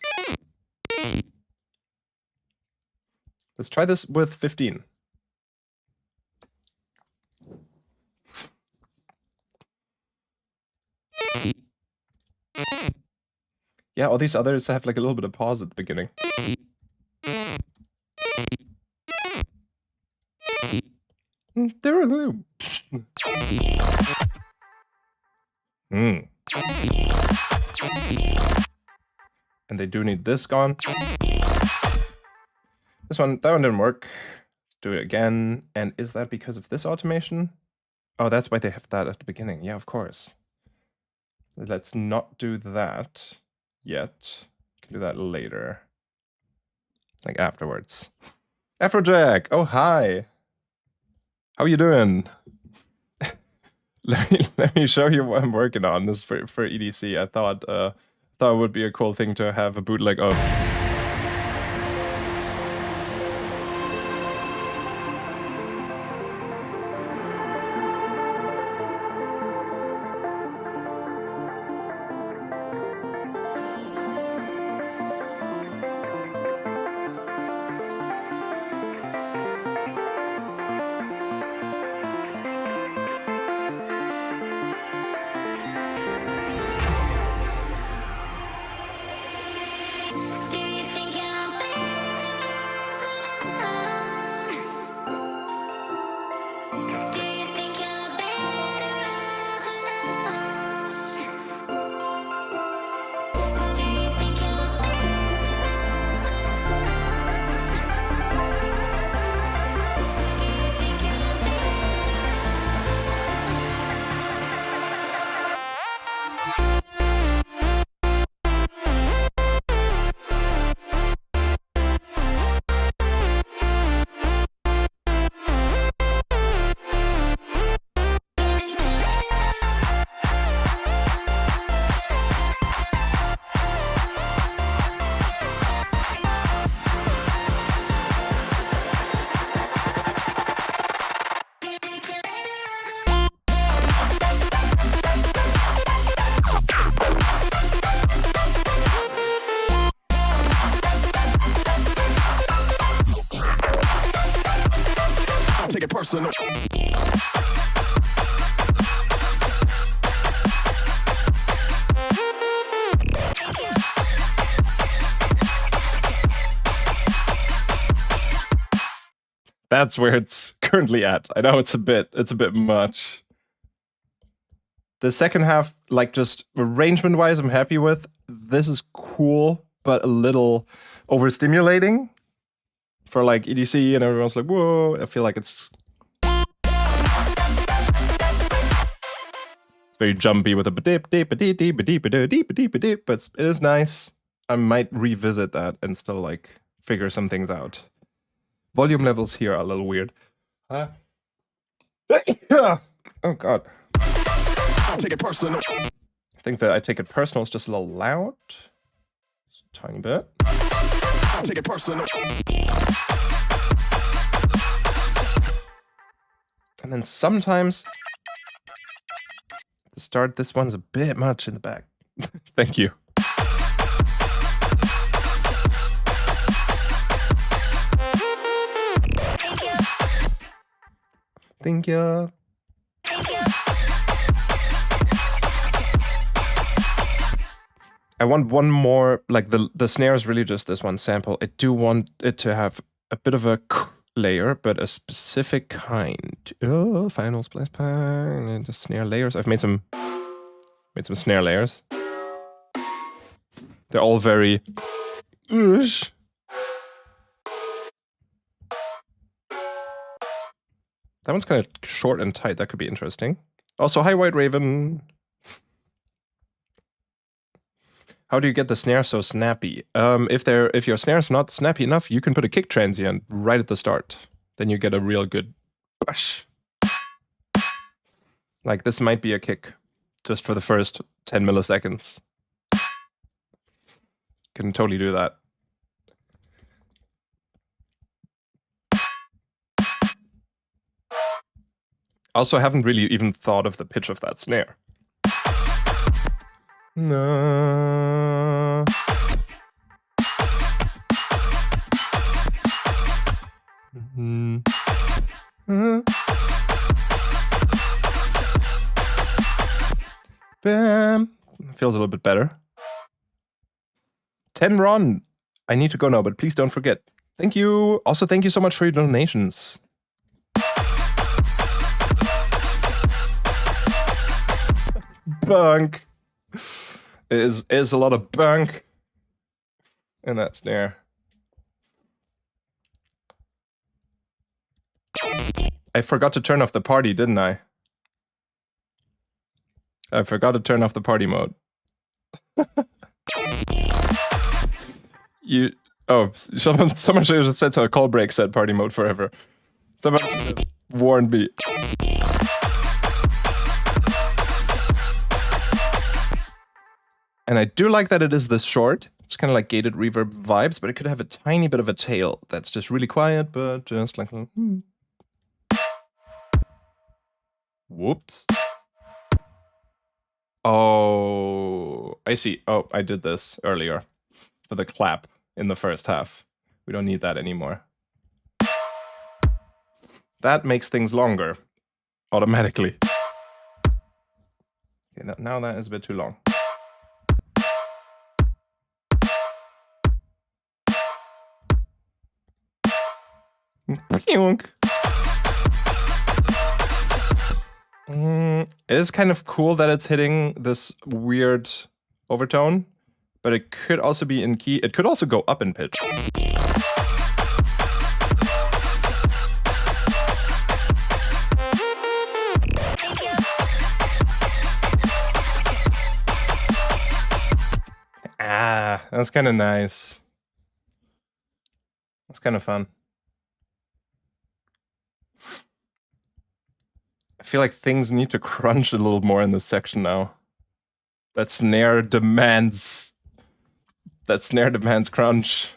Let's try this with 15. Yeah, all these others have like a little bit of pause at the beginning. They're a little. And they do need this gone. That one didn't work. Let's do it again. And is that because of this automation? Oh, that's why they have that at the beginning. Yeah, of course. Let's not do that yet. We can do that later. Like afterwards. Afrojack! Oh, hi! How you doing? Let me show you what I'm working on. This for EDC. I thought it would be a cool thing to have a bootleg of. personal. That's where it's currently at. I know it's a bit much. The second half, like just arrangement-wise, I'm happy with. This is cool, but a little overstimulating for like EDC, and everyone's like, whoa. I feel like it's very jumpy with a ba-dip, dip, ba-dip, dip, ba-dip, ba-dip, ba-dip, ba-dip, but it is nice. I might revisit that and still like figure some things out. Volume levels here are a little weird. Oh god. I'll take it personal. I think that I take it personal is just a little loud. Just a tiny bit. I'll take it personal. And then sometimes to start, this one's a bit much in the back. Thank you. Thank you. I want one more, like the snare is really just this one sample. I do want it to have a bit of a layer, but a specific kind. Oh, final splash pan and the snare layers. I've made some snare layers. They're all very oosh. That one's kind of short and tight. That could be interesting. Also, hi, White Raven. How do you get the snare so snappy? If your snare's not snappy enough, you can put a kick transient right at the start. Then you get a real good push. Like this might be a kick, just for the first 10 milliseconds. Can totally do that. Also, haven't really even thought of the pitch of that snare. No. Bam. Feels a little bit better. 10 Ron. I need to go now, but please don't forget. Thank you. Also, thank you so much for your donations. Bunk. Is a lot of bunk in that snare. I forgot to turn off the party, didn't I? I forgot to turn off the party mode. Someone should have said so. A call break said party mode forever. Someone should have warned me. And I do like that it is this short. It's kind of like gated reverb vibes, but it could have a tiny bit of a tail that's just really quiet, but just like... Whoops. Oh, I see. Oh, I did this earlier for the clap in the first half. We don't need that anymore. That makes things longer automatically. Okay, now that is a bit too long. It is kind of cool that it's hitting this weird overtone, but it could also be in key. It could also go up in pitch. Ah, that's kind of nice. That's kind of fun. I feel like things need to crunch a little more in this section now. That snare demands crunch.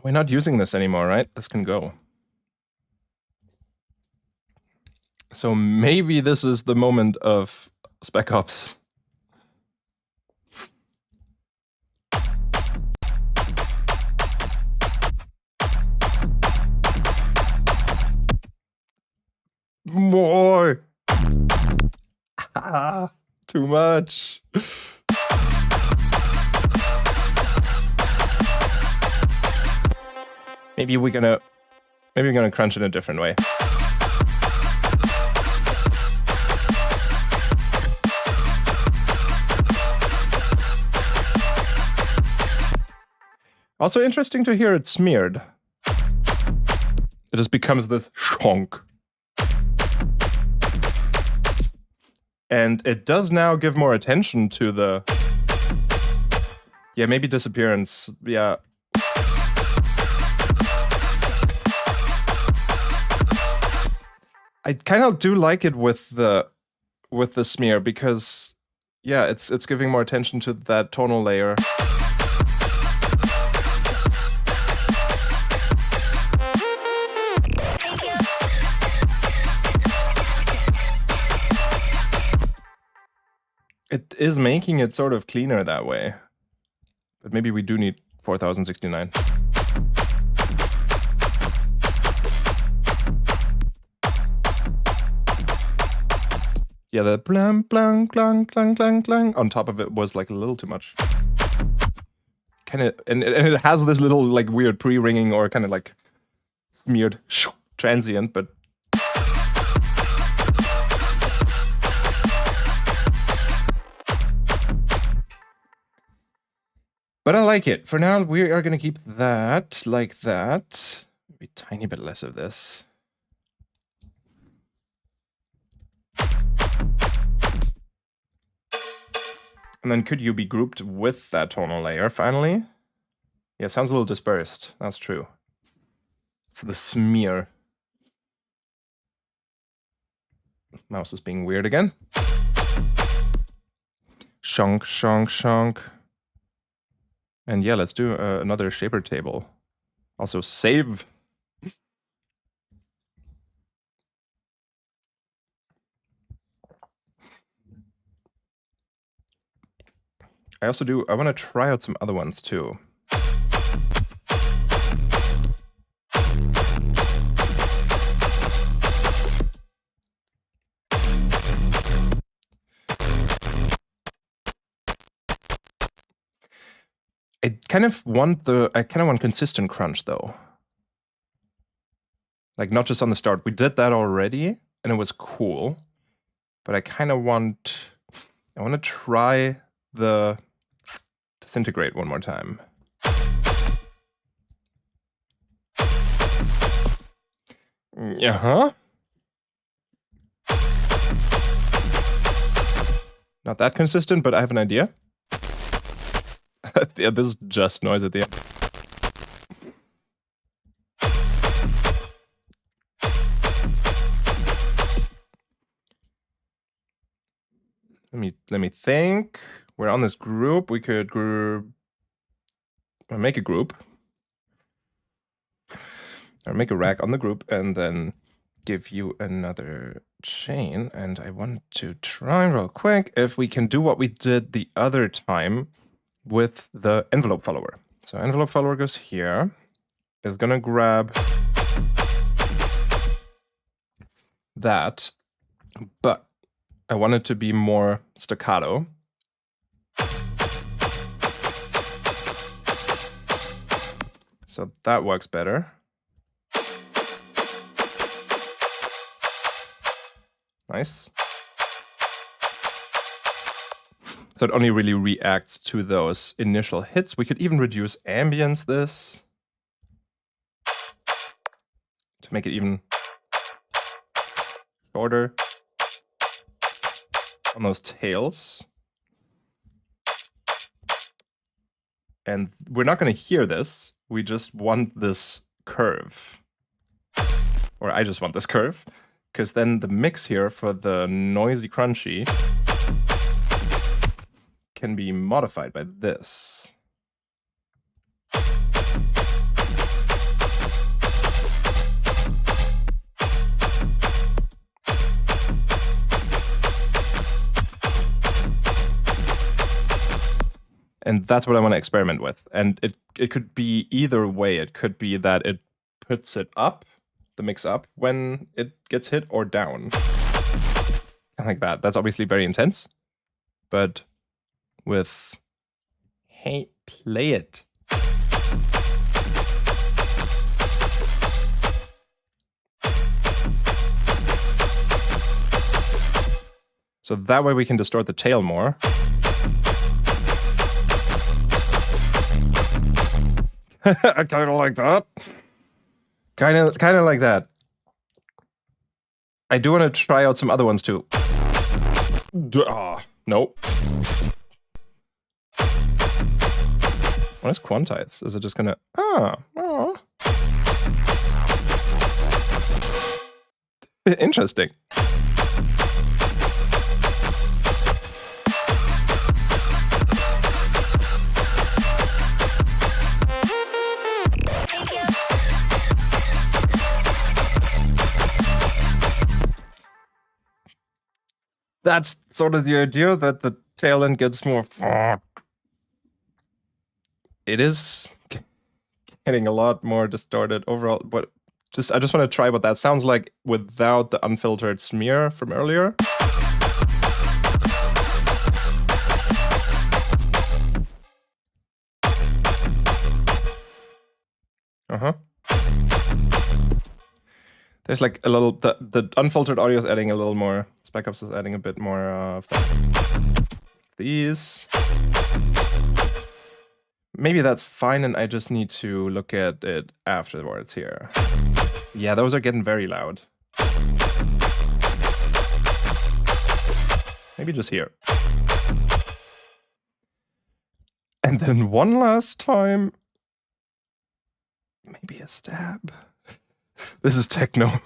We're not using this anymore, right? This can go. So maybe this is the moment of Spec Ops. More. Too much. Maybe we're gonna crunch in a different way. Also interesting to hear it smeared. It just becomes this shonk. And it does now give more attention to the... Yeah, maybe disappearance. Yeah. I kind of do like it with the smear because, yeah, it's giving more attention to that tonal layer. It is making it sort of cleaner that way. But maybe we do need 4069. Yeah, the blam, blang, clang, clang, clang, clang on top of it was like a little too much. Kind of, and it has this little like weird pre-ringing or kind of like smeared transient, but I like it. For now, we are going to keep that like that. Maybe a tiny bit less of this. And then could you be grouped with that tonal layer finally? Yeah, sounds a little dispersed. That's true. It's the smear. Mouse is being weird again. Shonk, shonk, shonk. And yeah, let's do another shaper table. Also save. I want to try out some other ones too. I kind of want consistent crunch though. Like not just on the start. We did that already and it was cool. But I kind of want to try the disintegrate one more time. Uh-huh. Not that consistent, but I have an idea. Yeah, this is just noise at the end. Let me think. We're on this group. We could make a group. Or make a rack on the group and then give you another chain. And I want to try real quick if we can do what we did the other time with the envelope follower. So envelope follower goes here. Is gonna grab that, but I want it to be more staccato. So that works better. Nice. So it only really reacts to those initial hits. We could even reduce ambience this to make it even shorter on those tails. And we're not going to hear this. We just want this curve. Or I just want this curve. Because then the mix here for the noisy crunchy can be modified by this. And that's what I want to experiment with. And it could be either way. It could be that it puts it up, the mix up, when it gets hit, or down. Like that. That's obviously very intense. But with, hey, play it. So that way we can distort the tail more. I kind of like that. Kind of like that. I do want to try out some other ones too. Nope. What is quantize? Is it just gonna... Interesting. That's sort of the idea, that the tail end gets more... It is getting a lot more distorted overall, but I just want to try what that sounds like without the unfiltered smear from earlier. There's like a little, the unfiltered audio is adding a little more, Spec Ups is adding a bit more of that. These. Maybe that's fine and I just need to look at it afterwards here. Yeah, those are getting very loud. Maybe just here. And then one last time. Maybe a stab. This is techno.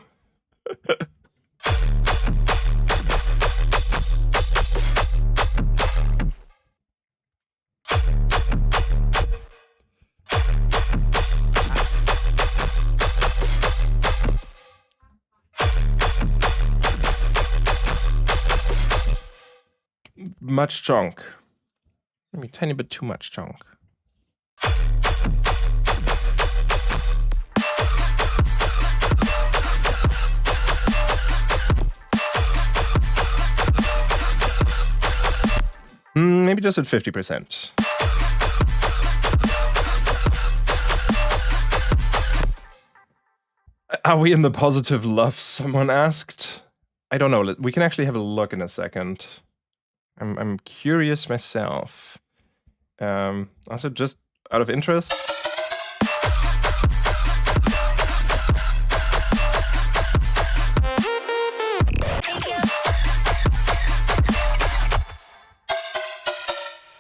Much chunk. Maybe a tiny bit too much chunk. Maybe just at 50%. Are we in the positive love, someone asked? I don't know. We can actually have a look in a second. I'm curious myself. Also, just out of interest.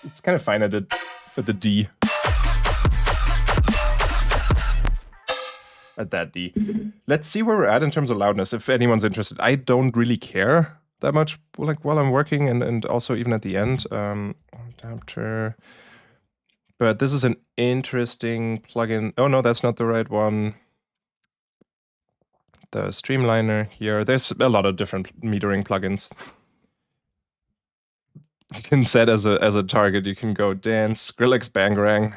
It's kind of fine at the D. At that D. Let's see where we're at in terms of loudness, if anyone's interested. I don't really care that much, like while I'm working and also even at the end. Adapter. But this is an interesting plugin. Oh no, that's not the right one. The Streamliner here. There's a lot of different metering plugins. You can set as a target. You can go dance, Skrillex, Bangarang.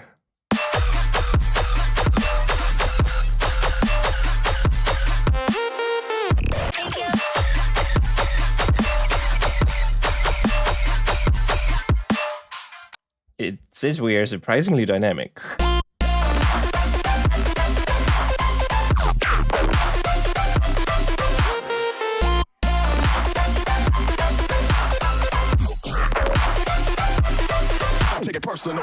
It says we are surprisingly dynamic. Take it personal.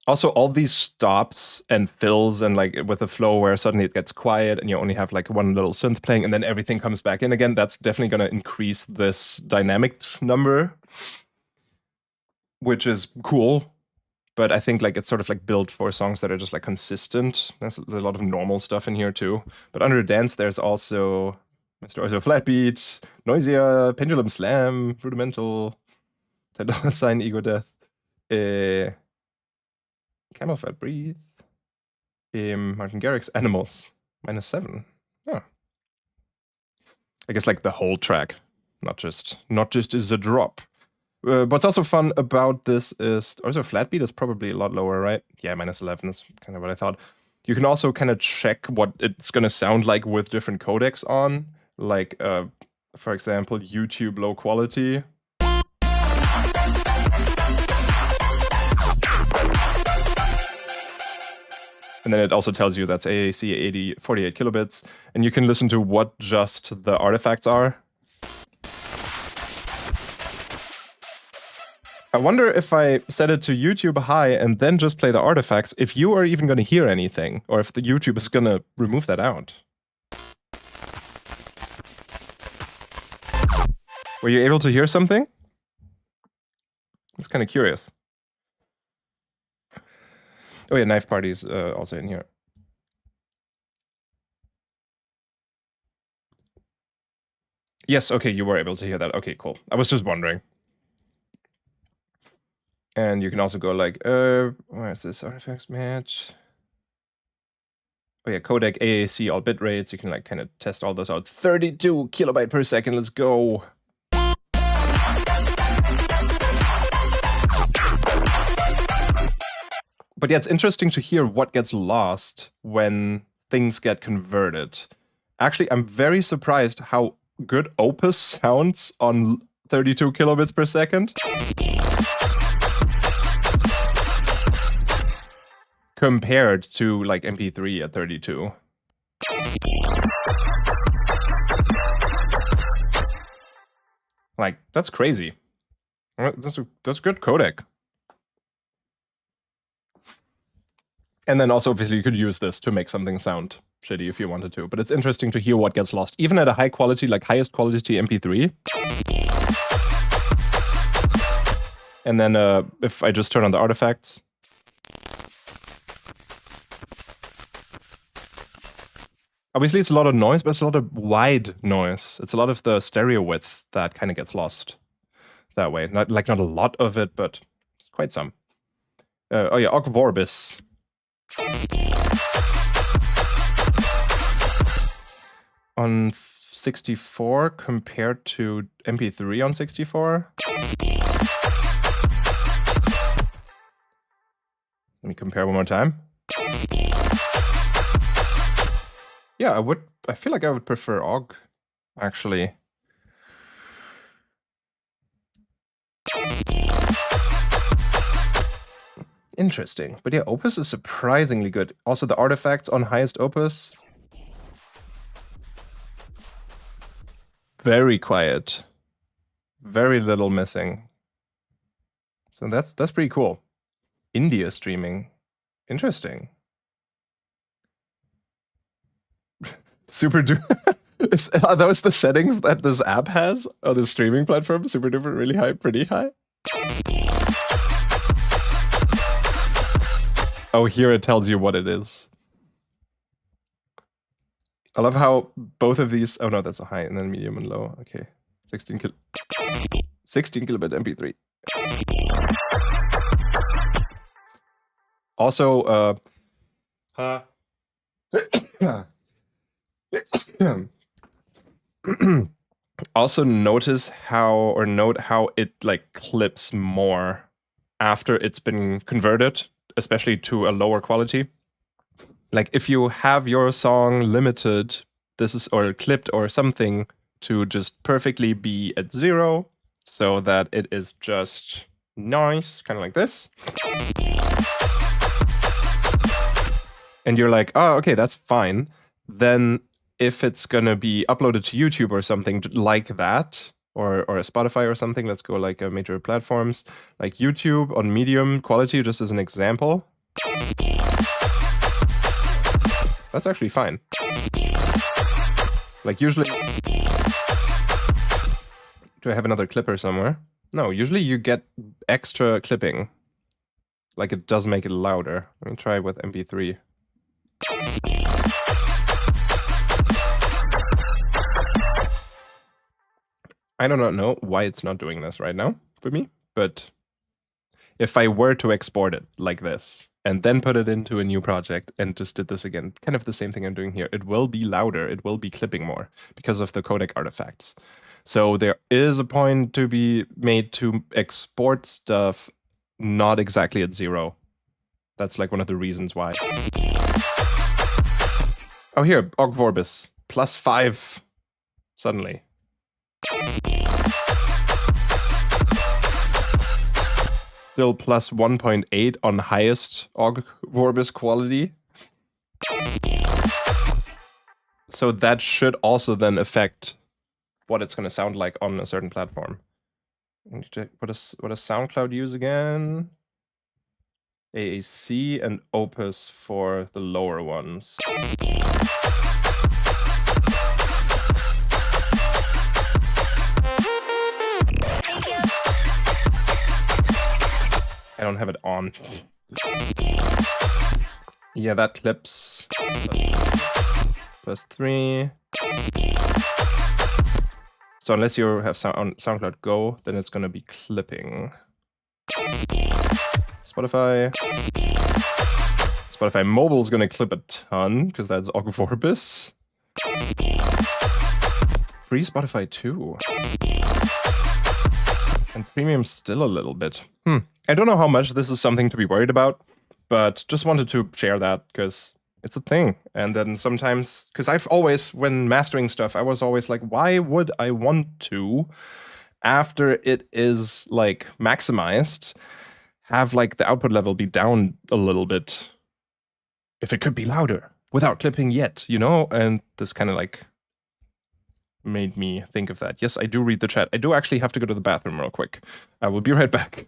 Also, all these stops and fills and like with the flow where suddenly it gets quiet and you only have like one little synth playing and then everything comes back in again, that's definitely going to increase this dynamic number, which is cool. But I think like it's sort of like built for songs that are just like consistent. There's a lot of normal stuff in here too. But under dance, there's also Mr. Oizo Flatbeat, Noisia, Pendulum Slam, Rudimental, $10 Sign, Ego Death, Camel Fat Breathe, Martin Garrix's Animals, -7. Oh. I guess like the whole track, not just is a drop. What's also fun about this is also flat beat is probably a lot lower, right? Yeah, -11 is kind of what I thought. You can also kind of check what it's gonna sound like with different codecs on, like for example, YouTube low quality. And then it also tells you that's AAC 48 kilobits, and you can listen to what just the artifacts are. I wonder if I set it to YouTube high and then just play the artifacts, if you are even going to hear anything, or if the YouTube is going to remove that out. Were you able to hear something? It's kind of curious. Oh yeah, Knife Party's also in here. Yes, okay, you were able to hear that. Okay, cool. I was just wondering. And you can also go like, where is this artifacts match? Oh yeah, codec, AAC, all bit rates. You can like kind of test all those out. 32 kilobyte per second, let's go. But yeah, it's interesting to hear what gets lost when things get converted. Actually, I'm very surprised how good Opus sounds on 32 kilobits per second. Compared to like MP3 at 32. Like, that's crazy. That's a good codec. And then also, obviously, you could use this to make something sound shitty if you wanted to. But it's interesting to hear what gets lost, even at a high quality, like highest quality MP3. And then if I just turn on the artifacts. Obviously, it's a lot of noise, but it's a lot of wide noise. It's a lot of the stereo width that kind of gets lost that way. Not a lot of it, but quite some. Oh yeah, Ogg Vorbis. On 64 compared to MP3 on 64. Let me compare one more time. Yeah, I feel like I would prefer Ogg, actually. Interesting. But yeah, Opus is surprisingly good. Also, the artifacts on highest Opus. Very quiet. Very little missing. So that's pretty cool. India streaming. Interesting. Super duper. Are those the settings that this app has on the streaming platform? Super duper, really high, pretty high? Oh, here it tells you what it is. I love how both of these... Oh no, that's a high, and then medium and low. Okay. 16 kilobit MP3. Also, also note how it like clips more after it's been converted, especially to a lower quality. Like if you have your song limited, or clipped or something to just perfectly be at 0, so that it is just nice, kind of like this. And you're like, oh, okay, that's fine. Then if it's gonna be uploaded to YouTube or something like that, or a Spotify or something, let's go like major platforms, like YouTube on medium quality, just as an example. That's actually fine. Like usually... Do I have another clipper somewhere? No, usually you get extra clipping. Like it does make it louder. Let me try with MP3. I do not know why it's not doing this right now for me, but if I were to export it like this and then put it into a new project and just did this again. Kind of the same thing I'm doing here. It will be louder, it will be clipping more because of the codec artifacts. So there is a point to be made to export stuff not exactly at 0. That's like one of the reasons why. Oh, here, Ogg Vorbis, +5 suddenly. Still plus 1.8 on highest Ogg Vorbis quality. So that should also then affect what it's going to sound like on a certain platform. What does SoundCloud use again? AAC and Opus for the lower ones. I don't have it on. Yeah, that clips. +3. So unless you have on SoundCloud Go, then it's gonna be clipping. Spotify Mobile is gonna clip a ton because that's Ogg Vorbis. Free Spotify too. And premium still a little bit. I don't know how much this is something to be worried about, but just wanted to share that because it's a thing. And then sometimes, because I've always, when mastering stuff, I was always like, why would I want to, after it is like maximized, have like the output level be down a little bit if it could be louder without clipping yet, you know? And this kind of like made me think of that. Yes, I do read the chat. I do actually have to go to the bathroom real quick. I will be right back.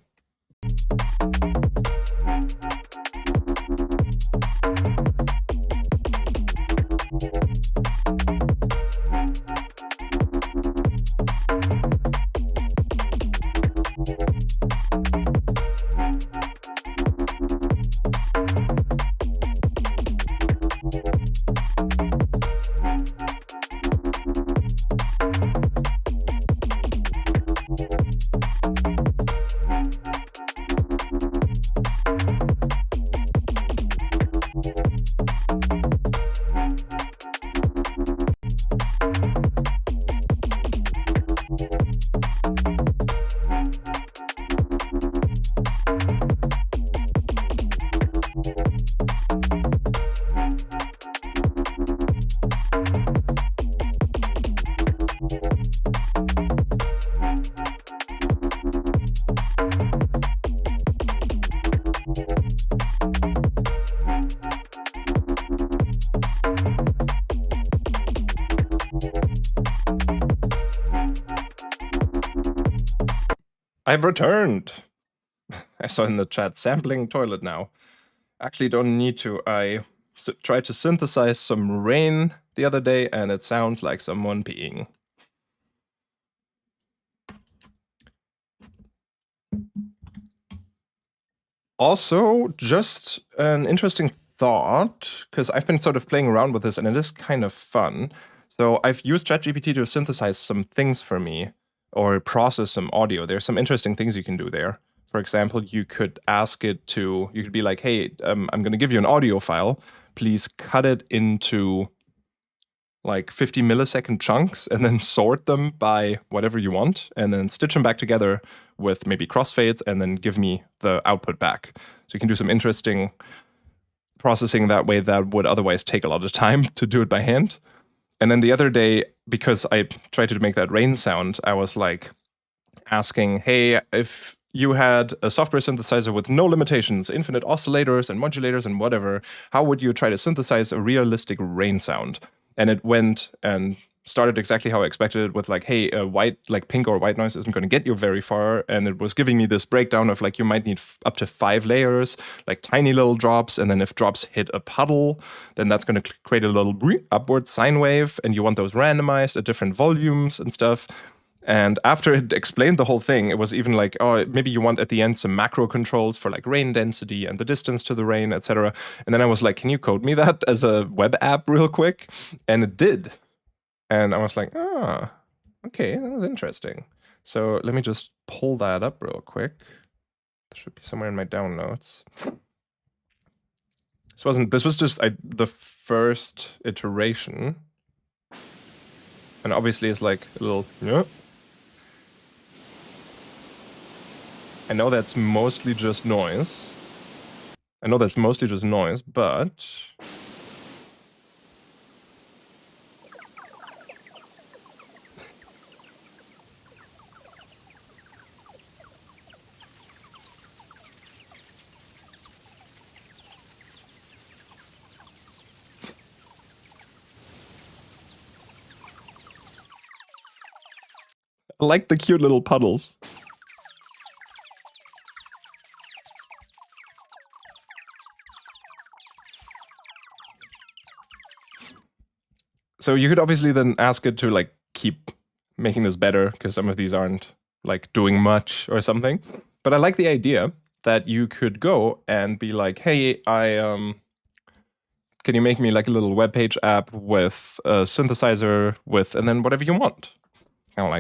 I've returned. I saw in the chat, sampling toilet now. Actually don't need to. I tried to synthesize some rain the other day and it sounds like someone peeing. Also, just an interesting thought, because I've been sort of playing around with this and it is kind of fun. So I've used ChatGPT to synthesize some things for me or process some audio. There's some interesting things you can do there. For example, you could ask it to, you could be like, hey, I'm going to give you an audio file. Please cut it into like 50 millisecond chunks and then sort them by whatever you want and then stitch them back together with maybe crossfades and then give me the output back. So you can do some interesting processing that way that would otherwise take a lot of time to do it by hand. And then the other day, because I tried to make that rain sound, I was like asking, hey, if you had a software synthesizer with no limitations, infinite oscillators and modulators and whatever, how would you try to synthesize a realistic rain sound? And it went and started exactly how I expected it with like, hey, white, like pink or white noise isn't going to get you very far. And it was giving me this breakdown of like, you might need up to 5 layers, like tiny little drops. And then if drops hit a puddle, then that's going to create a little upward sine wave. And you want those randomized at different volumes and stuff. And after it explained the whole thing, it was even like, oh, maybe you want at the end some macro controls for like rain density and the distance to the rain, etc. And then I was like, can you code me that as a web app real quick? And it did. And I was like, ah, okay, that was interesting. So let me just pull that up real quick. It should be somewhere in my downloads. This was just the first iteration. And obviously it's like a little, yeah. I know that's mostly just noise. But I like the cute little puddles. So you could obviously then ask it to like keep making this better, because some of these aren't like doing much or something. But I like the idea that you could go and be like, hey, can you make me like a little web page app with a synthesizer with, and then whatever you want. Kind of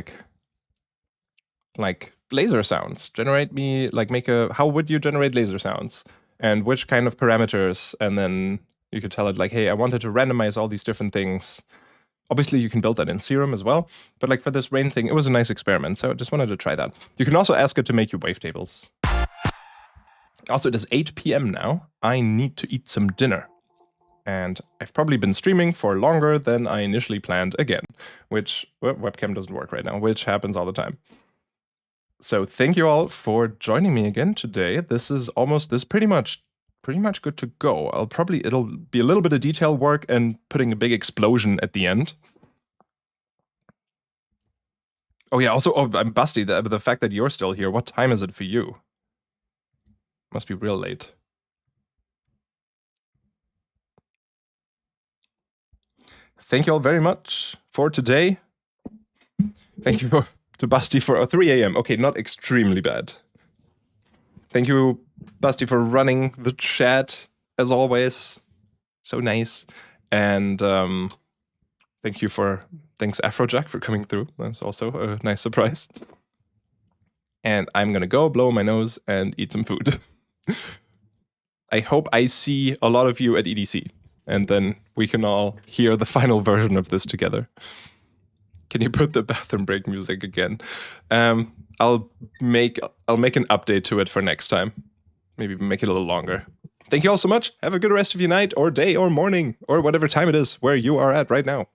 like laser sounds. Generate me, like how would you generate laser sounds? And which kind of parameters? And then you could tell it like, hey, I wanted to randomize all these different things. Obviously, you can build that in Serum as well. But like for this rain thing, it was a nice experiment. So I just wanted to try that. You can also ask it to make you wavetables. Also, it is 8 p.m. now. I need to eat some dinner. And I've probably been streaming for longer than I initially planned again. Which, well, webcam doesn't work right now, which happens all the time. So thank you all for joining me again today. This is pretty much good to go. It'll be a little bit of detail work and putting a big explosion at the end. Oh yeah, also, I'm Basti, the fact that you're still here, what time is it for you? Must be real late. Thank you all very much for today. Thank you to Basti for 3 a.m. Okay, not extremely bad. Thank you, Basti, for running the chat, as always. So nice. And thanks Afrojack for coming through. That's also a nice surprise. And I'm gonna go blow my nose and eat some food. I hope I see a lot of you at EDC, and then we can all hear the final version of this together. Can you put the bathroom break music again? I'll make an update to it for next time. Maybe make it a little longer. Thank you all so much. Have a good rest of your night or day or morning or whatever time it is where you are at right now.